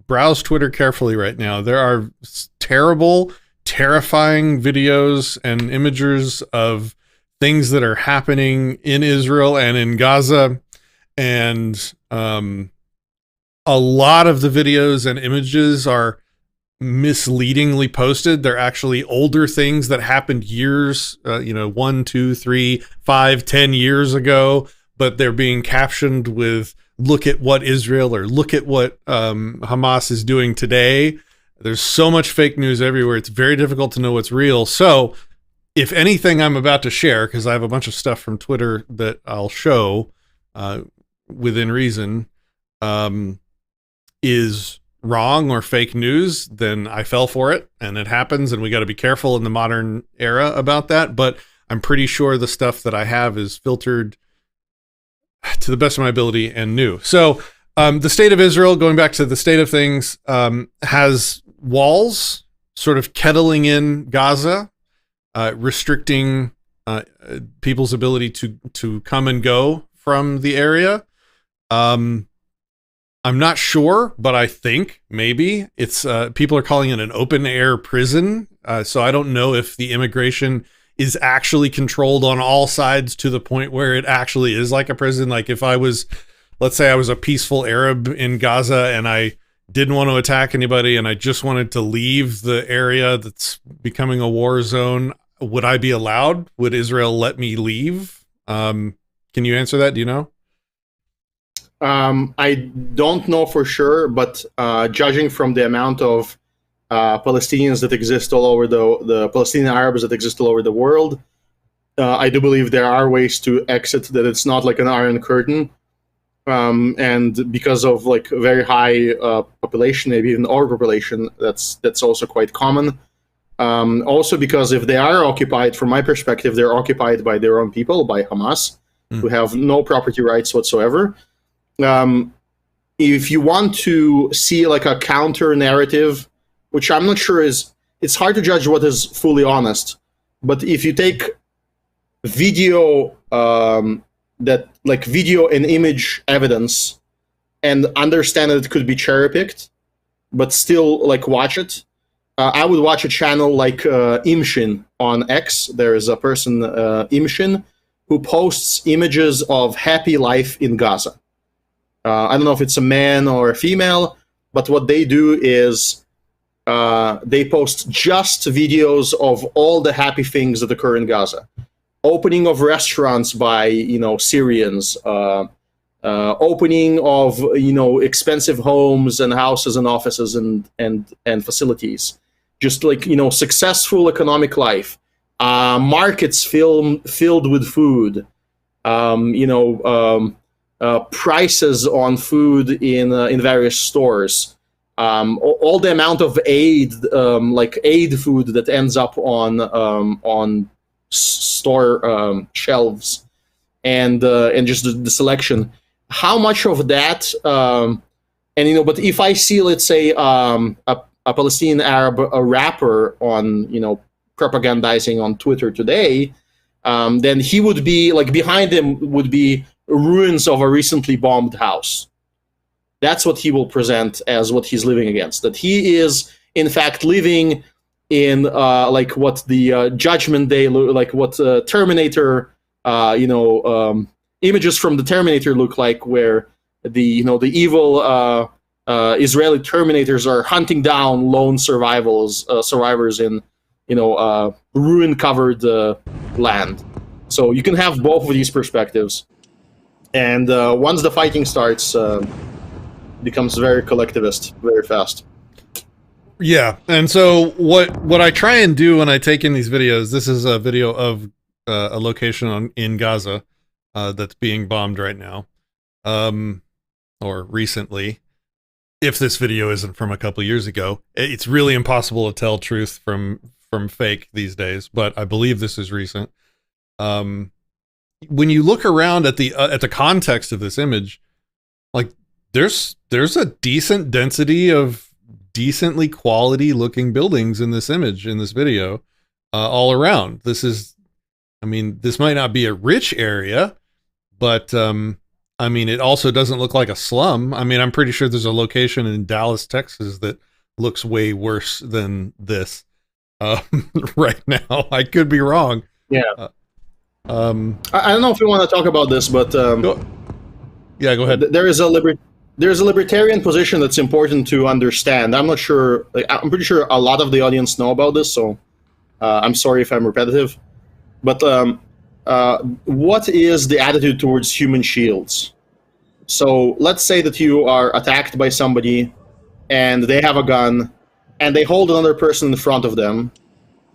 browse Twitter carefully right now. There are terrible, terrifying videos and images of things that are happening in Israel and in Gaza. And a lot of the videos and images are misleadingly posted. They're actually older things that happened years, 1, 2, 3, 5, 10 years ago, but they're being captioned with, look at what Israel or look at what Hamas is doing today. There's so much fake news everywhere. It's very difficult to know what's real. So if anything I'm about to share, because I have a bunch of stuff from Twitter that I'll show within reason, is wrong or fake news, then I fell for it, and it happens, and we got to be careful in the modern era about that. But I'm pretty sure the stuff that I have is filtered to the best of my ability and new. So the state of Israel, going back to the state of things, has walls sort of kettling in Gaza, restricting people's ability to come and go from the area. I'm not sure, but I think maybe it's people are calling it an open air prison. So I don't know if the immigration is actually controlled on all sides to the point where it actually is like a prison. Like if let's say I was a peaceful Arab in Gaza and I didn't want to attack anybody and I just wanted to leave the area that's becoming a war zone, would I be allowed? Would Israel let me leave? Can you answer that? Do you know? I don't know for sure, but judging from the amount of Palestinians that exist all over the Palestinian Arabs that exist all over the world, I do believe there are ways to exit, that it's not like an iron curtain. and because of like a very high population, maybe even overpopulation, that's also quite common. Also because if they are occupied, from my perspective, they're occupied by their own people, by Hamas, who have no property rights whatsoever. If you want to see like a counter narrative, which I'm not sure it's hard to judge what is fully honest, but if you take video video and image evidence and understand that it could be cherry picked, but still like watch it. I would watch a channel like Imshin on X. There is a person, Imshin, who posts images of happy life in Gaza. I don't know if it's a man or a female, but what they do is they post just videos of all the happy things that occur in Gaza. Opening of restaurants by Syrians, opening of expensive homes and houses and offices and facilities, just like successful economic life, markets filled with food, prices on food in various stores, all the amount of aid, like aid food that ends up on store shelves, and just the selection. How much of that, but if I see, let's say, a Palestinian Arab rapper on propagandizing on Twitter today, then he would be like, behind him would be ruins of a recently bombed house. That's what he will present as what he's living against. That he is in fact living in like what the Judgment Day, like what Terminator, images from the Terminator look like, where the evil Israeli Terminators are hunting down lone survivors in ruin-covered land. So you can have both of these perspectives, and once the fighting starts, becomes very collectivist very fast. Yeah, and so what I try and do when I take in these videos, this is a video of a location in Gaza that's being bombed right now, or recently. If this video isn't from a couple years ago, it's really impossible to tell truth from fake these days, but I believe this is recent. When you look around at the context of this image, like there's a decent density of decently quality looking buildings in this image, in this video, all around. This might not be a rich area, but it also doesn't look like a slum. I'm pretty sure there's a location in Dallas, Texas that looks way worse than this right now. I could be wrong. Yeah. I don't know if you want to talk about this, but go ahead. There's a libertarian position that's important to understand. I'm not sure. I'm pretty sure a lot of the audience know about this, so I'm sorry if I'm repetitive. But what is the attitude towards human shields? So let's say that you are attacked by somebody, and they have a gun, and they hold another person in front of them,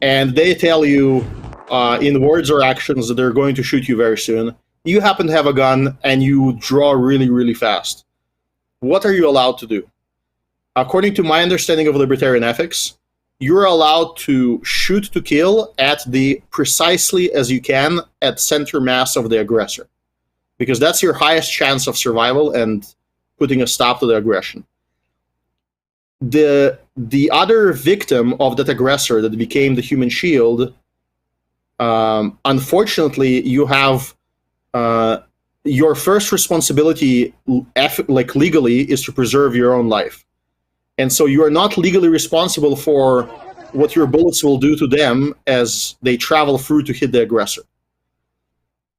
and they tell you in words or actions that they're going to shoot you very soon. You happen to have a gun, and you draw really, really fast. What are you allowed to do? According to my understanding of libertarian ethics, you're allowed to shoot to kill at the precisely as you can at center mass of the aggressor, because that's your highest chance of survival and putting a stop to the aggression. The other victim of that aggressor that became the human shield, unfortunately, you have your first responsibility, like legally, is to preserve your own life. And so you are not legally responsible for what your bullets will do to them as they travel through to hit the aggressor.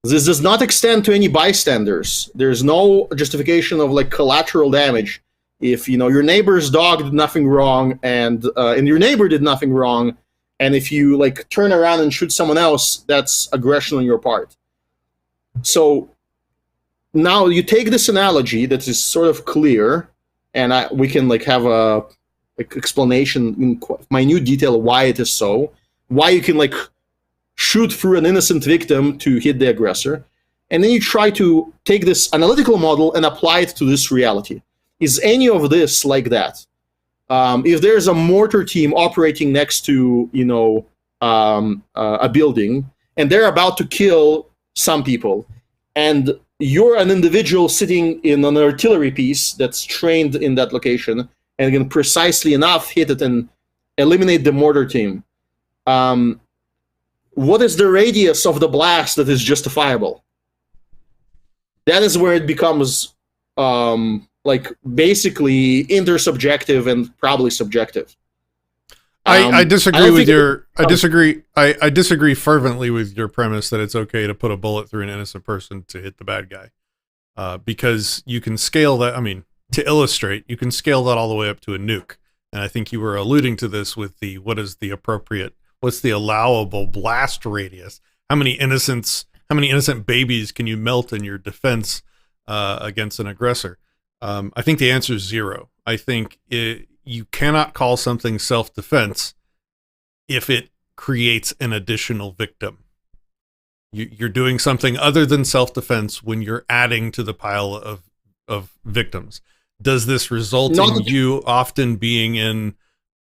This does not extend to any bystanders. There's no justification of like collateral damage. If your neighbor's dog did nothing wrong, and your neighbor did nothing wrong, and if you like turn around and shoot someone else, that's aggression on your part. So now you take this analogy that is sort of clear, and we can like have a explanation in minute detail why it is so, why you can like shoot through an innocent victim to hit the aggressor. and then you try to take this analytical model and apply it to this reality. Is any of this like that? If there's a mortar team operating next to, a building, and they're about to kill some people, and you're an individual sitting in an artillery piece that's trained in that location and can precisely enough hit it and eliminate the mortar team, what is the radius of the blast that is justifiable? That is where it becomes basically intersubjective and probably subjective. I disagree with your. I disagree fervently with your premise that it's okay to put a bullet through an innocent person to hit the bad guy, because you can scale that. I mean, to illustrate, you can scale that all the way up to a nuke. And I think you were alluding to this with what's the allowable blast radius? How many innocent babies can you melt in your defense against an aggressor? I think the answer is 0. I think you cannot call something self-defense if it creates an additional victim. You're doing something other than self-defense when you're adding to the pile of victims. Does this result in you often being in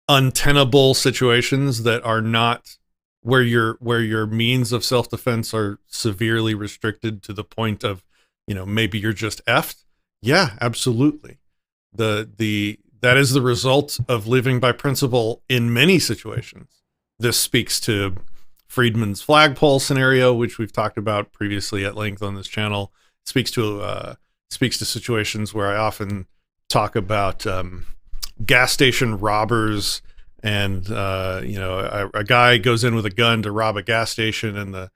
untenable situations that are not where your means of self-defense are severely restricted to the point of, maybe you're just effed? Yeah, absolutely. That is the result of living by principle in many situations. This speaks to Friedman's flagpole scenario, which we've talked about previously at length on this channel. It speaks to situations where I often talk about gas station robbers, and a guy goes in with a gun to rob a gas station, and the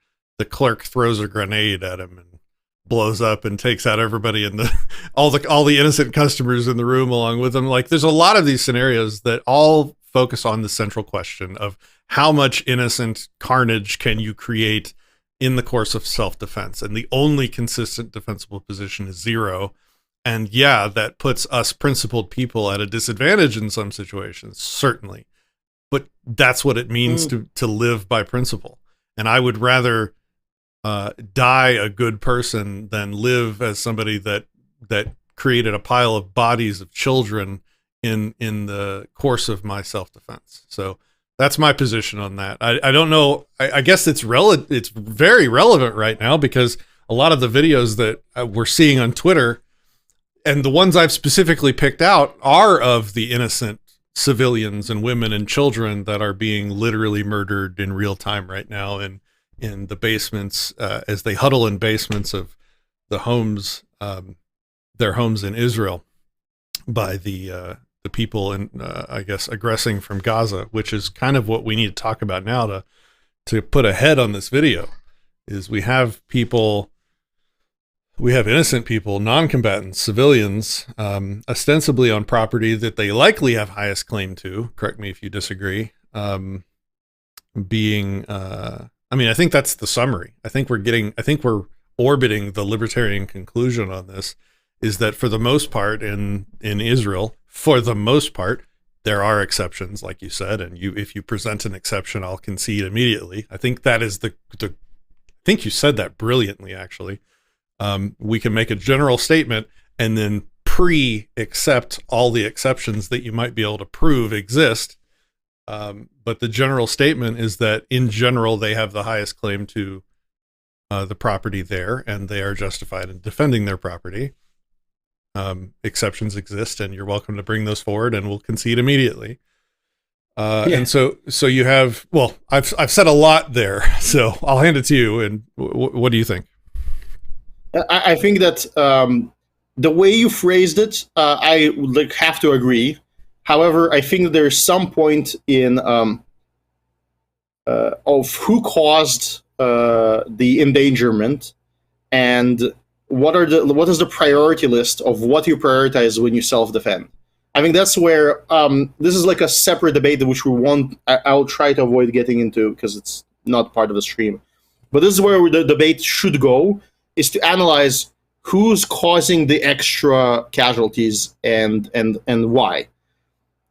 clerk throws a grenade at him and blows up and takes out everybody and all the innocent customers in the room along with them. Like, there's a lot of these scenarios that all focus on the central question of how much innocent carnage can you create in the course of self-defense, and the only consistent defensible position is 0. And yeah, that puts us principled people at a disadvantage in some situations, certainly. But that's what it means to live by principle. And I would rather die a good person than live as somebody that created a pile of bodies of children in the course of my self-defense. So that's my position on that. I don't know. I guess it's very relevant right now, because a lot of the videos that we're seeing on Twitter, and the ones I've specifically picked out, are of the innocent civilians and women and children that are being literally murdered in real time right now in the basements, as they huddle in basements of the homes, their homes in Israel, by the people I guess aggressing from Gaza, which is kind of what we need to talk about now to put a head on this video. Is we have innocent people, non-combatants, civilians, ostensibly on property that they likely have highest claim to. Correct me if you disagree. I think that's the summary. I think we're orbiting the libertarian conclusion on this, is that for the most part in Israel, for the most part, there are exceptions, like you said, and if you present an exception, I'll concede immediately. I think that is I think you said that brilliantly, actually. We can make a general statement and then pre-accept all the exceptions that you might be able to prove exist. But the general statement is that in general, they have the highest claim to the property there, and they are justified in defending their property. Exceptions exist, and you're welcome to bring those forward, and we'll concede immediately. And so you have, well, I've said a lot there, so I'll hand it to you. And what do you think? I think that the way you phrased it, I would have to agree. However, I think there's some point in of who caused the endangerment, and what is the priority list of what you prioritize when you self-defend. I think that's where this is like a separate debate which I'll try to avoid getting into because it's not part of the stream. But this is where the debate should go, is to analyze who's causing the extra casualties and why.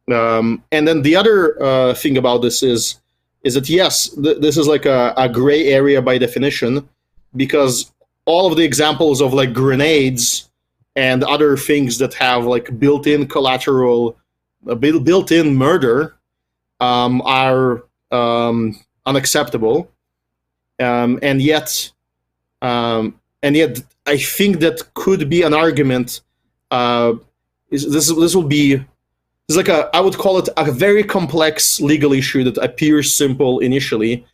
And then the other thing about this is that, yes, this is like a gray area by definition, because all of the examples of like grenades and other things that have like built-in collateral, built-in murder, are unacceptable, and yet I think that could be an argument. This will be, it's like I would call it a very complex legal issue that appears simple initially,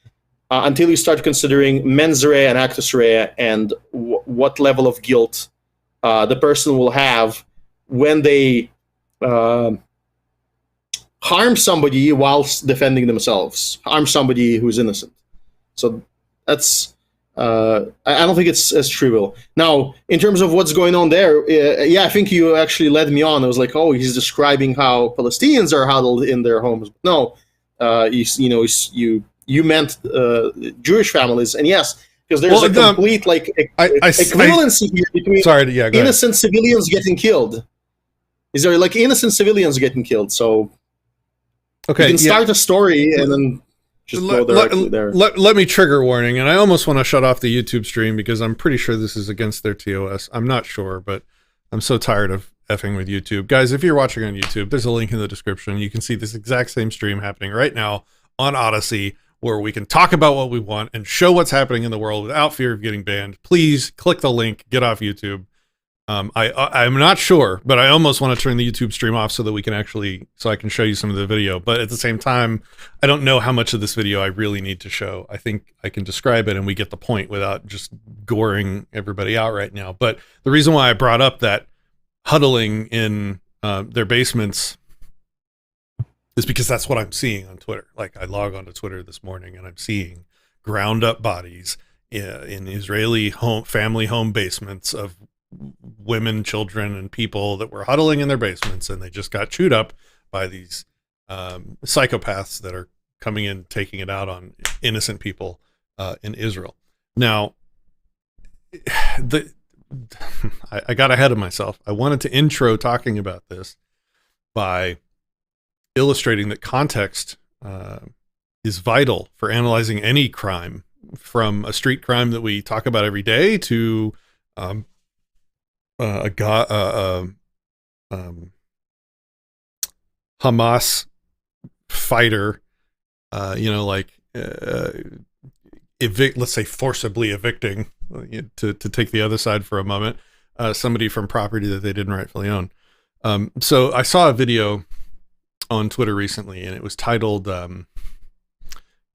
until you start considering mens rea and actus rea and what level of guilt the person will have when they harm somebody whilst defending themselves, harm somebody who's innocent. So that's, I don't think it's as trivial. Now, in terms of what's going on there, yeah, I think you actually led me on. I was like, oh, he's describing how Palestinians are huddled in their homes. No, you meant Jewish families, and yes, because there's a complete equivalency here between innocent civilians getting killed. Is there like innocent civilians getting killed? So okay, you can start a story and then just go directly there. Let me trigger warning, and I almost want to shut off the YouTube stream because I'm pretty sure this is against their TOS. I'm not sure, but I'm so tired of effing with YouTube. Guys, if you're watching on YouTube, there's a link in the description. You can see this exact same stream happening right now on Odysee, where we can talk about what we want and show what's happening in the world without fear of getting banned. Please click the link, get off YouTube. I'm not sure, but I almost want to turn the YouTube stream off so that I can show you some of the video. But at the same time, I don't know how much of this video I really need to show. I think I can describe it and we get the point without just goring everybody out right now. But the reason why I brought up that huddling in their basements is because that's what I'm seeing on Twitter. Like, I log onto Twitter this morning and I'm seeing ground up bodies in Israeli family home basements of women, children, and people that were huddling in their basements, and they just got chewed up by these psychopaths that are coming in, taking it out on innocent people in Israel. Now, I got ahead of myself. I wanted to intro talking about this by illustrating that context is vital for analyzing any crime, from a street crime that we talk about every day to Hamas fighter, let's say forcibly evicting, to take the other side for a moment, somebody from property that they didn't rightfully own. So I saw a video on Twitter recently, and it was titled,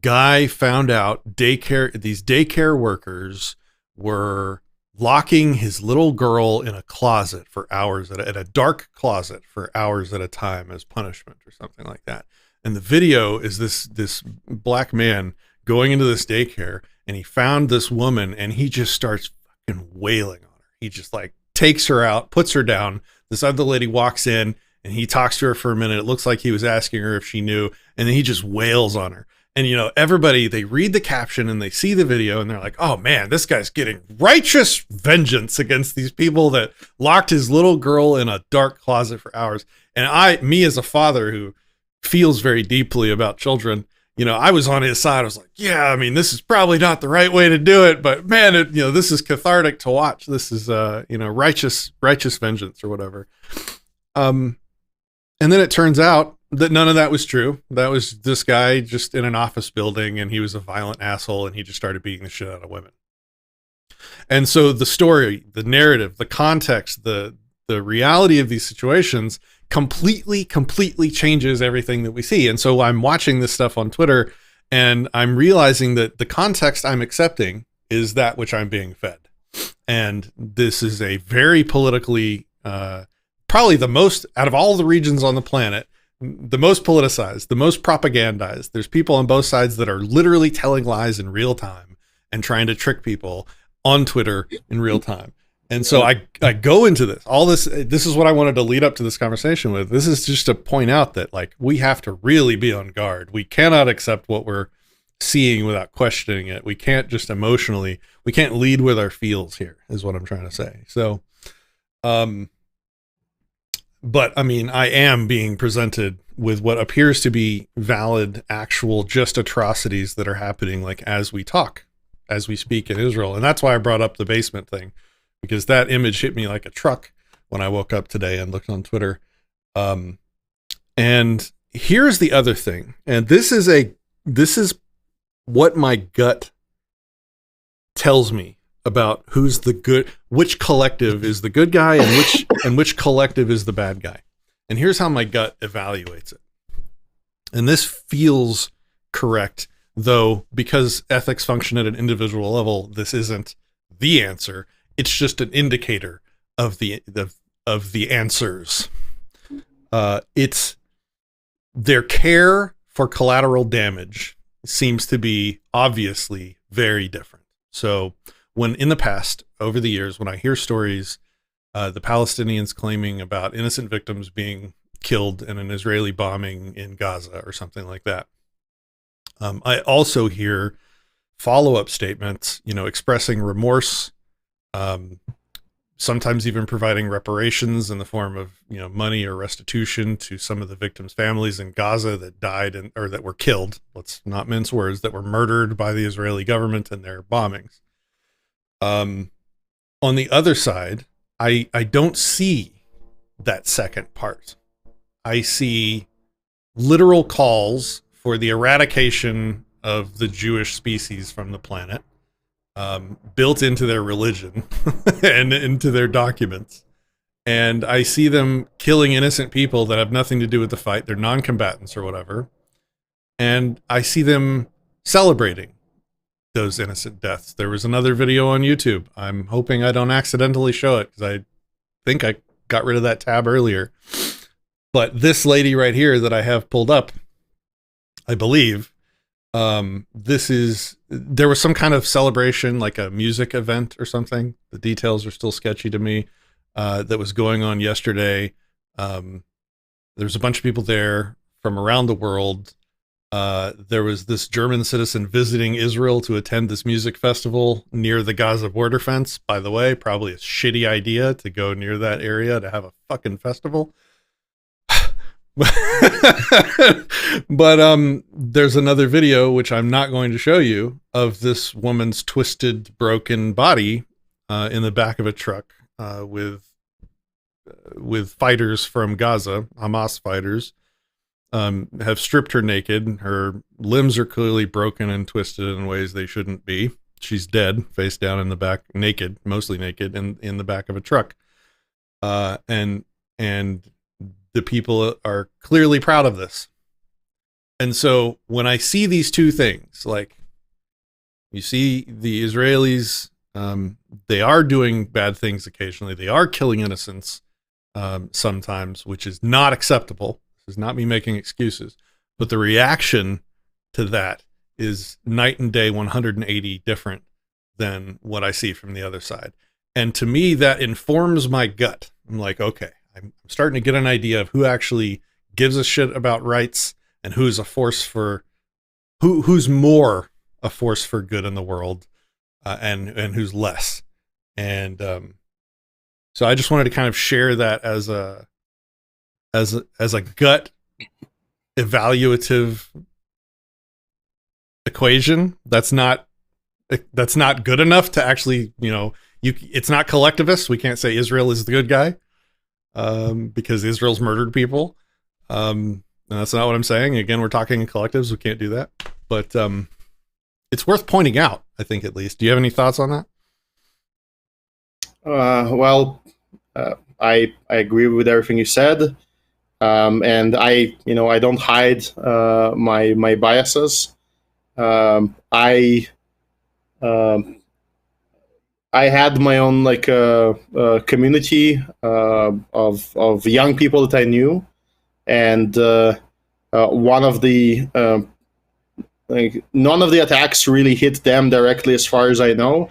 guy found out these daycare workers were locking his little girl in a closet for hours at a dark closet for hours at a time as punishment or something like that. And the video is this black man going into this daycare, and he found this woman, and he just starts fucking wailing on her. He just like takes her out, puts her down. This other lady walks in, and he talks to her for a minute. It looks like he was asking her if she knew, and then he just wails on her. And, everybody, they read the caption and they see the video and they're like, oh man, this guy's getting righteous vengeance against these people that locked his little girl in a dark closet for hours. And me as a father who feels very deeply about children, I was on his side. I was like, yeah, I mean, this is probably not the right way to do it, but man, this is cathartic to watch. This is, righteous vengeance or whatever. And then it turns out that none of that was true. That was this guy just in an office building, and he was a violent asshole, and he just started beating the shit out of women. And so the story, the narrative, the context, the reality of these situations completely changes everything that we see. And so I'm watching this stuff on Twitter, and I'm realizing that the context I'm accepting is that which I'm being fed. And this is a very politically, probably the most, out of all the regions on the planet, the most politicized, the most propagandized. There's people on both sides that are literally telling lies in real time and trying to trick people on Twitter in real time. And so I go into this is what I wanted to lead up to this conversation with. This is just to point out that, like, we have to really be on guard. We cannot accept what we're seeing without questioning it. We can't just we can't lead with our feels here, is what I'm trying to say. So, but I mean, I am being presented with what appears to be valid, actual, just atrocities that are happening, like, as we talk. as we speak in Israel. And that's why I brought up the basement thing, because that image hit me like a truck when I woke up today and looked on Twitter. And here's the other thing. And this is what my gut tells me about who's the good, which collective is the good guy and which collective is the bad guy. And here's how my gut evaluates it. And this feels correct, though, because ethics function at an individual level, this isn't the answer. It's just an indicator of the answers. It's their care for collateral damage seems to be obviously very different. So when in the past, over the years, when I hear stories, the Palestinians claiming about innocent victims being killed in an Israeli bombing in Gaza or something like that, I also hear follow-up statements, expressing remorse, sometimes even providing reparations in the form of, money or restitution to some of the victims' families in Gaza that died or that were killed. Let's not mince words, that were murdered by the Israeli government in their bombings. On the other side, I don't see that second part. I see literal calls for the eradication of the Jewish species from the planet, built into their religion and into their documents. And I see them killing innocent people that have nothing to do with the fight. They're non-combatants or whatever. And I see them celebrating those innocent deaths. There was another video on YouTube. I'm hoping I don't accidentally show it, because I think I got rid of that tab earlier. But this lady right here that I have pulled up, I believe, there was some kind of celebration, like a music event or something. The details are still sketchy to me. That was going on yesterday. There was a bunch of people there from around the world. There was this German citizen visiting Israel to attend this music festival near the Gaza border fence. By the way, probably a shitty idea to go near that area to have a fucking festival. But there's another video, which I'm not going to show you, of this woman's twisted, broken body in the back of a truck with fighters from Gaza, Hamas fighters. Have stripped her naked. Her limbs are clearly broken and twisted in ways they shouldn't be. She's dead, face down in the back, naked, mostly naked, in the back of a truck. And the people are clearly proud of this. And so when I see these two things, like, you see the Israelis, they are doing bad things occasionally. They are killing innocents sometimes, which is not acceptable. This is not me making excuses, but the reaction to that is night and day, 180 different than what I see from the other side. And to me, that informs my gut. I'm like, okay, I'm starting to get an idea of who actually gives a shit about rights and who's a force for, who's more a force for good in the world, and who's less. And so I just wanted to kind of share that as a gut evaluative equation. That's not good enough to actually, it's not collectivist. We can't say Israel is the good guy, because Israel's murdered people. And that's not what I'm saying. Again, we're talking in collectives. We can't do that, but it's worth pointing out, I think, at least. Do you have any thoughts on that? I agree with everything you said. And I don't hide my biases. I had my own community of young people that I knew, and one of the none of the attacks really hit them directly, as far as I know,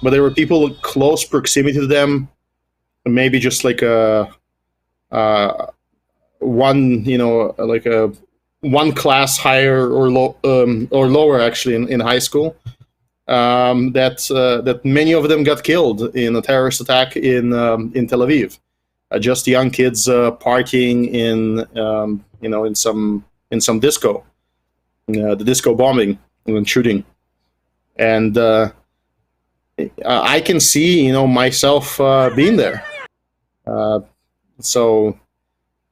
but there were people in close proximity to them, maybe just like one class higher or lower, actually, in high school, that many of them got killed in a terrorist attack in Tel Aviv. Just young kids partying in some disco, the disco bombing and shooting. And I can see, myself being there. So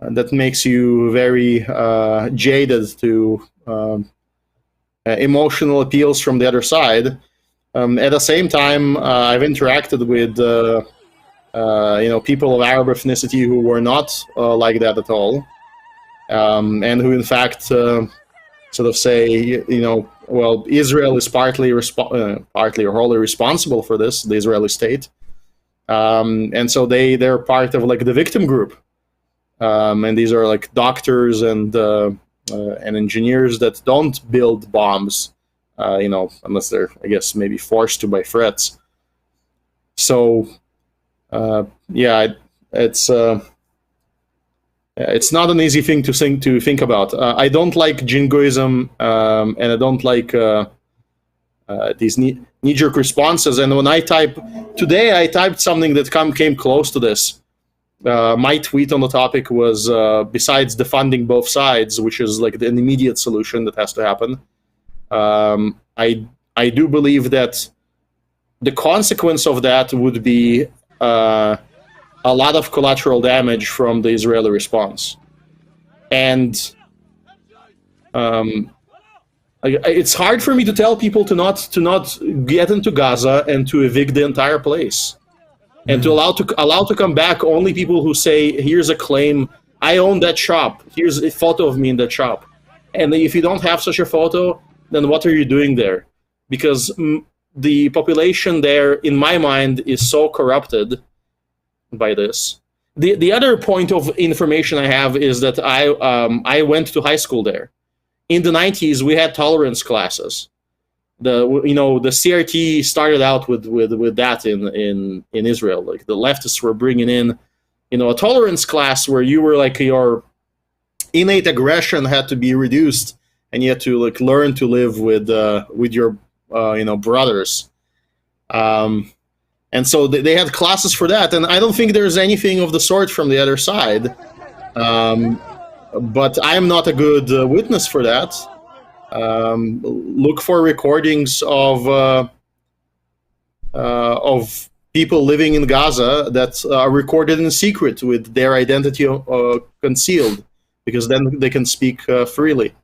that makes you very jaded to emotional appeals from the other side. At the same time, I've interacted with people of Arab ethnicity who were not like that at all, and who in fact sort of say, well, Israel is partly or wholly responsible for this, the Israeli state, and so they're part of like the victim group, and these are like doctors and engineers that don't build bombs, unless they're, I guess, maybe forced to by threats. So it's not an easy thing to think about. I don't like jingoism, and I don't like these knee-jerk responses. And when I today I typed something that came close to this. My tweet on the topic was, besides defunding both sides, which is like an immediate solution that has to happen, I do believe that the consequence of that would be a lot of collateral damage from the Israeli response. And it's hard for me to tell people to not get into Gaza and to evict the entire place, and to allow to come back only people who say, here's a claim, I own that shop, here's a photo of me in that shop. And if you don't have such a photo, then what are you doing there? Because the population there, in my mind, is so corrupted by this. The other point of information I have is that I went to high school there. In the 90s, we had tolerance classes. The CRT started out with that in Israel. Like the leftists were bringing in, a tolerance class where you were like, your innate aggression had to be reduced, and you had to like learn to live with your brothers. And so they had classes for that, and I don't think there's anything of the sort from the other side. But I'm not a good witness for that. Look for recordings of people living in Gaza that are recorded in secret with their identity concealed, because then they can speak freely,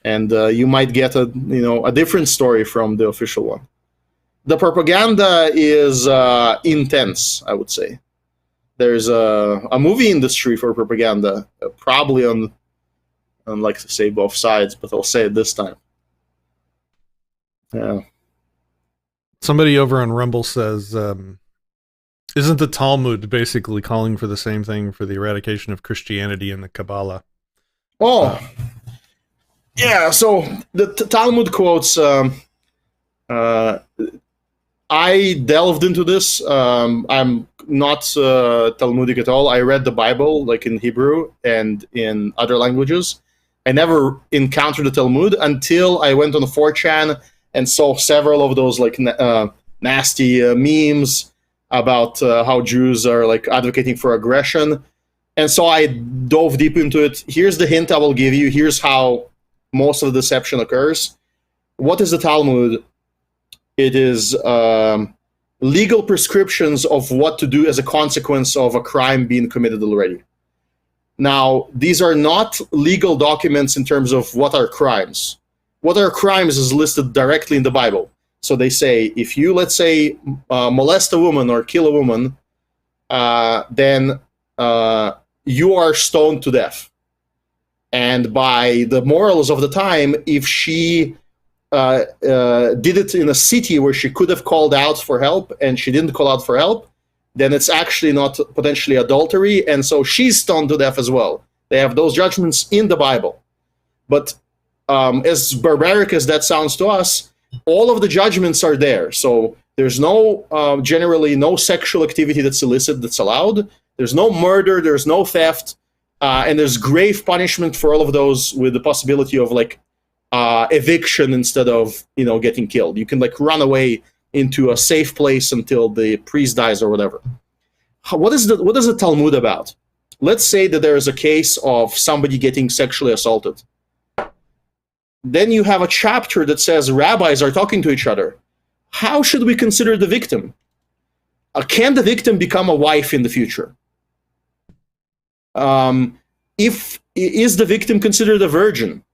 and you might get a different story from the official one. The propaganda is intense, I would say. There's a movie industry for propaganda, probably on like to say both sides, but I'll say it this time. Yeah. Somebody over on Rumble says, isn't the Talmud basically calling for the same thing for the eradication of Christianity and the Kabbalah? Oh, yeah. So the Talmud quotes. I delved into this. I'm not Talmudic at all. I read the Bible like in Hebrew and in other languages. I never encountered the Talmud until I went on 4chan and saw several of those like nasty memes about how Jews are like advocating for aggression. And so I dove deep into it. Here's the hint I will give you. Here's how most of the deception occurs. What is the Talmud? It is legal prescriptions of what to do as a consequence of a crime being committed already. Now, these are not legal documents in terms of what are crimes. What are crimes is listed directly in the Bible. So they say, if you, let's say, molest a woman or kill a woman, then you are stoned to death. And by the morals of the time, if she did it in a city where she could have called out for help and she didn't call out for help, then it's actually not potentially adultery, and so she's stoned to death as well. They have those judgments in the Bible. But as barbaric as that sounds to us, all of the judgments are there. So there's no, generally no sexual activity that's illicit that's allowed. There's no murder, there's no theft, and there's grave punishment for all of those, with the possibility of like eviction instead of getting killed. You can like run away into a safe place until the priest dies or whatever. What is the Talmud about? Let's say that there is a case of somebody getting sexually assaulted. then you have a chapter that says rabbis are talking to each other. How should we consider the victim? Can the victim become a wife in the future? Is the victim considered a virgin?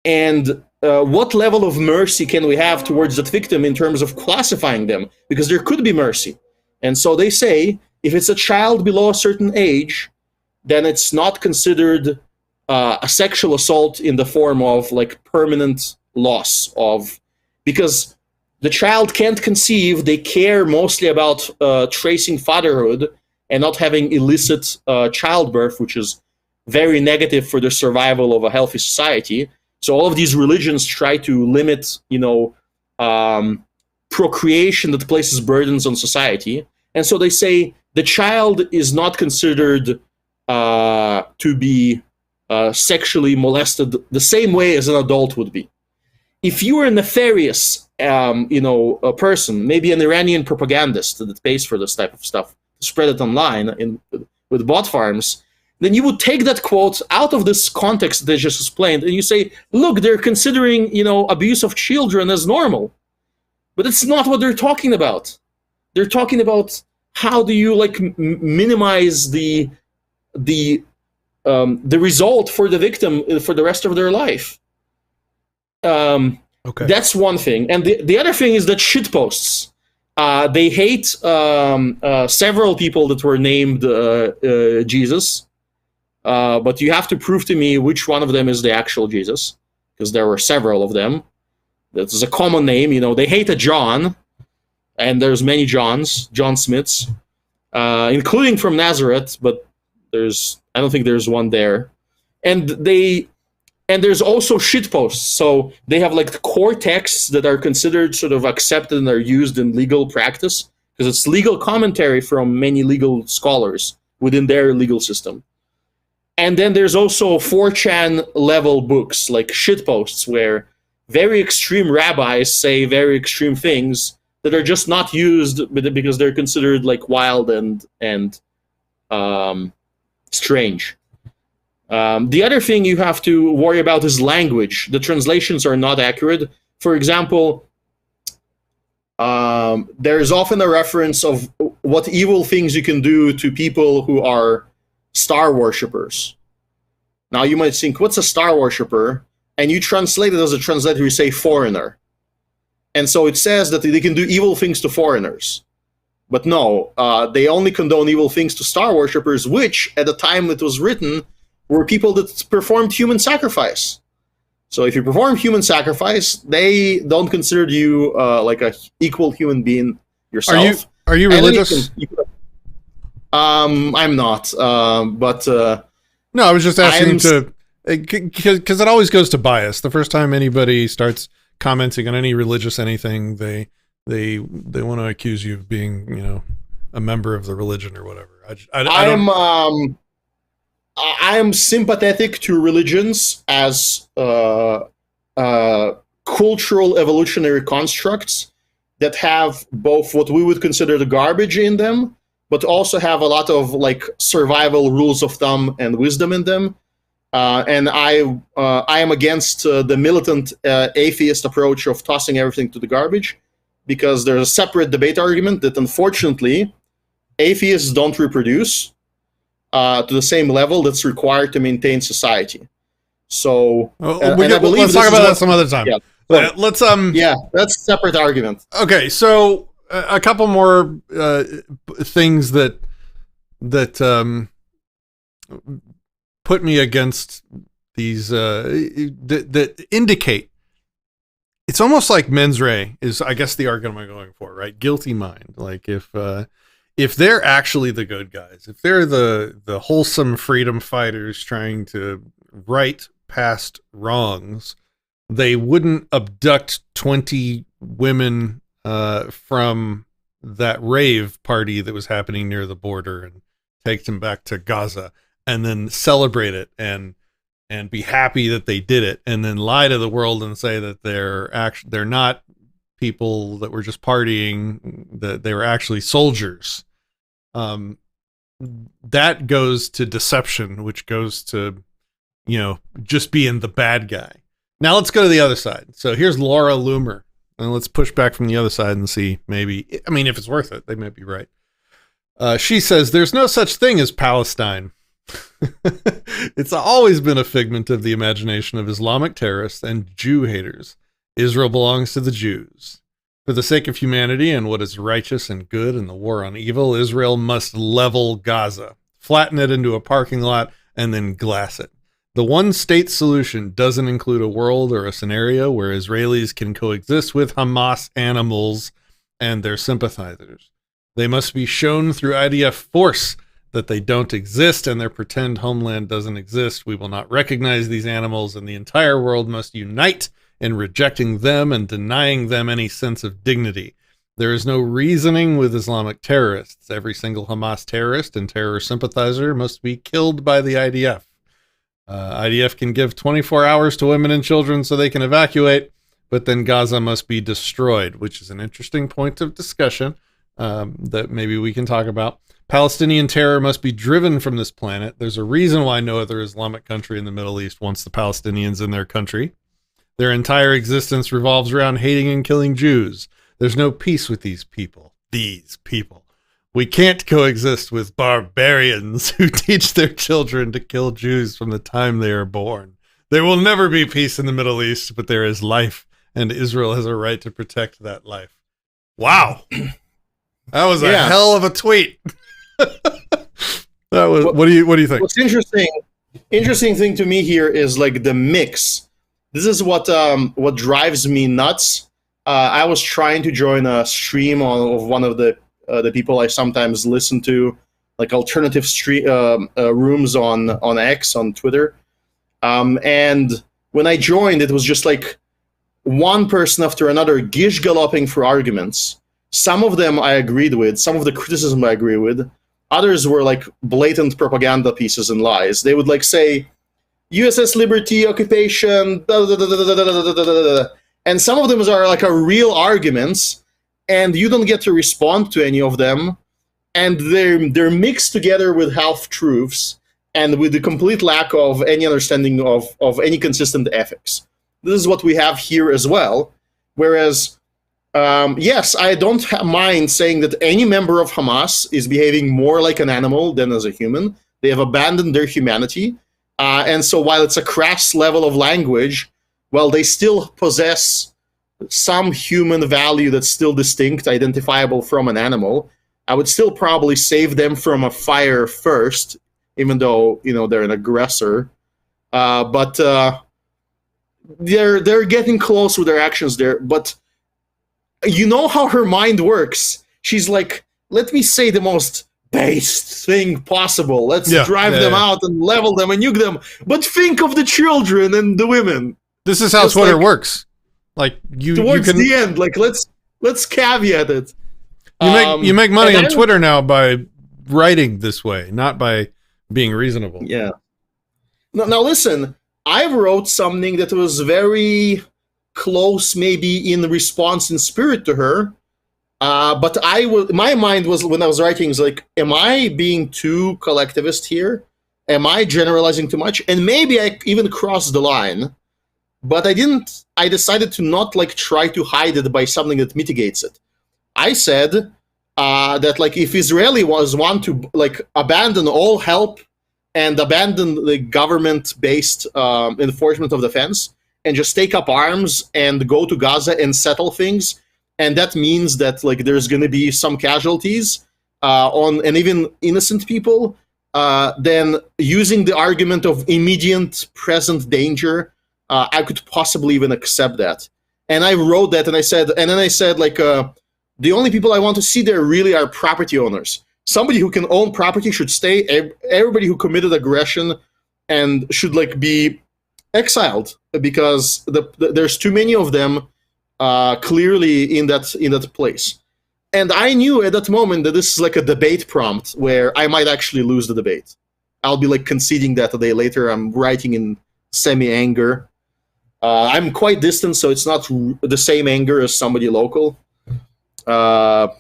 And what level of mercy can we have towards that victim in terms of classifying them? Because there could be mercy. And so they say, if it's a child below a certain age, then it's not considered a sexual assault in the form of like permanent loss of, because the child can't conceive. They care mostly about tracing fatherhood and not having illicit childbirth, which is very negative for the survival of a healthy society. So all of these religions try to limit, procreation that places burdens on society. And so they say the child is not considered to be sexually molested the same way as an adult would be. If you are a nefarious, a person, maybe an Iranian propagandist that pays for this type of stuff, to spread it online with bot farms, then you would take that quote out of this context that I just explained, and you say, look, they're considering, abuse of children as normal. But it's not what they're talking about. They're talking about how do you minimize the result for the victim for the rest of their life. Okay. That's one thing. And the other thing is that shitposts. They hate several people that were named Jesus. But you have to prove to me which one of them is the actual Jesus, because there were several of them. That's a common name. They hate a John, and there's many Johns, John Smiths, including from Nazareth, but I don't think there's one there. And there's also shitposts. So they have the core texts that are considered sort of accepted and are used in legal practice, because it's legal commentary from many legal scholars within their legal system. And then there's also 4chan level books, like shitposts, where very extreme rabbis say very extreme things that are just not used because they're considered wild and strange. The other thing you have to worry about is language. The translations are not accurate. For example, there's often a reference of what evil things you can do to people who are star worshippers. Now you might think, what's a star worshipper? And you translate it as a translator, you say foreigner. And so it says that they can do evil things to foreigners. But no, they only condone evil things to star worshippers, which at the time it was written were people that performed human sacrifice. So if you perform human sacrifice, they don't consider you like a equal human being yourself. Are you religious? I'm not, but no, I was just asking because it always goes to bias. The first time anybody starts commenting on any religious anything, they want to accuse you of being, a member of the religion or whatever. I am sympathetic to religions as cultural evolutionary constructs that have both what we would consider the garbage in them, but also have a lot of survival rules of thumb and wisdom in them. And I am against the militant atheist approach of tossing everything to the garbage, because there's a separate debate argument that unfortunately atheists don't reproduce to the same level that's required to maintain society. So let's talk about that some other time. Yeah. Let's that's a separate argument. Okay, so a couple more things that put me against these that indicate it's almost like mens rea is, I guess, the argument I'm going for, right? Guilty mind. Like if they're actually the good guys, if they're the wholesome freedom fighters trying to right past wrongs, they wouldn't abduct 20 women from that rave party that was happening near the border and take them back to Gaza and then celebrate it and be happy that they did it, and then lie to the world and say that they're not people that were just partying, that they were actually soldiers. That goes to deception, which goes to just being the bad guy. Now let's go to the other side. So here's Laura Loomer. And let's push back from the other side and see maybe, I mean, if it's worth it, they might be right. She says, there's no such thing as Palestine. It's always been a figment of the imagination of Islamic terrorists and Jew haters. Israel belongs to the Jews. For the sake of humanity and what is righteous and good in the war on evil, Israel must level Gaza, flatten it into a parking lot, and then glass it. The one-state solution doesn't include a world or a scenario where Israelis can coexist with Hamas animals and their sympathizers. They must be shown through IDF force that they don't exist and their pretend homeland doesn't exist. We will not recognize these animals, and the entire world must unite in rejecting them and denying them any sense of dignity. There is no reasoning with Islamic terrorists. Every single Hamas terrorist and terror sympathizer must be killed by the IDF. IDF can give 24 hours to women and children so they can evacuate, but then Gaza must be destroyed, which is an interesting point of discussion that maybe we can talk about. Palestinian terror must be driven from this planet. There's a reason why no other Islamic country in the Middle East wants the Palestinians in their country. Their entire existence revolves around hating and killing Jews. There's no peace with these people. These people. We can't coexist with barbarians who teach their children to kill Jews from the time they are born. There will never be peace in the Middle East, but there is life, and Israel has a right to protect that life. Wow. That was a hell of a tweet. That was. What do you think? What's interesting thing to me here is like the mix. This is what drives me nuts. I was trying to join a stream of one of the people I sometimes listen to, like alternative rooms on X, on Twitter. And when I joined, it was just like one person after another gish galloping for arguments. Some of them I agreed with, some of the criticism I agree with. Others were like blatant propaganda pieces and lies. They would like say, USS Liberty, occupation, da, da, da, da, da, da, da, da, da, da. And some of them are like a real arguments, and you don't get to respond to any of them, and they're mixed together with half-truths and with the complete lack of any understanding of any consistent ethics. This is what we have here as well, whereas yes, I don't mind saying that any member of Hamas is behaving more like an animal than as a human. They have abandoned their humanity. And so while it's a crass level of language, well, they still possess some human value that's still distinct, identifiable from an animal. I would still probably save them from a fire first, even though, they're an aggressor. But they're getting close with their actions there. But you know how her mind works. She's like, let me say the most base thing possible. Let's drive them out and level them and nuke them. But think of the children and the women. This is how Twitter works. Like towards the end, like let's caveat it. You make money on Twitter now by writing this way, not by being reasonable. Yeah. Now listen, I wrote something that was very close, maybe in response in spirit to her, but my mind was, when I was writing, was like, am I being too collectivist here? Am I generalizing too much? And maybe I even crossed the line, but I didn't. I decided to not try to hide it by something that mitigates it. I said that if Israeli want to abandon all help and abandon the government-based enforcement of defense, and just take up arms and go to Gaza and settle things, and that means that there's going to be some casualties and even innocent people, then using the argument of immediate present danger, I could possibly even accept that. And I wrote that, and I said, the only people I want to see there really are property owners. Somebody who can own property should stay. Everybody who committed aggression and should be exiled, because there's too many of them clearly in that place. And I knew at that moment that this is a debate prompt where I might actually lose the debate. I'll be conceding that a day later. I'm writing in semi-anger. I'm quite distant, so it's not the same anger as somebody local. But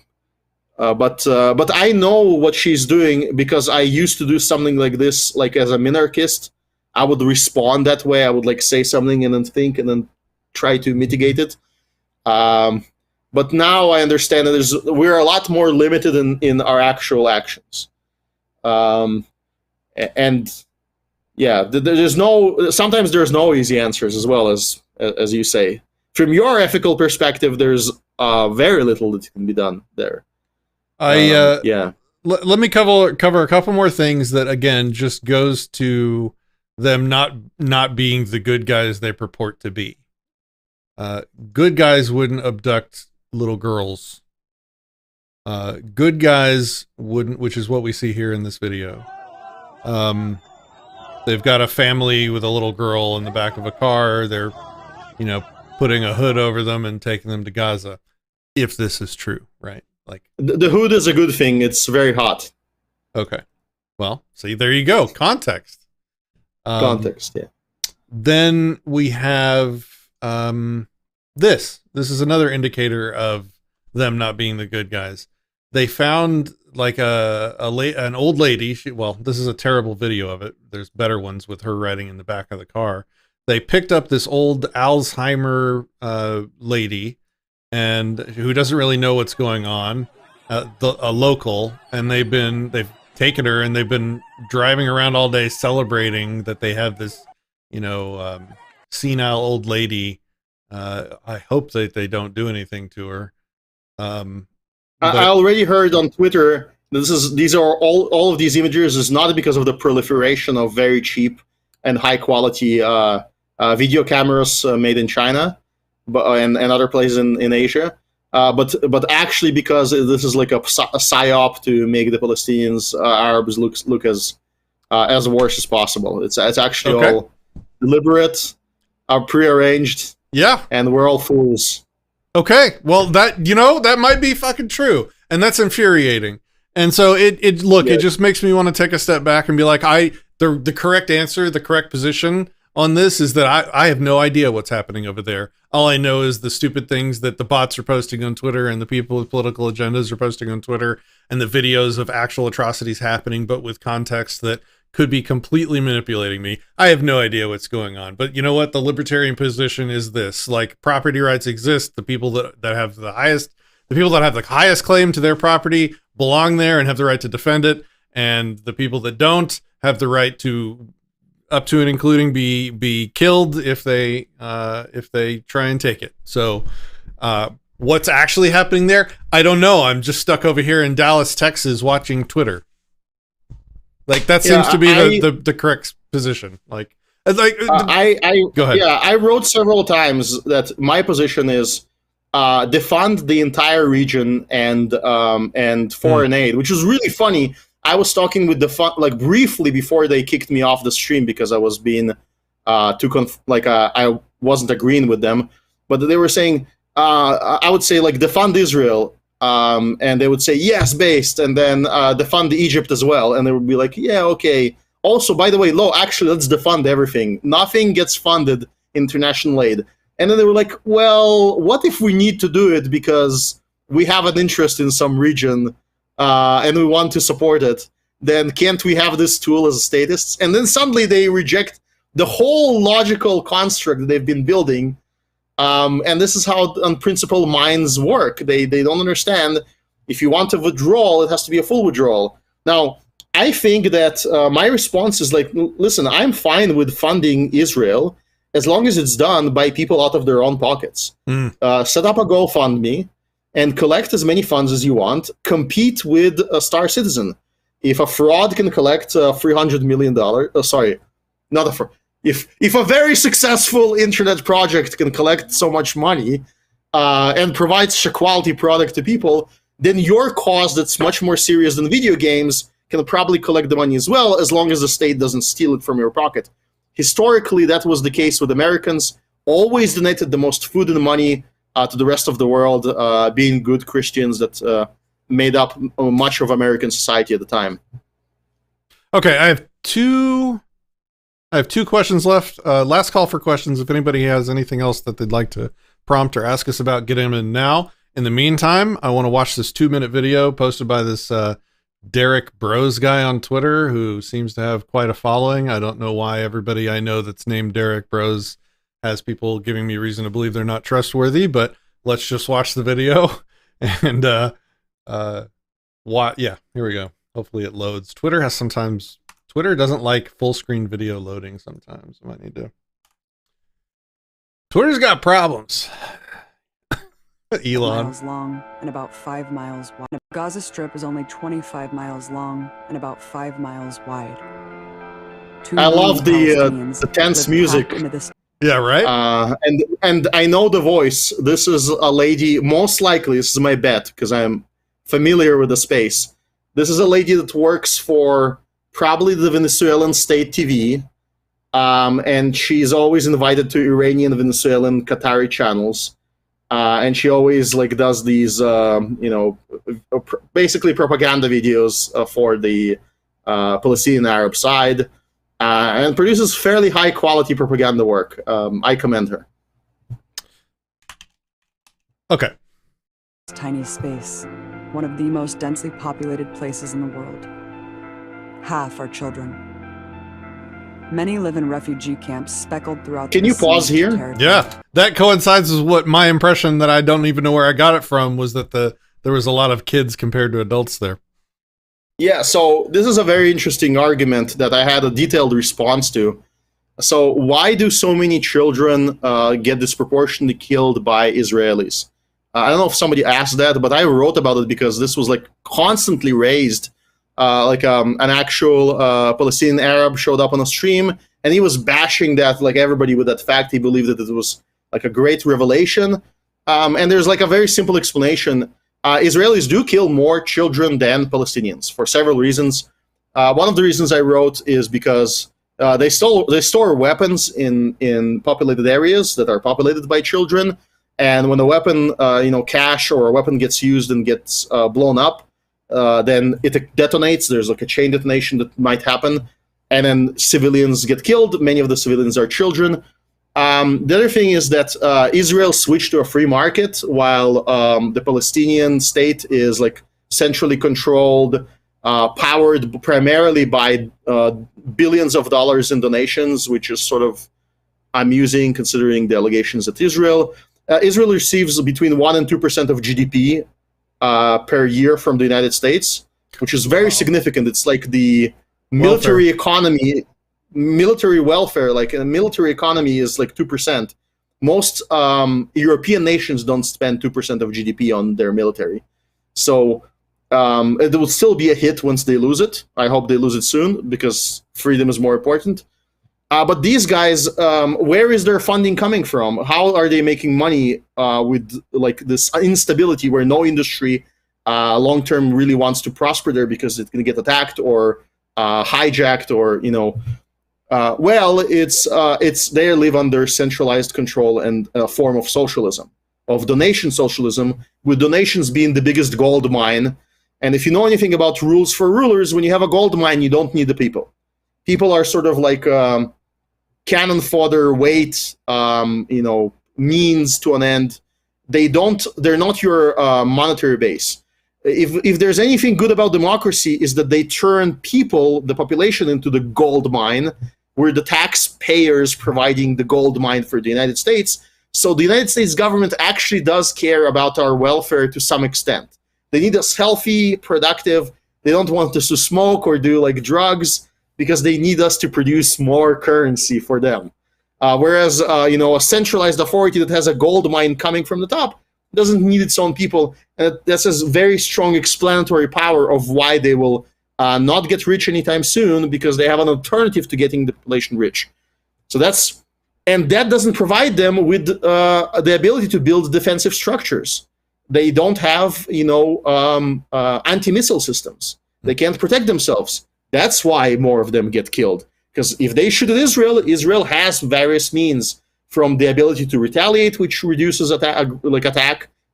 I know what she's doing, because I used to do something like this, as a minarchist. I would respond that way. I would like say something and then think and then try to mitigate it. But now I understand that we're a lot more limited in our actual actions. And yeah, sometimes there's no easy answers, as well as you say. From your ethical perspective, there's very little that can be done there. Yeah. Let me cover a couple more things that, again, just goes to them not being the good guys they purport to be. Good guys wouldn't abduct little girls. Good guys wouldn't, which is what we see here in this video. They've got a family with a little girl in the back of a car. They're, putting a hood over them and taking them to Gaza. If this is true, right? Like the hood is a good thing. It's very hot. Okay. Well, see, there you go. Context. Context, yeah. Then we have this. This is another indicator of them not being the good guys. They found like an old lady. This is a terrible video of it. There's better ones with her riding in the back of the car. They picked up this old Alzheimer lady, and who doesn't really know what's going on, a local, and they've taken her and they've been driving around all day celebrating that they have this, senile old lady. I hope that they don't do anything to her. I already heard on Twitter these are all of these images is not because of the proliferation of very cheap and high quality video cameras made in China, and other places in Asia, but actually because this is like a psyop to make the Palestinians, Arabs look as worse as possible. It's actually all deliberate, prearranged. Yeah, and we're all fools. Okay, well that might be fucking true, and that's infuriating. And so it just makes me want to take a step back and be like, the correct answer, the correct position on this is that I have no idea what's happening over there. All I know is the stupid things that the bots are posting on Twitter and the people with political agendas are posting on Twitter, and the videos of actual atrocities happening, but with context that could be completely manipulating me. I have no idea what's going on. But you know what? The libertarian position is this: like, property rights exist. The people that have the highest claim to their property belong there and have the right to defend it, and the people that don't have the right to, up to and including, be killed if they try and take it. So what's actually happening there, I don't know. I'm just stuck over here in Dallas, Texas, watching Twitter. Like, that seems to be the correct position. Go ahead. Yeah, I wrote several times that my position is defund the entire region and foreign aid, which was really funny. I was talking with briefly before they kicked me off the stream because I was being I wasn't agreeing with them, but they were saying I would say defund Israel, and they would say yes, based, and then defund Egypt as well, and they would be like, yeah, okay. Also, by the way, actually, let's defund everything. Nothing gets funded international aid. And then they were like, well, what if we need to do it because we have an interest in some region and we want to support it? Then can't we have this tool as statists? And then suddenly they reject the whole logical construct that they've been building. And this is how unprincipled minds work. They don't understand if you want a withdrawal, it has to be a full withdrawal. Now, I think that my response is listen, I'm fine with funding Israel as long as it's done by people out of their own pockets. Set up a GoFundMe and collect as many funds as you want. Compete with a Star Citizen. If a fraud can collect $300 million, if a very successful internet project can collect so much money and provide such a quality product to people, then your cause that's much more serious than video games can probably collect the money as well, as long as the state doesn't steal it from your pocket. Historically, that was the case with Americans. Always donated the most food and money to the rest of the world, being good Christians that made up much of American society at the time. Okay, I have two questions left. Last call for questions. If anybody has anything else that they'd like to prompt or ask us about, get them in now. In the meantime, I want to watch this 2-minute video posted by this Derek Bros guy on Twitter who seems to have quite a following. I don't know why everybody I know that's named Derek Bros has people giving me reason to believe they're not trustworthy, but let's just watch the video. And yeah, here we go. Hopefully it loads. Twitter doesn't like full screen video loading sometimes. I might need to. Twitter's got problems. Elon. Miles long and about 5 miles wide. The Gaza Strip is only 25 miles long and about 5 miles wide. I love the tense music. Yeah, right. And I know the voice. This is a lady. Most likely, this is my bet because I'm familiar with the space. This is a lady that works for probably the Venezuelan state TV, and she's always invited to Iranian, Venezuelan, Qatari channels. And she always does these, basically propaganda videos for the Palestinian Arab side, and produces fairly high quality propaganda work. I commend her. Okay. Tiny space, one of the most densely populated places in the world. Half are children. Many live in refugee camps speckled throughout. Can you pause here? Territory. Yeah, that coincides with what my impression that I don't even know where I got it from was that there was a lot of kids compared to adults there. Yeah, so this is a very interesting argument that I had a detailed response to. So why do so many children get disproportionately killed by Israelis? I don't know if somebody asked that, but I wrote about it because this was constantly raised. An actual Palestinian Arab showed up on a stream, and he was bashing that, everybody with that fact. He believed that it was a great revelation. And there's a very simple explanation. Israelis do kill more children than Palestinians for several reasons. One of the reasons I wrote is because they store weapons in populated areas that are populated by children, and when a weapon, cache or a weapon gets used and gets blown up, then it detonates. There's a chain detonation that might happen, and then civilians get killed. Many of the civilians are children. The other thing is that Israel switched to a free market while the Palestinian state is centrally controlled, powered primarily by billions of dollars in donations, which is sort of amusing considering the allegations that Israel receives between 1% and 2% of GDP per year from the United States, which is very significant. It's the military economy, military welfare. A military economy is 2%. Most European nations don't spend 2% of GDP on their military. So it will still be a hit once they lose it. I hope they lose it soon because freedom is more important. But these guys, where is their funding coming from? How are they making money with this instability where no industry long term really wants to prosper there because it's going to get attacked or hijacked or it's they live under centralized control and a form of socialism, of donation socialism, with donations being the biggest gold mine. And if you know anything about rules for rulers, when you have a gold mine, you don't need the people. People are sort of cannon fodder, weight, means to an end. They're not your monetary base. If there's anything good about democracy is that they turn people, the population, into the gold mine, where the taxpayers providing the gold mine for the United States. So the United States government actually does care about our welfare to some extent. They need us healthy, productive. They don't want us to smoke or do drugs, because they need us to produce more currency for them. Whereas, a centralized authority that has a gold mine coming from the top doesn't need its own people. And that's a very strong explanatory power of why they will not get rich anytime soon, because they have an alternative to getting the population rich. So that doesn't provide them with the ability to build defensive structures. They don't have, anti-missile systems. They can't protect themselves. That's why more of them get killed. Because if they shoot at Israel, Israel has various means, from the ability to retaliate, which reduces attack.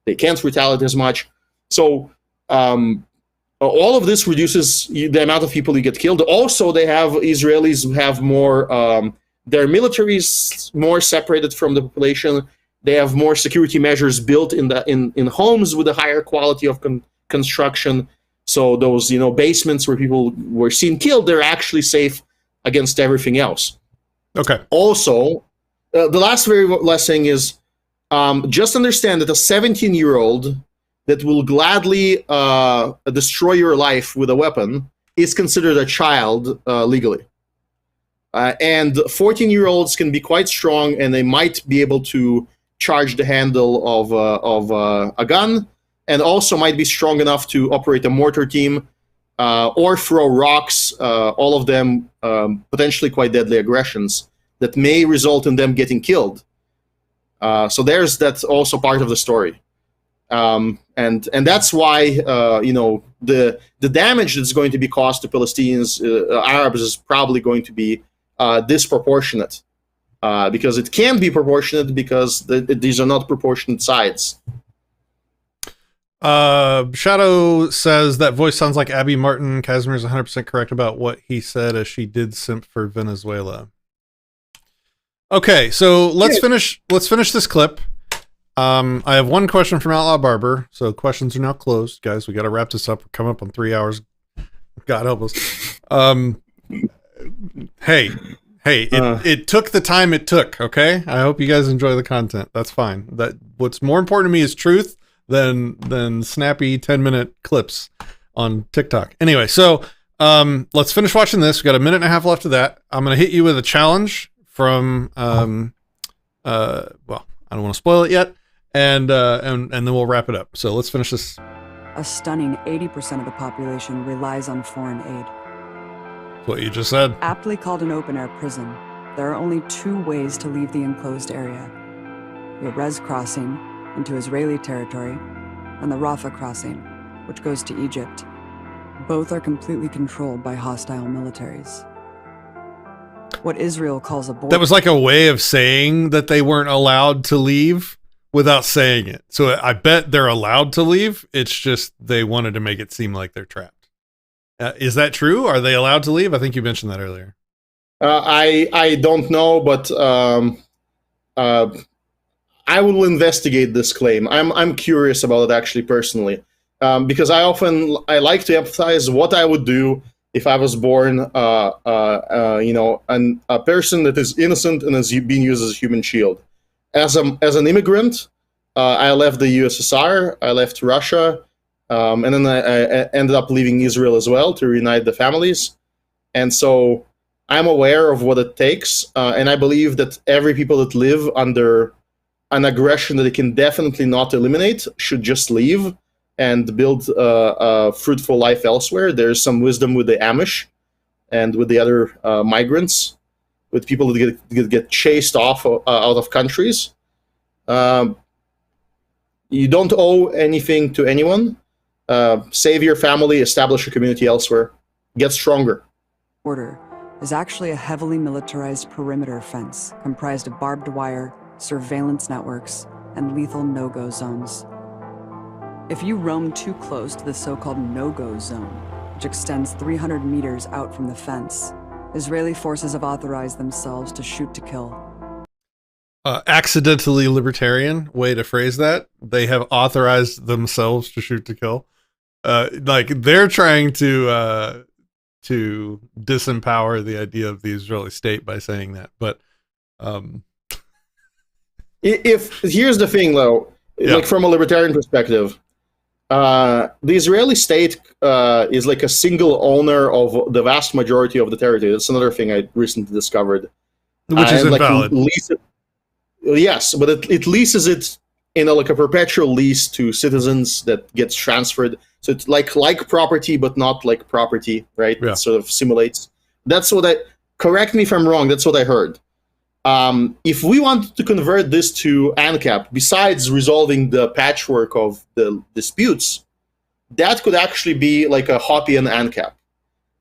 They can't retaliate as much. So all of this reduces the amount of people who get killed. Also, Israelis who have more, their military is more separated from the population. They have more security measures built in homes with a higher quality of construction. So those, basements where people were seen killed, they're actually safe against everything else. Okay. Also, the last thing is just understand that a 17-year-old that will gladly destroy your life with a weapon is considered a child legally. And 14-year-olds can be quite strong, and they might be able to charge the handle of a gun, and also might be strong enough to operate a mortar team or throw rocks, all of them potentially quite deadly aggressions that may result in them getting killed. So that's also part of the story. And that's why the damage that's going to be caused to Palestinians, Arabs, is probably going to be disproportionate, because it can be proportionate because these are not proportionate sides. Shadow says that voice sounds like Abby Martin. Kasimir is 100% correct about what he said, as she did simp for Venezuela. Okay, so let's finish this clip. I have one question from Outlaw Barber. So questions are now closed, guys. We got to wrap this up. We're coming up on 3 hours. God help us. Hey, it took the time it took. Okay, I hope you guys enjoy the content. That's fine. What's more important to me is truth than snappy 10-minute clips on TikTok. Anyway, so let's finish watching this. We got a minute and a half left of that. I'm gonna hit you with a challenge from well, I don't want to spoil it yet, and then we'll wrap it up. So let's finish this. A stunning 80% of the population relies on foreign aid. What you just said. Aptly called an open-air prison, there are only two ways to leave the enclosed area: the Erez crossing into Israeli territory, and the Rafah crossing, which goes to Egypt. Both are completely controlled by hostile militaries. What Israel calls a border... That was like a way of saying that they weren't allowed to leave without saying it. So I bet they're allowed to leave. It's just they wanted to make it seem like they're trapped. Is that true? Are they allowed to leave? I think you mentioned that earlier. I don't know, but I will investigate this claim. I'm curious about it actually personally, because I like to emphasize what I would do if I was born, a person that is innocent and is being used as a human shield. As an immigrant, I left the USSR, I left Russia, and then I ended up leaving Israel as well to reunite the families. And so I'm aware of what it takes, and I believe that every people that live under an aggression that they can definitely not eliminate should just leave and build a fruitful life elsewhere. There's some wisdom with the Amish and with the other migrants, with people that get chased off out of countries. You don't owe anything to anyone. Save your family, establish a community elsewhere, get stronger. Border is actually a heavily militarized perimeter fence comprised of barbed wire, surveillance networks, and lethal no-go zones. If you roam too close to the so-called no-go zone, which extends 300 meters out from the fence, Israeli forces have authorized themselves to shoot to kill. Accidentally libertarian way to phrase that. They have authorized themselves to shoot to kill. Like they're trying to disempower the idea of the Israeli state by saying that. But if here's the thing, though, like from a libertarian perspective, the Israeli state is like a single owner of the vast majority of the territory. That's another thing I recently discovered. Which is invalid. Yes, but it leases it in a perpetual lease to citizens that gets transferred. So it's like property, but not like property, right? Yeah. It sort of simulates. That's what correct me if I'm wrong, that's what I heard. If we want to convert this to ANCAP, besides resolving the patchwork of the disputes, that could actually be like a Hoppian ANCAP,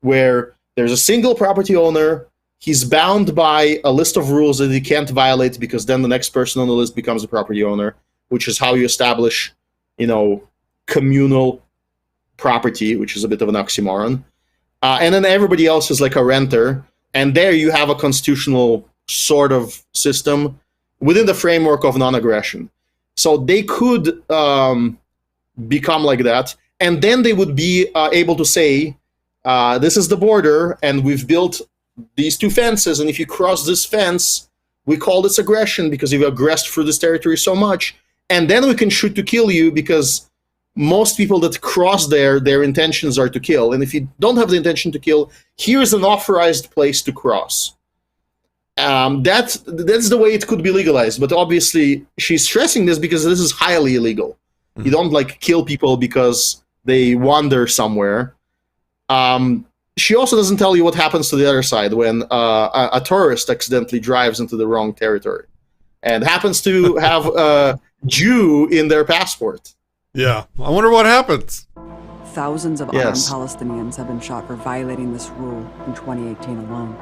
where there's a single property owner, he's bound by a list of rules that he can't violate because then the next person on the list becomes a property owner, which is how you establish, communal property, which is a bit of an oxymoron. And then everybody else is like a renter, and there you have a constitutional sort of system within the framework of non-aggression. So they could become like that. And then they would be able to say, this is the border, and we've built these two fences, and if you cross this fence, we call this aggression because you've aggressed through this territory so much, and then we can shoot to kill you because most people that cross there, their intentions are to kill. And if you don't have the intention to kill, here's an authorized place to cross. That's the way it could be legalized. But obviously, she's stressing this because this is highly illegal. You don't like kill people because they wander somewhere. She also doesn't tell you what happens to the other side when a tourist accidentally drives into the wrong territory and happens to have a Jew in their passport. Yeah, I wonder what happens. Thousands of unarmed Palestinians have been shot for violating this rule in 2018 alone.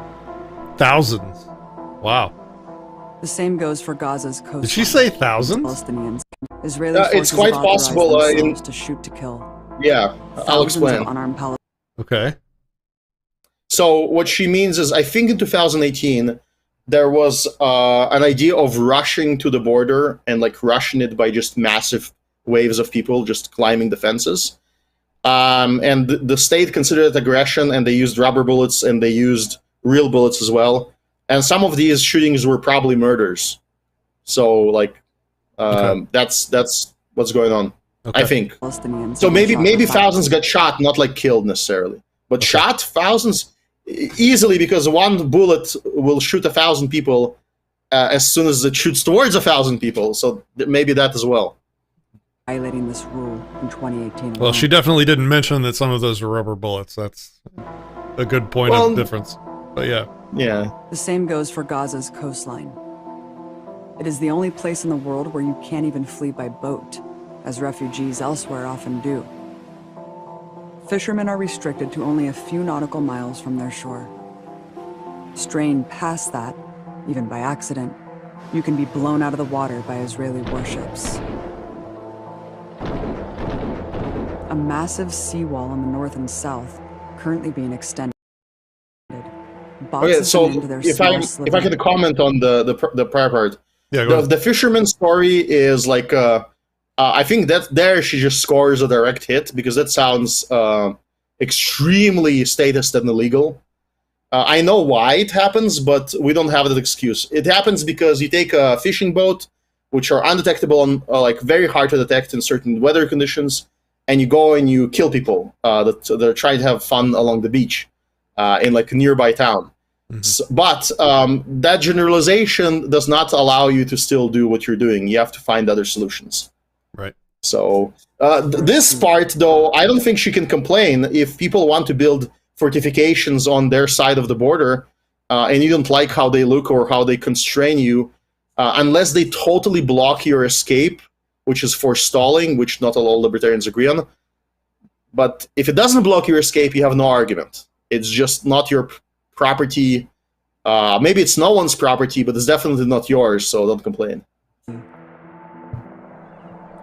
Thousands. Wow. The same goes for Gaza's coastline. Did she say thousands? Palestinians. Israeli forces it's quite have authorized possible themselves to shoot to kill. Yeah, I'll explain. Of unarmed Palestinians. Okay. So what she means is, I think in 2018, there was an idea of rushing to the border and like rushing it by just massive waves of people just climbing the fences. And the state considered it aggression, and they used rubber bullets and they used real bullets as well. And some of these shootings were probably murders. So like, that's what's going on. Okay. I think. So maybe thousands got shot, not like killed necessarily, but shot thousands easily because one bullet will shoot 1,000 people as soon as it shoots towards 1,000 people. So maybe that as well. Violating this rule in 2018. Well, she definitely didn't mention that some of those were rubber bullets. That's a good point of difference. But yeah. Yeah. The same goes for Gaza's coastline. It is the only place in the world where you can't even flee by boat, as refugees elsewhere often do. Fishermen are restricted to only a few nautical miles from their shore. Straying past that, even by accident, you can be blown out of the water by Israeli warships. A massive seawall on the north and south, currently being extended. Okay, so if I can comment on the prior part, the fisherman story is like I think that there she just scores a direct hit because that sounds extremely statist and illegal. I know why it happens, but we don't have that excuse. It happens because you take a fishing boat, which are undetectable and like very hard to detect in certain weather conditions, and you go and you kill people that they're trying to have fun along the beach in like a nearby town. Mm-hmm. So, but that generalization does not allow you to still do what you're doing. You have to find other solutions. Right. So this part, though, I don't think she can complain if people want to build fortifications on their side of the border and you don't like how they look or how they constrain you, unless they totally block your escape, which is forestalling, which not all libertarians agree on. But if it doesn't block your escape, you have no argument. It's just not your property. Maybe it's no one's property, but it's definitely not yours, so don't complain.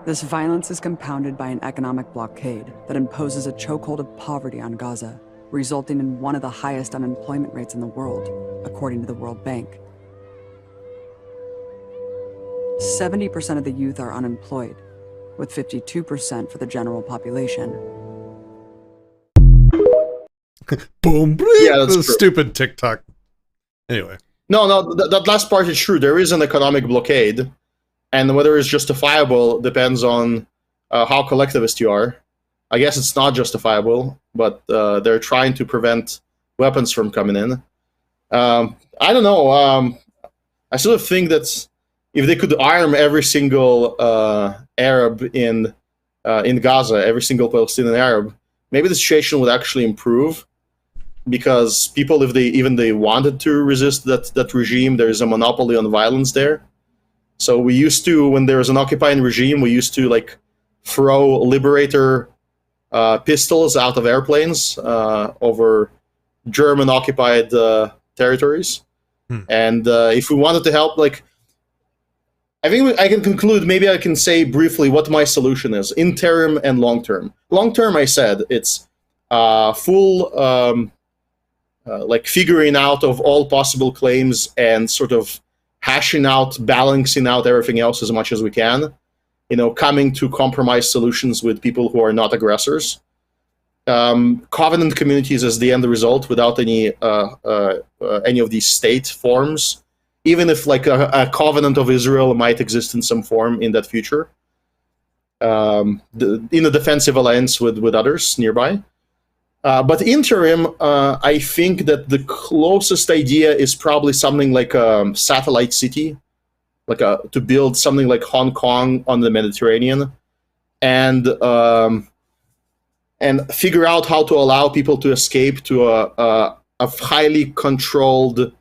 This violence is compounded by an economic blockade that imposes a chokehold of poverty on Gaza, resulting in one of the highest unemployment rates in the world, according to the World Bank. 70% of the youth are unemployed, with 52% for the general population. Boom. Yeah, that's true. Stupid TikTok. Anyway. No, that last part is true. There is an economic blockade, and whether it's justifiable depends on how collectivist you are. I guess it's not justifiable, but they're trying to prevent weapons from coming in. I don't know. I sort of think that if they could arm every single Arab in Gaza, every single Palestinian Arab, maybe the situation would actually improve. Because people, if they wanted to resist that regime, there is a monopoly on violence there. So we used to, when there was an occupying regime, we used to like throw liberator pistols out of airplanes over German-occupied territories. And if we wanted to help, like, I think I can conclude, maybe I can say briefly what my solution is, interim and long-term. Long-term, I said, it's full... like figuring out of all possible claims and sort of hashing out, balancing out everything else as much as we can. coming to compromise solutions with people who are not aggressors. Covenant communities as the end result, without any of these state forms, even if like a covenant of Israel might exist in some form in that future, in a defensive alliance with others nearby. But interim, I think that the closest idea is probably something like a satellite city, to build something like Hong Kong on the Mediterranean, and figure out how to allow people to escape to a highly controlled,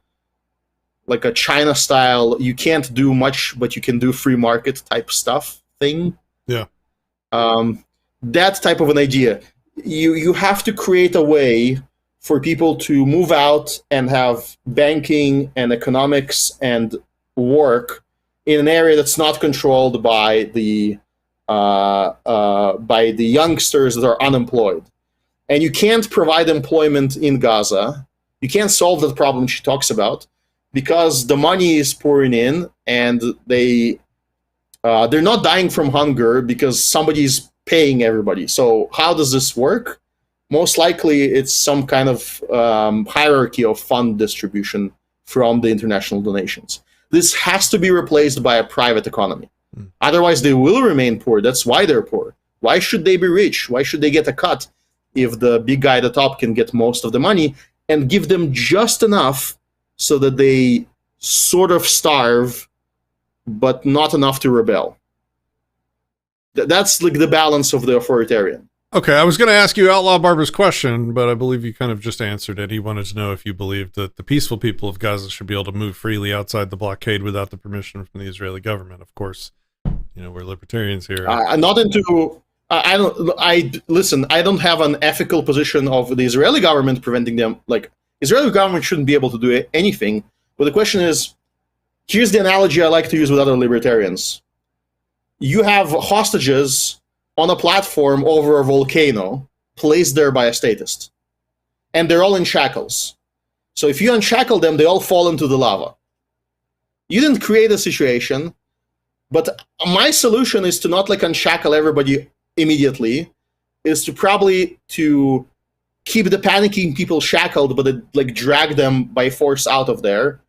like a China style, you can't do much, but you can do free market type stuff thing. Yeah. That type of an idea. You have to create a way for people to move out and have banking and economics and work in an area that's not controlled by the youngsters that are unemployed. And you can't provide employment in Gaza. You can't solve the problem she talks about because the money is pouring in, and they're not dying from hunger because somebody's paying everybody. So how does this work? Most likely it's some kind of hierarchy of fund distribution from the international donations. This has to be replaced by a private economy. Otherwise they will remain poor. That's why they're poor. Why should they be rich? Why should they get a cut if the big guy at the top can get most of the money and give them just enough so that they sort of starve, but not enough to rebel? That's like the balance of the authoritarian. Okay, I was going to ask you Outlaw Barber's question, but I believe you kind of just answered it. He wanted to know if you believed that the peaceful people of Gaza should be able to move freely outside the blockade without the permission from the Israeli government. Of course, we're libertarians here. Not into. I don't have an ethical position of the Israeli government preventing them. Like, Israeli government shouldn't be able to do anything. But the question is, here's the analogy I like to use with other libertarians. You have hostages on a platform over a volcano placed there by a statist. And they're all in shackles. So if you unshackle them, they all fall into the lava. You didn't create a situation, but my solution is to not like unshackle everybody immediately, is to probably to keep the panicking people shackled, but like drag them by force out of there,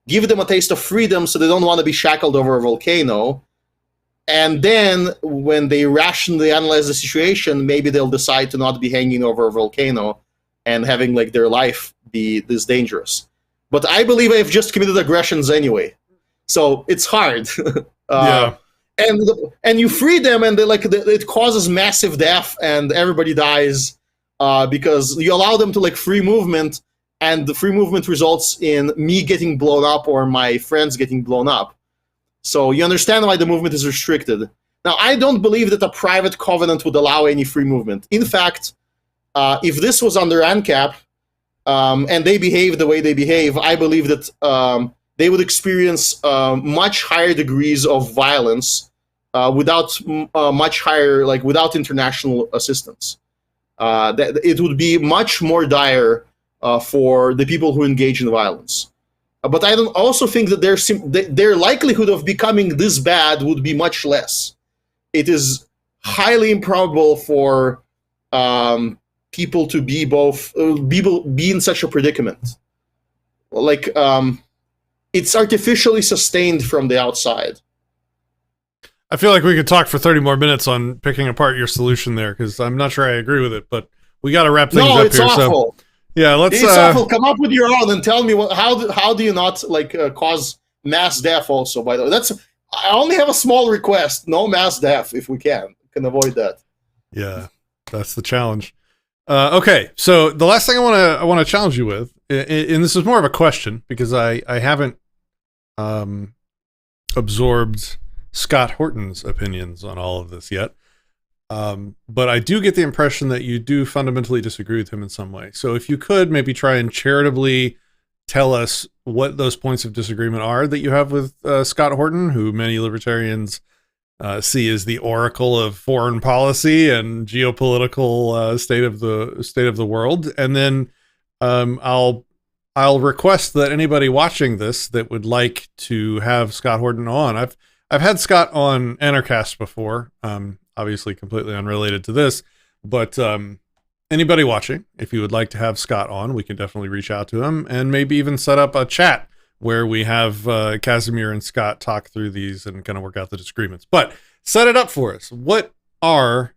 give them a taste of freedom so they don't want to be shackled over a volcano. And then when they rationally analyze the situation, maybe they'll decide to not be hanging over a volcano and having like their life be this dangerous. But I believe I've just committed aggressions anyway. So it's hard. Yeah. And you free them, and it causes massive death, and everybody dies because you allow them to like free movement, and the free movement results in me getting blown up or my friends getting blown up. So you understand why the movement is restricted. Now, I don't believe that a private covenant would allow any free movement. In fact, if this was under ANCAP and they behave the way they behave, I believe that they would experience much higher degrees of violence without without international assistance. That it would be much more dire for the people who engage in violence. But I don't also think that their likelihood of becoming this bad would be much less. It is highly improbable for people to be be in such a predicament. Like, it's artificially sustained from the outside. I feel like we could talk for 30 more minutes on picking apart your solution there, because I'm not sure I agree with it, but we got to wrap things up here. It's awful. So, yeah, let's. It's awful. Come up with your own and tell me how do you not cause mass death? Also, by the way, I only have a small request: no mass death if we can avoid that. Yeah, that's the challenge. Okay, so the last thing I want to challenge you with, and this is more of a question because I haven't absorbed Scott Horton's opinions on all of this yet. But I do get the impression that you do fundamentally disagree with him in some way. So if you could maybe try and charitably tell us what those points of disagreement are that you have with Scott Horton, who many libertarians see as the oracle of foreign policy and geopolitical state of the world. And then I'll request that anybody watching this that would like to have Scott Horton on. I've had Scott on Anarchast before, obviously completely unrelated to this, but anybody watching, if you would like to have Scott on, we can definitely reach out to him and maybe even set up a chat where we have Kasimir and Scott talk through these and kind of work out the disagreements. But set it up for us. What are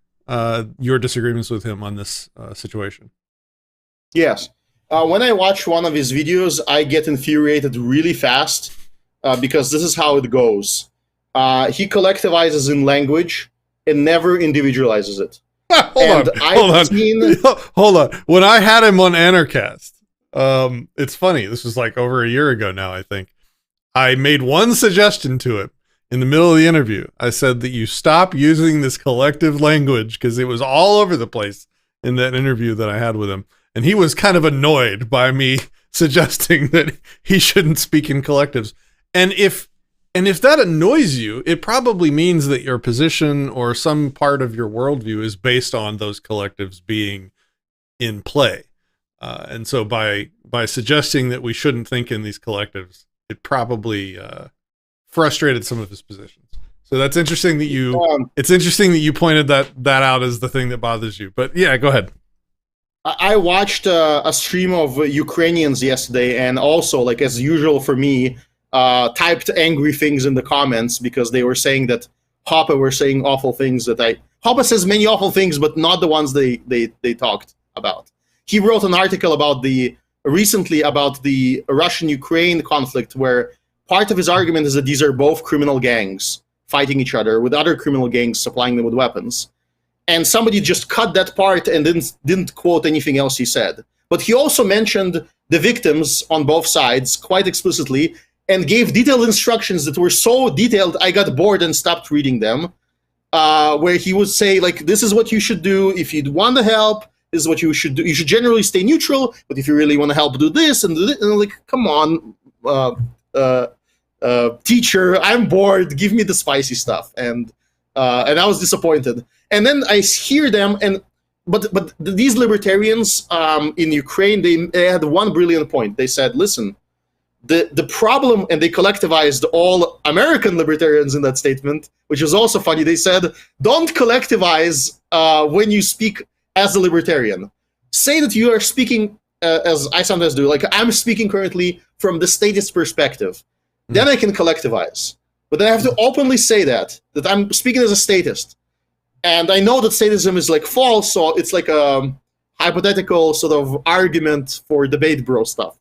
your disagreements with him on this situation? Yes. When I watch one of his videos, I get infuriated really fast because this is how it goes. He collectivizes in language and never individualizes it. Hold on. When I had him on Anarchast, it's funny. This was like over a year ago now, I think. I made one suggestion to him in the middle of the interview. I said that you stop using this collective language because it was all over the place in that interview that I had with him. And he was kind of annoyed by me suggesting that he shouldn't speak in collectives. And if that annoys you, it probably means that your position or some part of your worldview is based on those collectives being in play. And so by suggesting that we shouldn't think in these collectives, it probably frustrated some of his positions. So that's interesting that you pointed that out as the thing that bothers you. But yeah, go ahead. I watched a stream of Ukrainians yesterday, and also, like as usual for me, typed angry things in the comments because they were saying that Hoppe were saying awful things Hoppe says many awful things, but not the ones they talked about. He wrote an article recently about the Russian-Ukraine conflict, where part of his argument is that these are both criminal gangs fighting each other with other criminal gangs supplying them with weapons. And somebody just cut that part and didn't quote anything else he said. But he also mentioned the victims on both sides quite explicitly and gave detailed instructions that were so detailed I got bored and stopped reading them, where he would say, like, this is what you should do if you want to help. This is what you should do. You should generally stay neutral, but if you really want to help, do this and do this. And like, come on, teacher, I'm bored. Give me the spicy stuff. And I was disappointed. And then I hear them, but these libertarians in Ukraine, they had one brilliant point. They said, listen, the problem, and they collectivized all American libertarians in that statement, which is also funny. They said, don't collectivize when you speak as a libertarian. Say that you are speaking, as I sometimes do, like I'm speaking currently from the statist perspective. Then I can collectivize. But then I have to openly say that I'm speaking as a statist. And I know that statism is like false, so it's like a hypothetical sort of argument for debate bro stuff.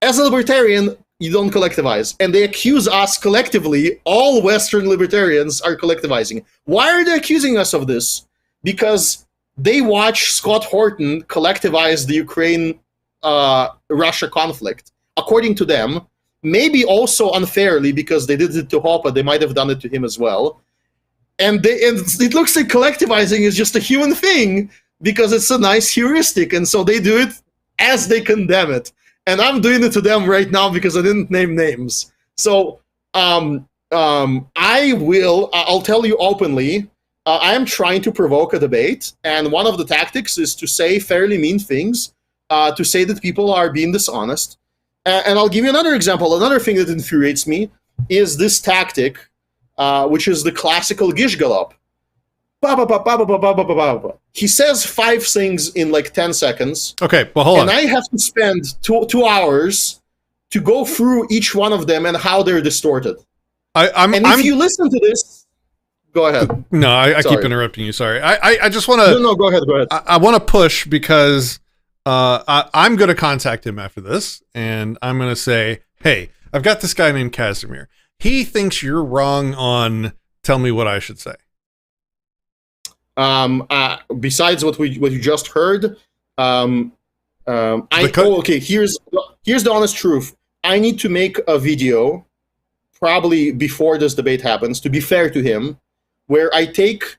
As a libertarian, you don't collectivize. And they accuse us collectively, all Western libertarians are collectivizing. Why are they accusing us of this? Because they watch Scott Horton collectivize the Ukraine-Russia conflict. According to them, maybe also unfairly, because they did it to Hoppe, they might have done it to him as well. And it looks like collectivizing is just a human thing because it's a nice heuristic, and so they do it as they condemn it. And I'm doing it to them right now because I didn't name names. So I'll tell you openly, I am trying to provoke a debate, and one of the tactics is to say fairly mean things, to say that people are being dishonest. And I'll give you another example. Another thing that infuriates me is this tactic, which is the classical gish gallop. He says 5 things in like 10 seconds. Okay, well, hold on. And I have to spend two hours to go through each one of them and how they're distorted. If you listen to this, go ahead. No, I keep interrupting you. Sorry. I just want to... No, go ahead. I want to push because I'm going to contact him after this, and I'm going to say, hey, I've got this guy named Kasimir. He thinks you're wrong on tell me what I should say. Besides what you just heard, okay, here's the honest truth. I need to make a video probably before this debate happens, to be fair to him, where I take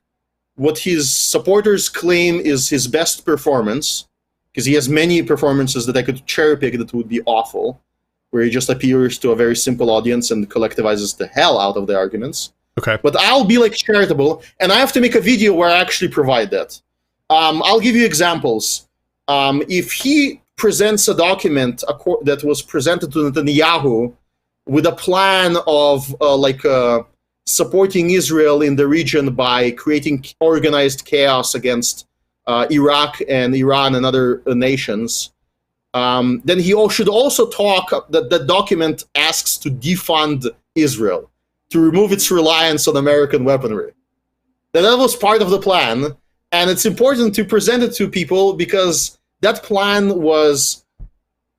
what his supporters claim is his best performance, because he has many performances that I could cherry pick that would be awful, where he just appears to a very simple audience and collectivizes the hell out of the arguments. Okay. But I'll be like charitable, and I have to make a video where I actually provide that. I'll give you examples. If he presents a document that was presented to Netanyahu with a plan of supporting Israel in the region by creating organized chaos against Iraq and Iran and other nations, then he should also talk that the document asks to defund Israel, to remove its reliance on American weaponry. That was part of the plan, and it's important to present it to people because that plan was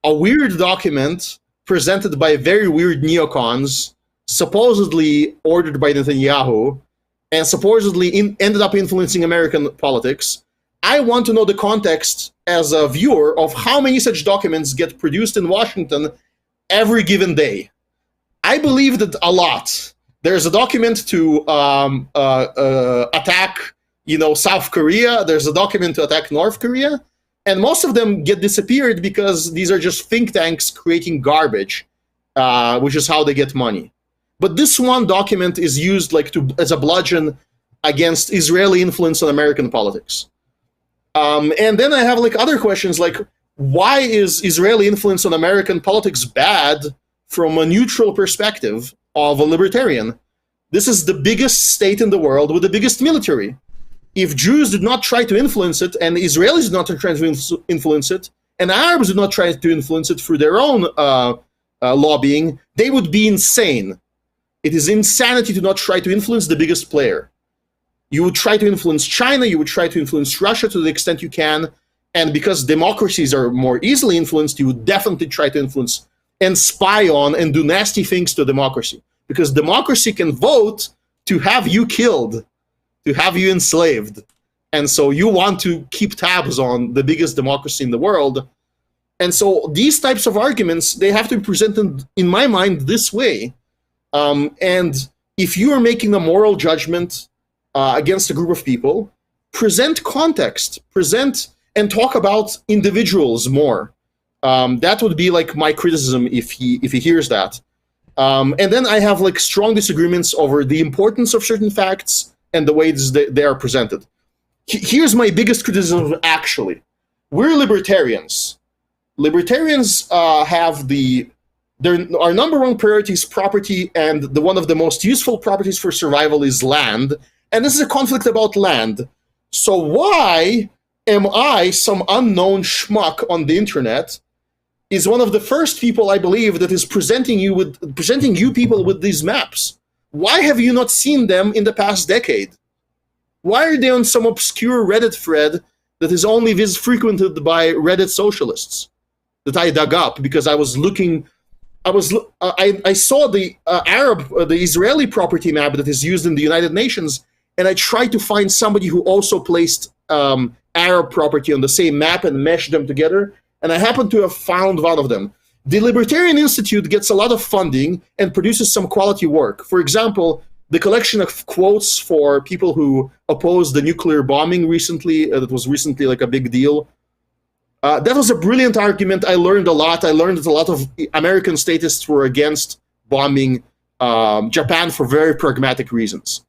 a weird document presented by very weird neocons, supposedly ordered by Netanyahu, and supposedly ended up influencing American politics. I want to know the context as a viewer of how many such documents get produced in Washington every given day. I believe that a lot. There's a document to attack, South Korea. There's a document to attack North Korea. And most of them get disappeared because these are just think tanks creating garbage, which is how they get money. But this one document is used as a bludgeon against Israeli influence on American politics. And then I have other questions like, why is Israeli influence on American politics bad from a neutral perspective of a libertarian? This is the biggest state in the world with the biggest military. If Jews did not try to influence it, and Israelis did not try to influence it, and Arabs did not try to influence it through their own lobbying, they would be insane. It is insanity to not try to influence the biggest player. You would try to influence China, you would try to influence Russia to the extent you can, and because democracies are more easily influenced, you would definitely try to influence and spy on and do nasty things to democracy. Because democracy can vote to have you killed, to have you enslaved. And so you want to keep tabs on the biggest democracy in the world. And so these types of arguments, they have to be presented, in my mind, this way. And if you are making a moral judgment against a group of people, present context, present and talk about individuals more. That would be my criticism if he hears that. And then I have strong disagreements over the importance of certain facts and the ways they are presented. Here's my biggest criticism, actually. We're libertarians. Libertarians have our number one priority is property, and one of the most useful properties for survival is land. And this is a conflict about land. So why am I, some unknown schmuck on the internet, is one of the first people, I believe, that is presenting you people with these maps? Why have you not seen them in the past decade? Why are they on some obscure Reddit thread that is only frequented by Reddit socialists that I dug up because I was looking? I saw the the Israeli property map that is used in the United Nations, and I tried to find somebody who also placed Arab property on the same map and meshed them together, and I happened to have found one of them. The Libertarian Institute gets a lot of funding and produces some quality work. For example, the collection of quotes for people who opposed the nuclear bombing recently, that was recently a big deal. That was a brilliant argument. I learned a lot. I learned that a lot of American statists were against bombing Japan for very pragmatic reasons.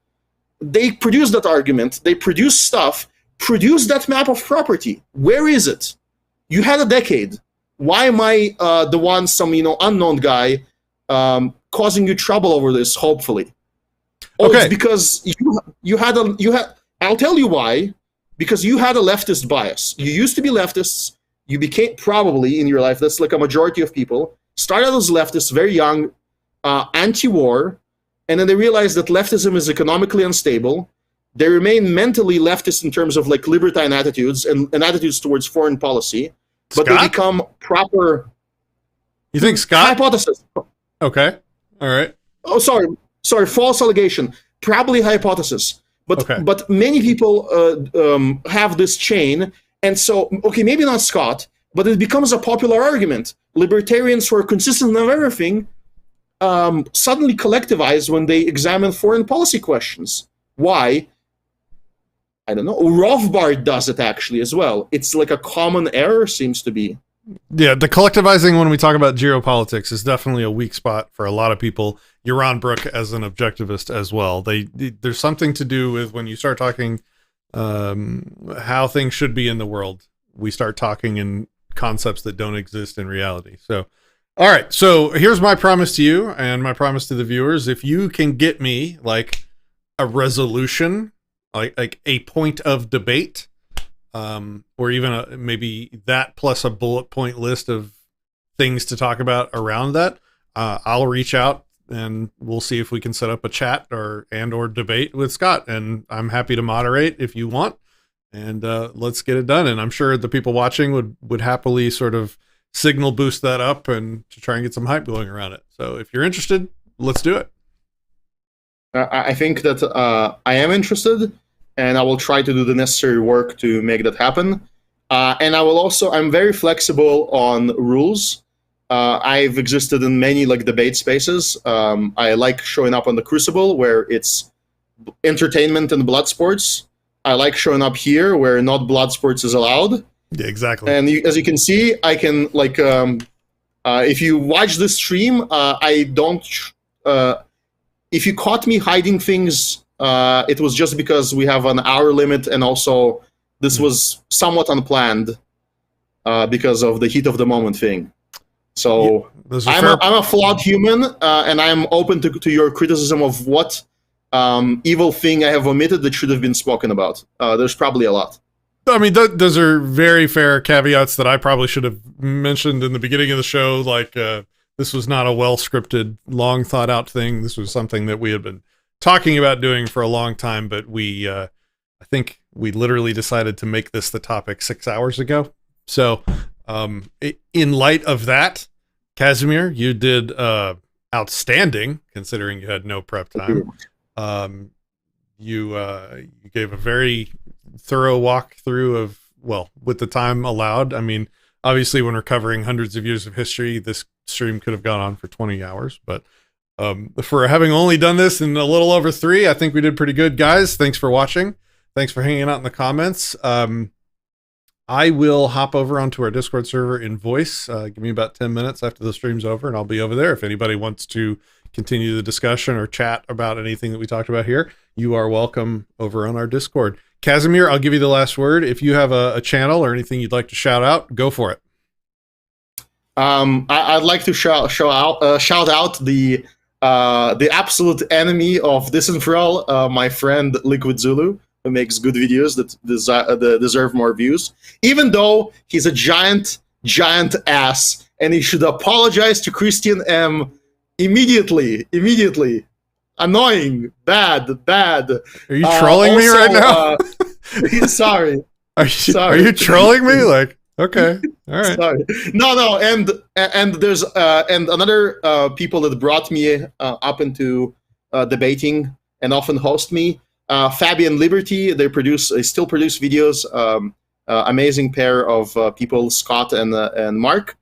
They produced that argument. They produced stuff. Produced that map of property. Where is it? You had a decade. Why am I the one, some unknown guy, causing you trouble over this? Hopefully, it's because you had. I'll tell you why. Because you had a leftist bias. You used to be leftists. You became, probably in your life, that's a majority of people, started as leftists very young, anti-war, and then they realized that leftism is economically unstable. They remain mentally leftist in terms of libertarian attitudes and attitudes towards foreign policy, but they become proper. You think Scott? Hypothesis. Okay. All right. Oh, sorry. False allegation. Probably hypothesis. But many people have this chain, and so maybe not Scott, but it becomes a popular argument. Libertarians who are consistent of everything suddenly collectivize when they examine foreign policy questions. Why? I don't know. Rothbard does it actually as well. It's a common error, seems to be. Yeah, the collectivizing when we talk about geopolitics is definitely a weak spot for a lot of people. Yaron Brook as an objectivist as well. There's something to do with when you start talking how things should be in the world. We start talking in concepts that don't exist in reality. So All right. So here's my promise to you and my promise to the viewers. If you can get me like a resolution, like a point of debate, or even maybe that plus a bullet point list of things to talk about around that, I'll reach out and we'll see if we can set up a chat or debate with Scott. And I'm happy to moderate if you want. And let's get it done. And I'm sure the people watching would happily sort of signal boost that up and to try and get some hype going around it. So if you're interested, let's do it. I think that I am interested, and I will try to do the necessary work to make that happen. And I'm very flexible on rules. I've existed in many like debate spaces. I like showing up on the Crucible where it's entertainment and blood sports. I like showing up here where not blood sports is allowed. Yeah, exactly. And as you can see, I can like if you watch the stream, I don't. If you caught me hiding things, it was just because we have an hour limit, and also this was somewhat unplanned because of the heat of the moment thing. So yeah, I'm a flawed human, and I'm open to your criticism of what evil thing I have omitted that should have been spoken about. There's probably a lot. I mean, those are very fair caveats that I probably should have mentioned in the beginning of the show. Like, this was not a well-scripted, long-thought-out thing. This was something that we had been talking about doing for a long time, but I think we literally decided to make this the topic 6 hours ago. So, in light of that, Kasimir, you did outstanding, considering you had no prep time. You gave a very thorough walkthrough of, well, with the time allowed. I mean, obviously when we're covering hundreds of years of history, this stream could have gone on for 20 hours, but for having only done this in a little over 3, I think we did pretty good. Guys, thanks for watching. Thanks for hanging out in the comments. I will hop over onto our Discord server in voice. Give me about 10 minutes after the stream's over, and I'll be over there. If anybody wants to continue the discussion or chat about anything that we talked about here, you are welcome over on our Discord. Kasimir, I'll give you the last word. If you have a channel or anything you'd like to shout out, go for it. I'd like to shout out the absolute enemy of Disenthrall, my friend Liquid Zulu, who makes good videos that deserve more views. Even though he's a giant ass, and he should apologize to Christian M immediately. Annoying, bad. Are you trolling me right now? Sorry. Are you trolling me? Like, okay, all right. Sorry. No, and there's and another people that brought me up into debating and often host me. Fabian Liberty. They still produce videos. Amazing pair of people, Scott and Mark.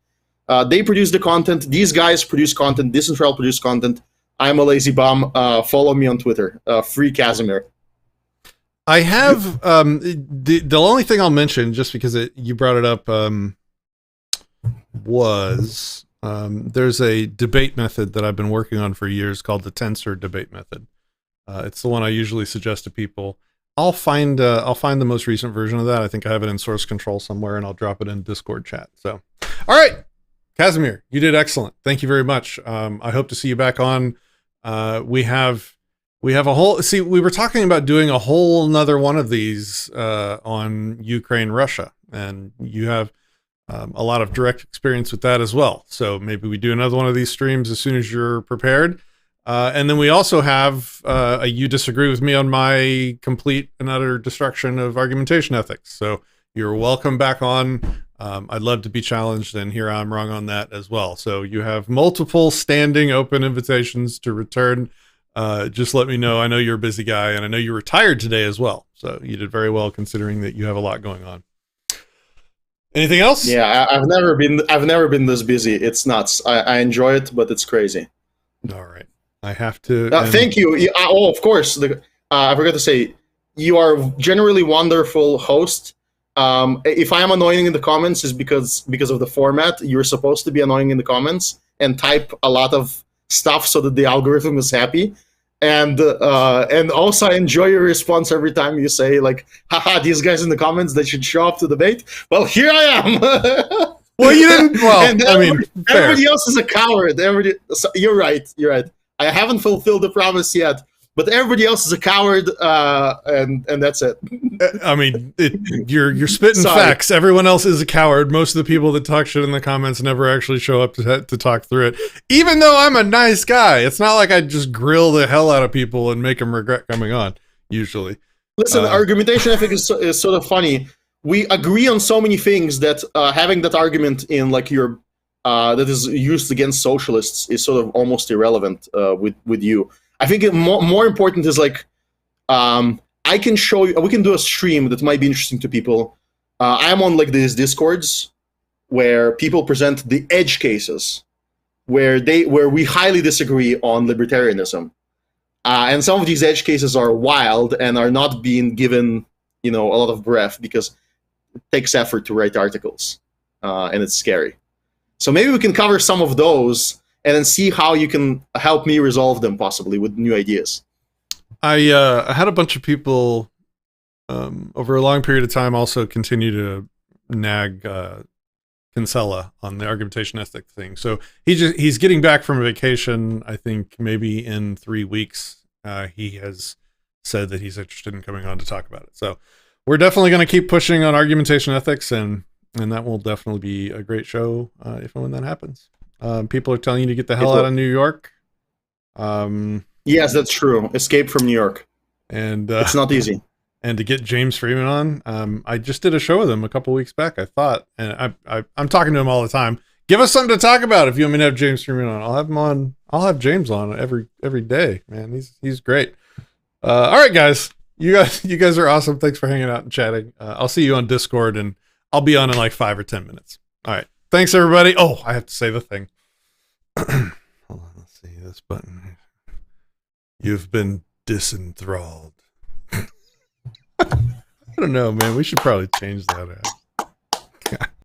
They produce the content. These guys produce content. Disenthrall produce content. I'm a lazy bum. Follow me on Twitter. Free Kasimir. I have the only thing I'll mention, just because you brought it up, was there's a debate method that I've been working on for years called the tensor debate method. It's the one I usually suggest to people. I'll find the most recent version of that. I think I have it in source control somewhere, and I'll drop it in Discord chat. So, all right, Kasimir, you did excellent. Thank you very much. I hope to see you back on. We have a whole, we were talking about doing a whole nother one of these on Ukraine, Russia, and you have a lot of direct experience with that as well. So maybe we do another one of these streams as soon as you're prepared. And then we also have you disagree with me on my complete and utter destruction of argumentation ethics. So you're welcome back on. I'd love to be challenged, and here I'm wrong on that as well. So you have multiple standing open invitations to return. Just let me know. I know you're a busy guy, and I know you retired today as well. So you did very well considering that you have a lot going on. Anything else? Yeah, I've never been this busy. It's nuts. I enjoy it, but it's crazy. All right. I have to. Thank you. Oh, of course. I forgot to say, you are generally wonderful host. If I am annoying in the comments, is because of the format. You're supposed to be annoying in the comments and type a lot of stuff so that the algorithm is happy. And also I enjoy your response every time you say like, haha, these guys in the comments, they should show up to debate. Well, here I am. Well, you didn't. Well, And I mean, fair. everybody else is a coward. You're right. You're right. I haven't fulfilled the promise yet, but everybody else is a coward, and that's it. I mean, you're spitting Sorry. facts. Everyone else is a coward. Most of the people that talk shit in the comments never actually show up to talk through it. Even though I'm a nice guy, it's not like I just grill the hell out of people and make them regret coming on. Usually, Listen, argumentation ethic is sort of funny. We agree on so many things that having that argument in like your that is used against socialists is sort of almost irrelevant with you. I think more important is like I can show you. We can do a stream that might be interesting to people. I'm on like these discords where people present the edge cases where we highly disagree on libertarianism. And some of these edge cases are wild and are not being given, a lot of breath because it takes effort to write articles, and it's scary. So maybe we can cover some of those and then see how you can help me resolve them, possibly with new ideas. I had a bunch of people over a long period of time also continue to nag Kinsella on the argumentation ethic thing. So he's getting back from a vacation. I think maybe in 3 weeks. He has said that he's interested in coming on to talk about it. So we're definitely going to keep pushing on argumentation ethics, and that will definitely be a great show if and when that happens. People are telling you to get the hell out of New York. Yes, that's true. Escape from New York. And it's not easy. And to get James Freeman on, I just did a show with him a couple weeks back, I thought, and I'm talking to him all the time. Give us something to talk about if you want me to have James Freeman on. I'll have him on. I'll have James on every day, man. He's great. All right, guys. You guys are awesome. Thanks for hanging out and chatting. I'll see you on Discord, and I'll be on in like 5 or 10 minutes. All right. Thanks, everybody. Oh, I have to say the thing. Hold on. Let's see this button. You've been disenthralled. I don't know, man. We should probably change that out.